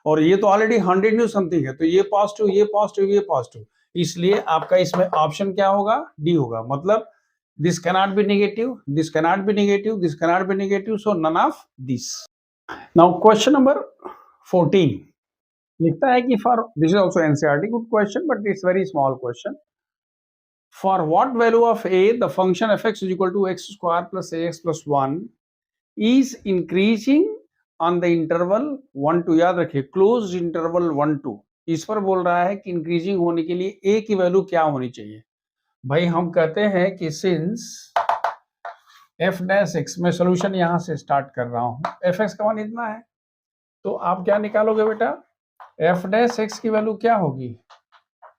और ये तो ऑलरेडी 100 इंटू समथिंग है, तो ये पॉजिटिव, ये पॉजिटिव, ये पॉजिटिव, इसलिए आपका इसमें ऑप्शन क्या होगा, डी होगा। मतलब this cannot be negative, this cannot be negative, this cannot be negative, so none of this. Now question number 14 लिखता है कि for, this is also NCERT good question but it's very small question. For what value of a the function f(x) is equal to x square plus ax plus 1 is increasing on the interval 1 2, याद रखिए close interval 1 2। इस पर बोल रहा है कि increasing होने के लिए ए की वैल्यू क्या होनी चाहिए। भाई हम कहते हैं कि सिंस f डैश x, मैं सोल्यूशन यहां से स्टार्ट कर रहा हूं, f(x) का मान इतना है, तो आप क्या निकालोगे बेटा, f डैश x की वैल्यू क्या होगी,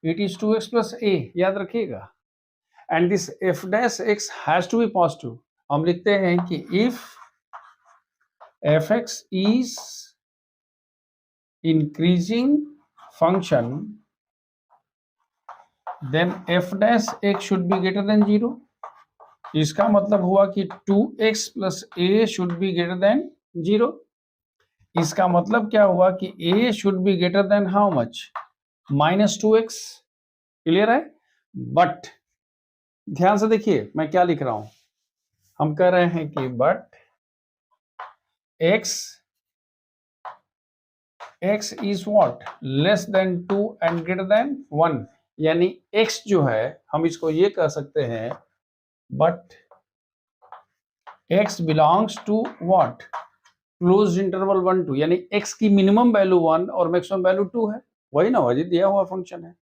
it is 2x plus a, याद रखिएगा। And this f dash x has to be positive. हम लिखते हैं कि if f(x) is increasing function then f dash x should be greater than 0। इसका मतलब हुआ कि 2x plus a should be greater than 0। इसका मतलब क्या हुआ कि a should be greater than how much, -2x। Clear है। बट ध्यान से देखिए मैं क्या लिख रहा हूं, हम कह रहे हैं कि but x is what, less than 2 and greater than 1, यानी x जो है हम इसको ये कह सकते हैं but x belongs to what, close interval 1 2, यानी x की मिनिमम वैल्यू 1 और मैक्सिमम वैल्यू 2 है, वही ना वही दिया हुआ फंक्शन है।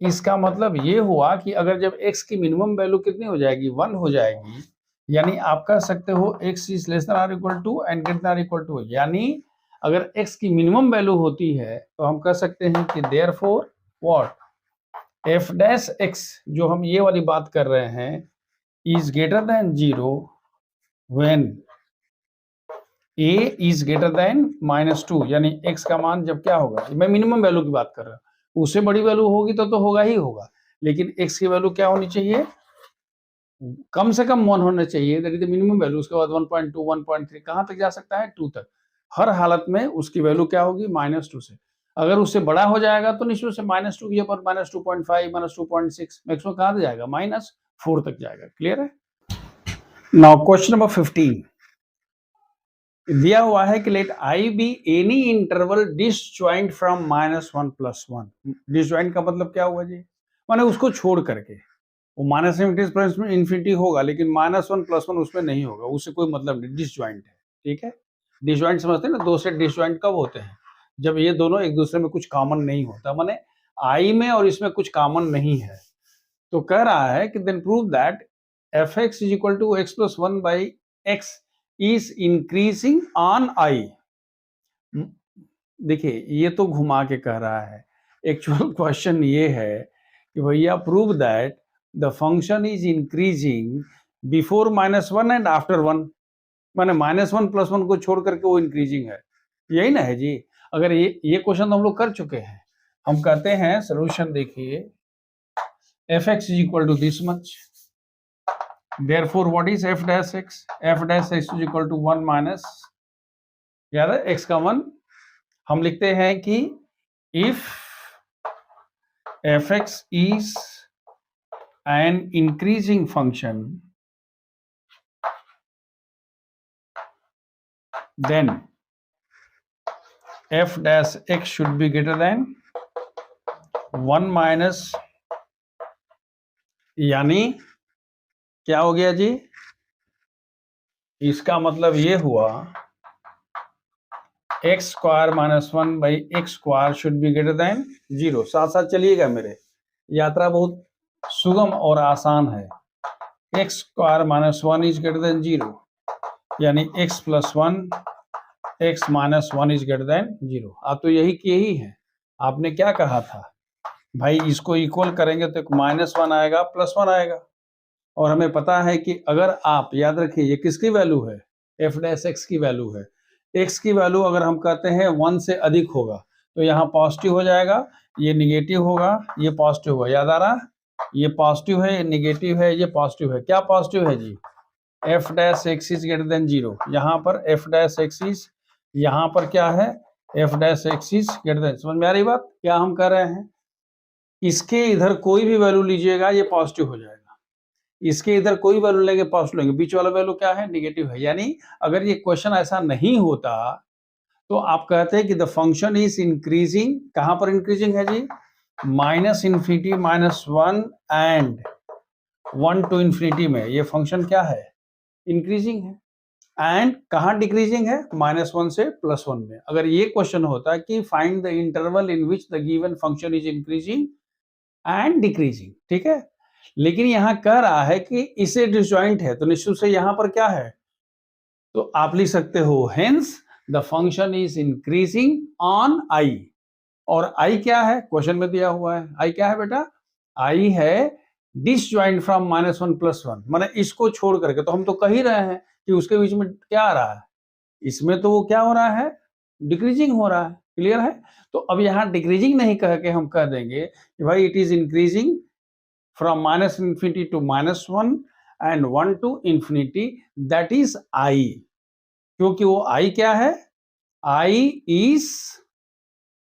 इसका मतलब ये हुआ कि अगर जब x की मिनिमम वैल्यू कितनी हो जाएगी, 1 हो जाएगी, यानी आप कह सकते हो x is less than or equal to and greater than or equal to, यानी अगर x की मिनिमम वैल्यू होती है तो हम कह सकते हैं कि therefore what F dash x, जो हम ये वाली बात कर रहे हैं, is greater than 0 when a is greater then -2, यानी x का मान जब क्या होगा, मैं मिनिमम वैल्यू की बात कर रहा हूँ, उससे बड़ी वैल्यू होगी तो होगा ही होगा, लेकिन x की वैल्यू क्या होनी चाहिए, कम से कम 1 होना चाहिए, that is the minimum value. उसके बाद 1.2 1.3 कहां तक जा सकता है, 2 तक। हर हालत में उसकी वैल्यू क्या होगी, -2 से। अगर उससे बड़ा हो जाएगा तो निश्चित से -2 के ऊपर -2.5 -2.6 मैक्सिमम कहां तक जाएगा, -4 तक जाएगा। क्लियर है। नाउ क्वेश्चन नंबर 15 दिया हुआ है कि let I be any interval disjoint from -1 + 1। Disjoint का मतलब क्या हुआ जी, माने उसको छोड़ करके, वो -इन्फिनिटी होगा लेकिन -1 + 1 उसमें नहीं होगा, उससे कोई मतलब नहीं, डिसजॉइंट है। ठीक है, डिसजॉइंट समझते हैं ना, दो सेट डिसजॉइंट कब होते हैं, जब ये दोनों एक दूसरे में कुछ कॉमन नहीं होता, माने आई में और इसमें कुछ कॉमन नहीं है। तो कह रहा है कि then prove that f(x = x + 1 / x) is increasing on I. देखिए ये तो घुमा के कह रहा है, एक्चुअल क्वेश्चन ये है कि भैया prove that the function is increasing before -1 and after 1, माने -1 + 1 को छोड़ करके वो इंक्रीजिंग है, यही ना है जी। अगर ये क्वेश्चन तो हम लोग कर चुके हैं। हम कहते हैं सोल्यूशन देखिए, f(x = this much, therefore what is f(x)? f(x) = 1 minus, याद है x का 1, हम लिखते हैं कि if f(x) is an increasing function, then f(x) should be greater than 1 minus, यानी क्या हो गया जी, इसका मतलब ये हुआ x² - 1 / x² should be greater than 0। साथ साथ चलिएगा मेरे, यात्रा बहुत सुगम और आसान है। x² - 1 is greater than 0, यानी x + 1 x - 1 is greater than 0। आप तो यही किए ही हैं। आपने क्या कहा था भाई, इसको इक्वल करेंगे तो -1 आएगा +1 आएगा, और हमें पता है कि अगर आप याद रखिए ये किसकी वैल्यू है, f(x) की वैल्यू है। x की वैल्यू अगर हम कहते हैं 1 से अधिक होगा तो यहाँ पॉजिटिव हो जाएगा, ये निगेटिव होगा, ये पॉजिटिव होगा। याद आ रहा, ये पॉजिटिव है, ये निगेटिव है, ये पॉजिटिव है। क्या पॉजिटिव है जी, f(x) इज ग्रेटर देन 0। यहाँ पर f(x) इज, यहाँ पर क्या है, f(x) इज ग्रेटर देन। समझ में आ रही बात, क्या हम कर रहे हैं, इसके इधर कोई भी वैल्यू लीजिएगा ये पॉजिटिव हो जाएगा, इसके इधर कोई वैल्यू लेंगे पॉजिटिव लेंगे, बीच वाला वैल्यू क्या है, नेगेटिव है। यानी अगर ये क्वेश्चन ऐसा नहीं होता तो आप कहते हैं कि द फंक्शन इज इंक्रीजिंग, कहां पर इंक्रीजिंग है जी, -∞ -1 एंड 1 to ∞ में ये फंक्शन क्या है, इंक्रीजिंग है, एंड कहां डिक्रीजिंग है, -1 से +1 में। अगर ये क्वेश्चन होता कि find the interval in which the given function is increasing and decreasing, ठीक है, लेकिन यहां कह रहा है कि इसे डिसजॉइंट है, तो निश्चित से यहां पर क्या है, तो आप लिख सकते हो hence the function is increasing on आई। और आई क्या है, क्वेश्चन में दिया हुआ है, आई क्या है बेटा, आई है डिसजॉइंट फ्रॉम -1 + 1, माने इसको छोड़ करके। तो हम तो कह ही रहे हैं कि उसके बीच में क्या आ रहा है, इसमें तो वो क्या हो रहा है, डिक्रीजिंग हो रहा है। क्लियर है। तो अब यहाँ डिक्रीजिंग नहीं कह के हम कह देंगे कि भाई it is increasing from -∞ to -1 and 1 to ∞, that is I। क्योंकि वो I क्या है, I is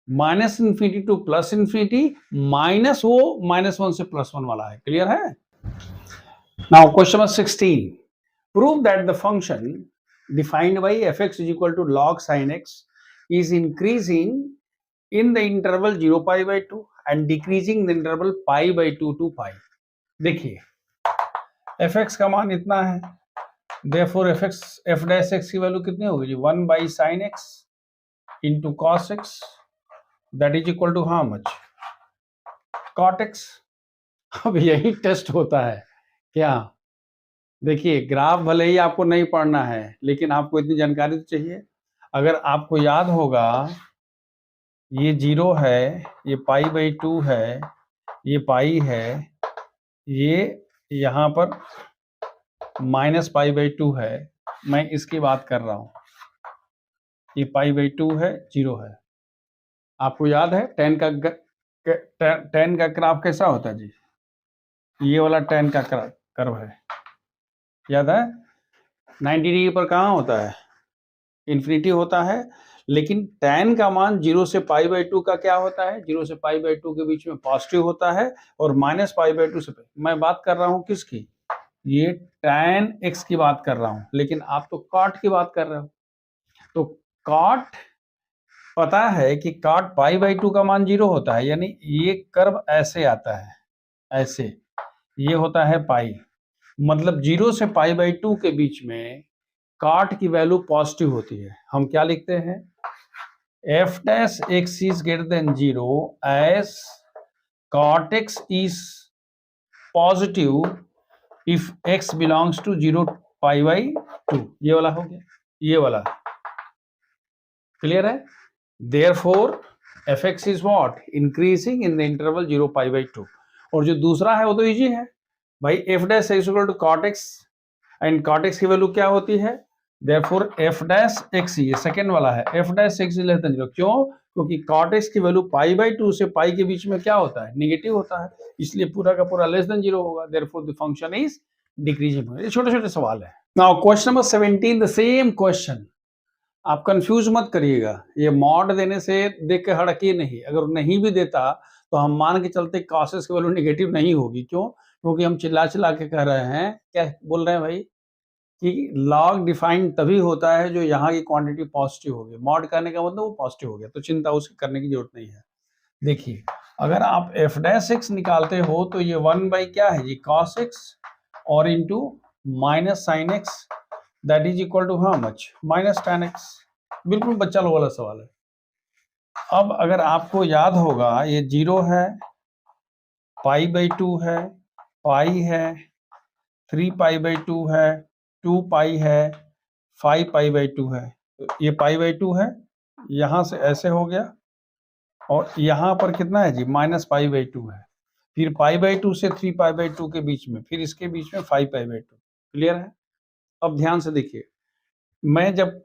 -∞ to +∞, माइनस वो -1 से +1 वाला है। क्लियर है। Now question number 16, prove that the function defined by f(x) = log sin x is increasing in the interval 0π/2 and decreasing in the interval π/2 to π। देखिए f(x) का मान इतना है, therefore f(x) की वैल्यू कितनी होगी जी, 1 / sin x into cos x, that is equal to how much, cot x। अब यही टेस्ट होता है क्या, देखिए ग्राफ भले ही आपको नहीं पढ़ना है, लेकिन आपको इतनी जानकारी तो चाहिए। अगर आपको याद होगा, ये 0 है, ये π/2 है, ये पाई है, ये यहाँ पर -π/2 है, मैं इसकी बात कर रहा हूँ। ये π/2 है, 0 है। आपको याद है tan का ग्राफ कैसा होता है जी? ये वाला tan का कर्व है, याद है? 90 डिग्री पर कहाँ होता है? इन्फिनिटी होता है। लेकिन tan का मान 0 से π/2 का क्या होता है? 0 से π/2 के बीच में पॉजिटिव होता है, और -π/2 से मैं बात कर रहा हूँ किसकी? ये tan x की बात कर रहा हूँ, लेकिन आप तो cot की बात कर रहे हो। तो cot पता है कि cot π/2 का मान 0 होता है, यानी ये कर्व ऐसे आता है, ऐसे, ये होता है पाई, मतलब 0 से π/2 के बीच में cot की वैल्यू पॉजिटिव होती है। हम क्या लिखते हैं? f dash x is greater than 0 as cot x is positive if x belongs to 0 π/2। ये वाला हो गया, ये वाला क्लियर है? Therefore fx is what? Increasing in the interval 0 π/2। और जो दूसरा है वो तो इजी है भाई, f dash is equal to cot x, and cot x की वैल्यू क्या होती है? Therefore f dash x, ये सेकेंड वाला है, f dash x is less than 0। क्यों? क्योंकि cot x की वैल्यू π/2 से पाई के बीच में क्या होता है? निगेटिव होता है, इसलिए पूरा का पूरा लेस देन 0 होगा। Therefore the function is decreasing। ये छोटे छोटे सवाल है। Now question number 17, the same question. आप कंफ्यूज मत करिएगा, ये मॉड देने से देख के हड़किए नहीं। अगर नहीं भी देता तो हम मान के चलते कॉसेस की वैल्यू नेगेटिव नहीं होगी। क्यों? क्योंकि हम चिल्ला चिल्ला के कह रहे हैं, क्या बोल रहे हैं भाई, कि लॉग डिफाइन तभी होता है जो यहाँ की क्वांटिटी पॉजिटिव होगी। मॉड करने का मतलब वो पॉजिटिव हो गया, तो चिंता उसकी करने की जरूरत नहीं है। देखिए अगर आप f डैश x निकालते हो तो ये 1 बाई क्या है जी? cos x और into minus sine x, that is equal to how much? -tan x। बिल्कुल बच्चा लोग वाला सवाल है। अब अगर आपको याद होगा, ये 0 है, π/2 है, पाई है, 3π/2 है, 2 है, 5π/2 है। तो ये π/2 है, यहां से ऐसे हो गया, और यहां पर कितना है जी? -π/2 है। फिर π/2 से 3π/2 के बीच में, फिर इसके बीच में 5π/2। क्लियर है? अब ध्यान से देखिए, मैं जब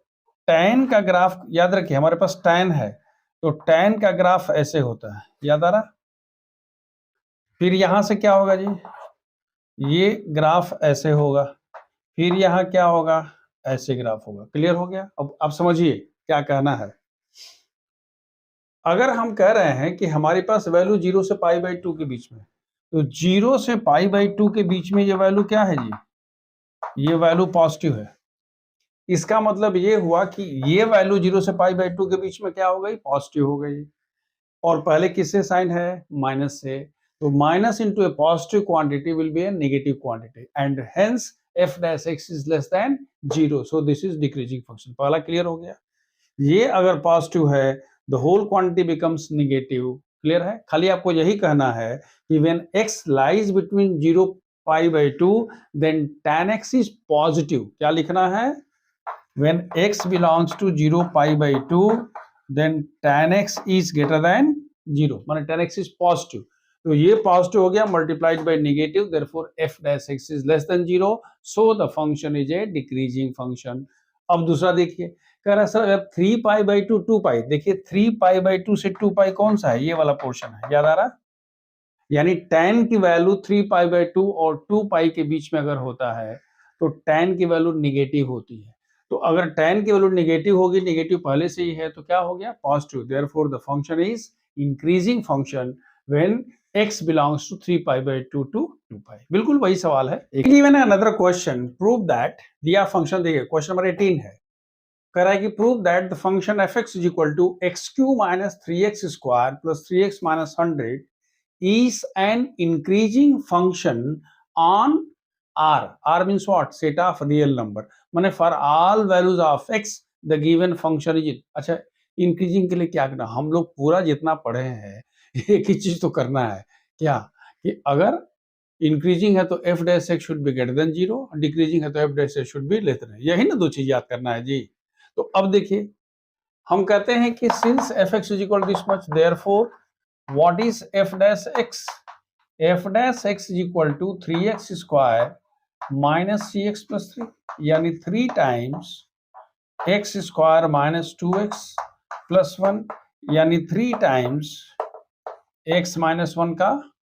tan का ग्राफ, याद रखिए हमारे पास tan है, तो tan का ग्राफ ऐसे होता है, याद आ रहा? फिर यहां से क्या होगा जी? ये ग्राफ ऐसे होगा, फिर यहाँ क्या होगा? ऐसे ग्राफ होगा। क्लियर हो गया? अब समझिए क्या कहना है। अगर हम कह रहे हैं कि हमारे पास वैल्यू 0 से π/2 के बीच में, तो 0 से π/2 के बीच में ये वैल्यू क्या है जी? ये वैल्यू पॉजिटिव है। इसका मतलब ये हुआ कि ये वैल्यू 0 से π/2 के बीच में क्या हो गई? पॉजिटिव हो गई। और पहले किससे साइन है? माइनस से। तो minus into A positive quantity will be A negative quantity, and hence f dash x is less than 0, so this is decreasing function। पहला क्लियर हो गया। ये अगर पॉजिटिव है, the whole quantity becomes negative. Clear है? खाली आपको यही कहना है कि when x lies between 0 π/2 then tan x is positive। क्या लिखना है? When x belongs to 0 π/2 then tan x is greater than 0, माने tan x is positive। तो ये पॉजिटिव हो गया, multiplied by negative, therefore f dash x is less than 0, so the function is a decreasing function। अब दूसरा देखिए, कह रहा है सर अगर 3π/2 2π, देखिए 3π/2 से 2π कौन सा है? ये वाला पोर्शन है, याद आ रहा? यानी tan की वैल्यू 3π/2 और 2π के बीच में अगर होता है तो tan की वैल्यू निगेटिव होती है। तो अगर tan की वैल्यू निगेटिव होगी, निगेटिव पहले से ही है, तो क्या हो गया? Positive. Therefore the function is increasing function when x belongs to 3π/2 to 2π। बिल्कुल वही सवाल है। Given another question, prove that, दिया फंक्शन, देखिए क्वेश्चन नंबर 18 है, कह रहा है कि prove that the function fx is equal to x³ - 3x² + 3x - 100 is an increasing function on R। R means what? Set of real number। माने for all values of x the given function is। अच्छा, increasing के लिए क्या करना? हम लोग पूरा जितना पढ़े हैं एक ही चीज तो करना है, क्या कि अगर इंक्रीजिंग है तो F dash x should be greater than 0, decreasing है तो F dash x should B less then. यही ना दो चीज याद करना है जी। तो अब देखिए हम कहते हैं कि since f x is equal this much, therefore what is f dash x? F dash x is equal to 3x square minus c x plus 3, यानी 3 times x square minus 2x plus 1, यानी 3 times x minus 1 का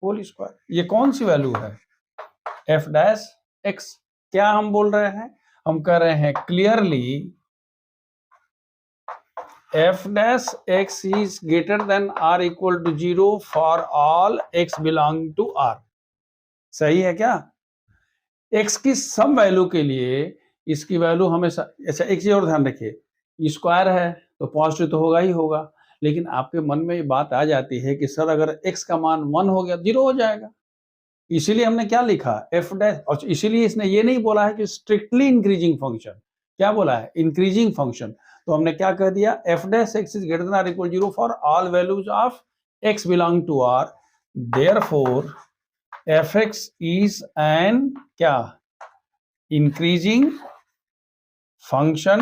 whole square. ये कौन सी value है? F dash x. क्या हम बोल रहे हैं? हम कह रहे हैं clearly f dash x is greater than or equal to 0 for all x belong to r। सही है क्या? x की सम वैल्यू के लिए इसकी वैल्यू हमेशा, अच्छा एक चीज और ध्यान रखिए, स्क्वायर है तो पॉजिटिव तो होगा ही होगा, लेकिन आपके मन में ये बात आ जाती है कि सर अगर x का मान 1 हो गया 0 हो जाएगा, इसीलिए हमने क्या लिखा एफ डैश। और इसीलिए इसने ये नहीं बोला है कि स्ट्रिक्टली इंक्रीजिंग फंक्शन, क्या बोला है? Increasing function. तो हमने क्या कह दिया? F dash x is greater than or equal 0 for all values of x belong to r, therefore F x is an क्या? Increasing function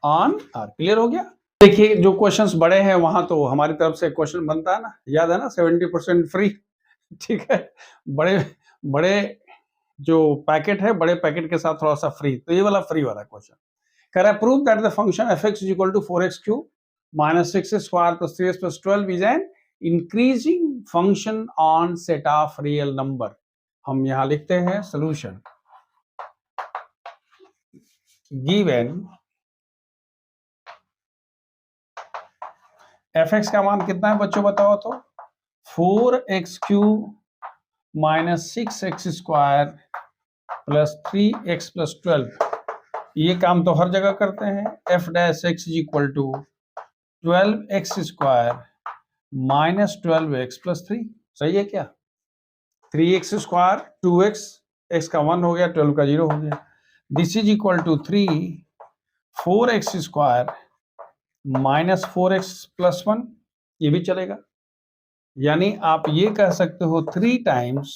on r। Clear हो गया? देखिए जो क्वेश्चंस बड़े हैं वहां तो हमारी तरफ से क्वेश्चन बनता है ना, याद है ना, 70% फ्री। ठीक है, बड़े बड़े जो पैकेट है, बड़े पैकेट के साथ थोड़ा सा फ्री, तो ये वाला फ्री वाला क्वेश्चन कह रहा है prove that the function f x is equal to 4x cube minus 6x square plus 3x plus 12 is an increasing function on set of real number. हम यहां लिखते हैं सोल्यूशन गिवन एफ एक्स का मान कितना है बच्चों बताओ तो? 4x cube minus 6x square plus 3x plus 12। ये काम तो हर जगह करते हैं। F dash x is equal to 12x square minus 12x plus 3। सही है क्या? 3x स्क्वायर 2x, x का 1 हो गया, 12 का 0 हो गया। This is equal to 3 4x square minus 4x plus 1, ये भी चलेगा। यानी आप ये कह सकते हो 3 टाइम्स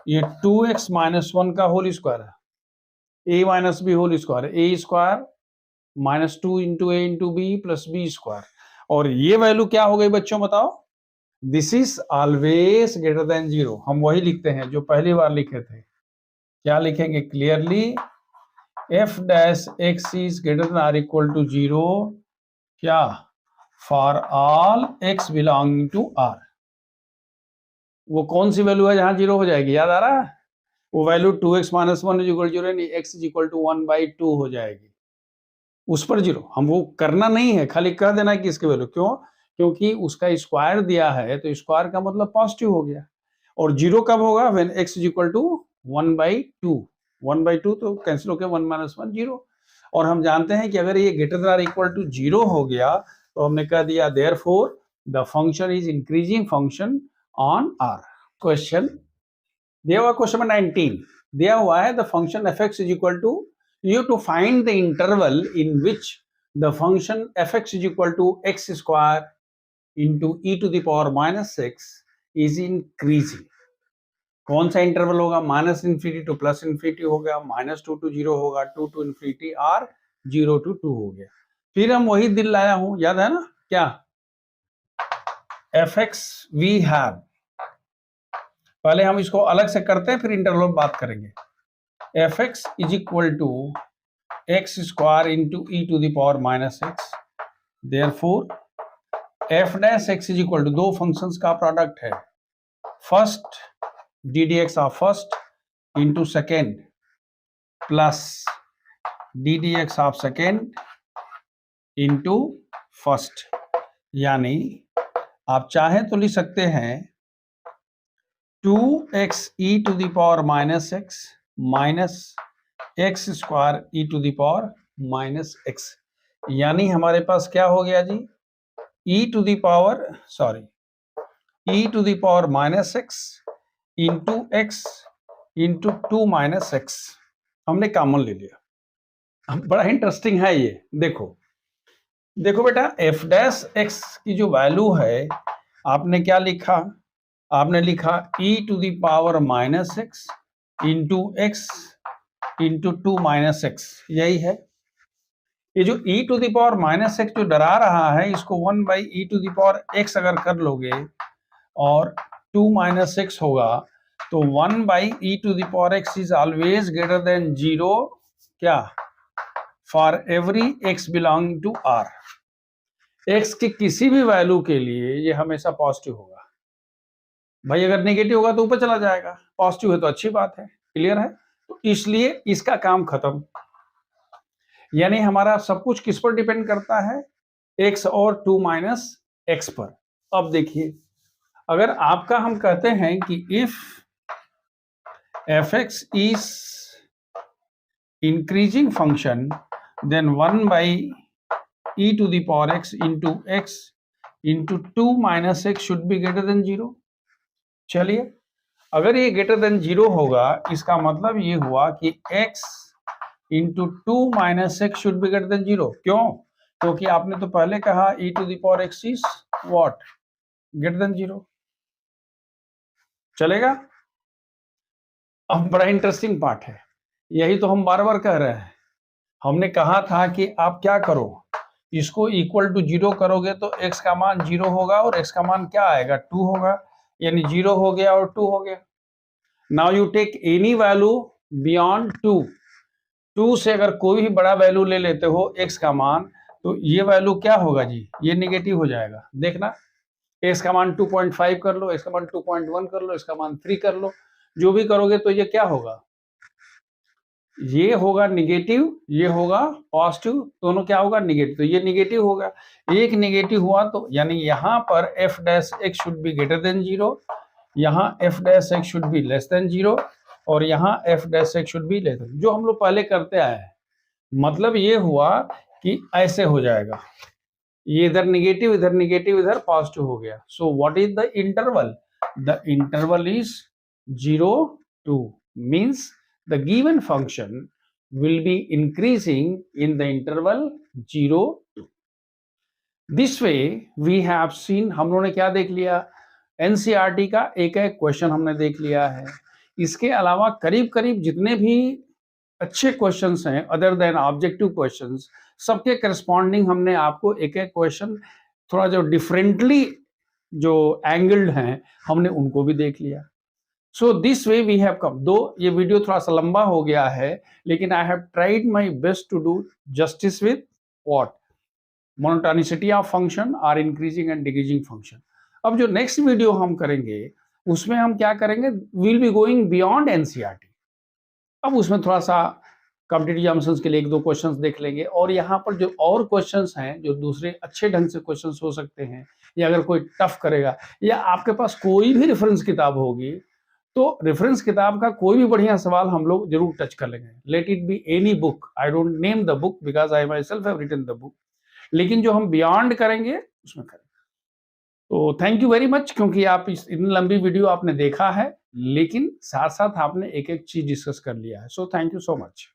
ये 2x माइनस 1 का होल स्क्वायर है, a minus b whole square, a square minus 2 into a into b plus B square. और ये वैल्यू क्या हो गई बच्चों बताओ? This is always greater than 0। हम वही लिखते हैं जो पहली बार लिखे थे। क्या लिखेंगे? Clearly f dash x is greater than or equal to 0 क्या? For all x belonging to r। वो कौन सी वैल्यू है जहां 0 हो जाएगी? याद आ रहा है? वो value 2x minus 1 is equal 0 यानी x इज इक्वल टू 1/2 हो जाएगी। उस पर 0 हम वो करना नहीं है, खाली कह देना है कि इसकी वैल्यू। क्यों? क्योंकि उसका स्क्वायर दिया है तो स्क्वायर का मतलब पॉजिटिव हो गया। और 0 कब होगा? When x is equal to 1/2। 1/2 तो कैंसिल हो गया, 1 माइनस 1 0। और हम जानते हैं कि अगर ये greater than or equal to 0 हो गया तो हमने कह दिया therefore the function is increasing function on r। Question दिया हुआ, क्वेश्चन नंबर 19 दिया हुआ है the function f(x) is equal to, you have to find the interval in which the function f(x) is equal to x square into e to the power minus 6 is increasing। कौन सा interval होगा? Minus infinity two plus infinity हो गया, -2 to 0 होगा, 2 to infinity और 0 to 2 हो गया। फिर हम वही दिल लाया हूं, याद है ना क्या? f(x) we have, पहले हम इसको अलग से करते हैं फिर इंटरवल बात करेंगे। f(x) is equal to x square into e to the power minus x, therefore f dash x is equal to, दो फंक्शंस का प्रोडक्ट है, first d d x of first into second plus d d x of second into first. यानी आप चाहें तो लिख सकते हैं 2x e to the power minus x minus x square e to the power minus x. यानी हमारे पास क्या हो गया जी? ई to the power e to the power minus x into x into 2 minus x. हमने कॉमन ले लिया। बड़ा इंटरेस्टिंग है ये। देखो देखो बेटा, एफ डैश एक्स की जो वैल्यू है आपने क्या लिखा? आपने लिखा e to the power -x into x into 2 - x, यही है। ये जो e to the power -x जो डरा रहा है, इसको 1/e to the power x अगर कर लोगे और 2 - x होगा, तो 1/e to the power x is always greater than 0, क्या, for every x belong to r। x की किसी भी वैल्यू के लिए ये हमेशा पॉजिटिव होगा भाई। अगर नेगेटिव होगा तो ऊपर चला जाएगा, पॉजिटिव है तो अच्छी बात है। क्लियर है? तो इसलिए इसका काम खत्म। यानी हमारा सब कुछ किस पर डिपेंड करता है, x और 2 - x पर। अब देखिए, अगर आपका हम कहते हैं कि if fx is increasing function then 1/e to the power x into x into 2 - x should be greater than 0। चलिए, अगर ये ग्रेटर देन 0 होगा, इसका मतलब ये हुआ कि x into 2 - x should be greater than 0। क्यों? क्योंकि आपने तो पहले कहा e to the power x is what, greater than 0। चलेगा? अब बड़ा इंटरेस्टिंग पार्ट है, यही तो हम बार बार कह रहे हैं। हमने कहा था कि आप क्या करो, इसको इक्वल टू 0 करोगे तो x का मान 0 होगा और x का मान क्या आएगा, 2 होगा। यानी 0 हो गया और 2 हो गया। Now you take any value beyond 2। 2 से अगर कोई भी बड़ा वैल्यू ले लेते हो x का मान, तो ये वैल्यू क्या होगा जी, ये नेगेटिव हो जाएगा। देखना, x का मान 2.5 कर लो, x का मान 2.1 कर लो, x का मान 3 कर लो, जो भी करोगे तो ये क्या होगा, ये होगा निगेटिव, ये होगा पॉजिटिव, दोनों क्या होगा, निगेटिव। तो ये निगेटिव होगा, एक निगेटिव हुआ तो यानी यहाँ पर f dash x should be greater than 0, यहाँ f dash x should B less than 0 और यहाँ f dash x should B less then, जो हम लोग पहले करते आए हैं। मतलब ये हुआ कि ऐसे हो जाएगा, ये इधर निगेटिव इधर पॉजिटिव हो गया। सो what is the interval, the interval is 0 to, means the given function will be increasing in the interval 0 to। This way we have seen, हम लोगों ने क्या देख लिया, एनसीईआरटी का एक एक क्वेश्चन हमने देख लिया है। इसके अलावा करीब करीब जितने भी अच्छे क्वेश्चंस हैं अदर देन ऑब्जेक्टिव क्वेश्चंस, सबके करस्पॉन्डिंग हमने आपको एक एक क्वेश्चन थोड़ा जो डिफरेंटली जो एंगल्ड हैं हमने उनको भी देख लिया। So this way we have come. दो ये वीडियो थोड़ा सा लंबा हो गया है, लेकिन I have tried my best to do justice with what, monotonicity of function और इंक्रीजिंग एंड डिक्रीजिंग फंक्शन। अब जो नेक्स्ट वीडियो हम करेंगे उसमें हम क्या करेंगे, will be going beyond NCERT. अब उसमें थोड़ा सा कॉम्पिटिटिव एग्जामिनेशंस के लिए एक दो क्वेश्चंस देख लेंगे, और यहाँ पर जो और क्वेश्चंस हैं जो दूसरे अच्छे ढंग से क्वेश्चंस हो सकते हैं, या अगर कोई टफ करेगा, या आपके पास कोई भी रेफरेंस किताब होगी तो रेफरेंस किताब का कोई भी बढ़िया सवाल हम लोग जरूर टच कर लेंगे। Let it be any book, I don't name the book because I myself have written the book, लेकिन जो हम बियॉन्ड करेंगे उसमें करेंगे। तो थैंक यू वेरी मच, क्योंकि आप इस इतनी लंबी वीडियो आपने देखा है, लेकिन साथ साथ आपने एक एक चीज डिस्कस कर लिया है। So thank you so much.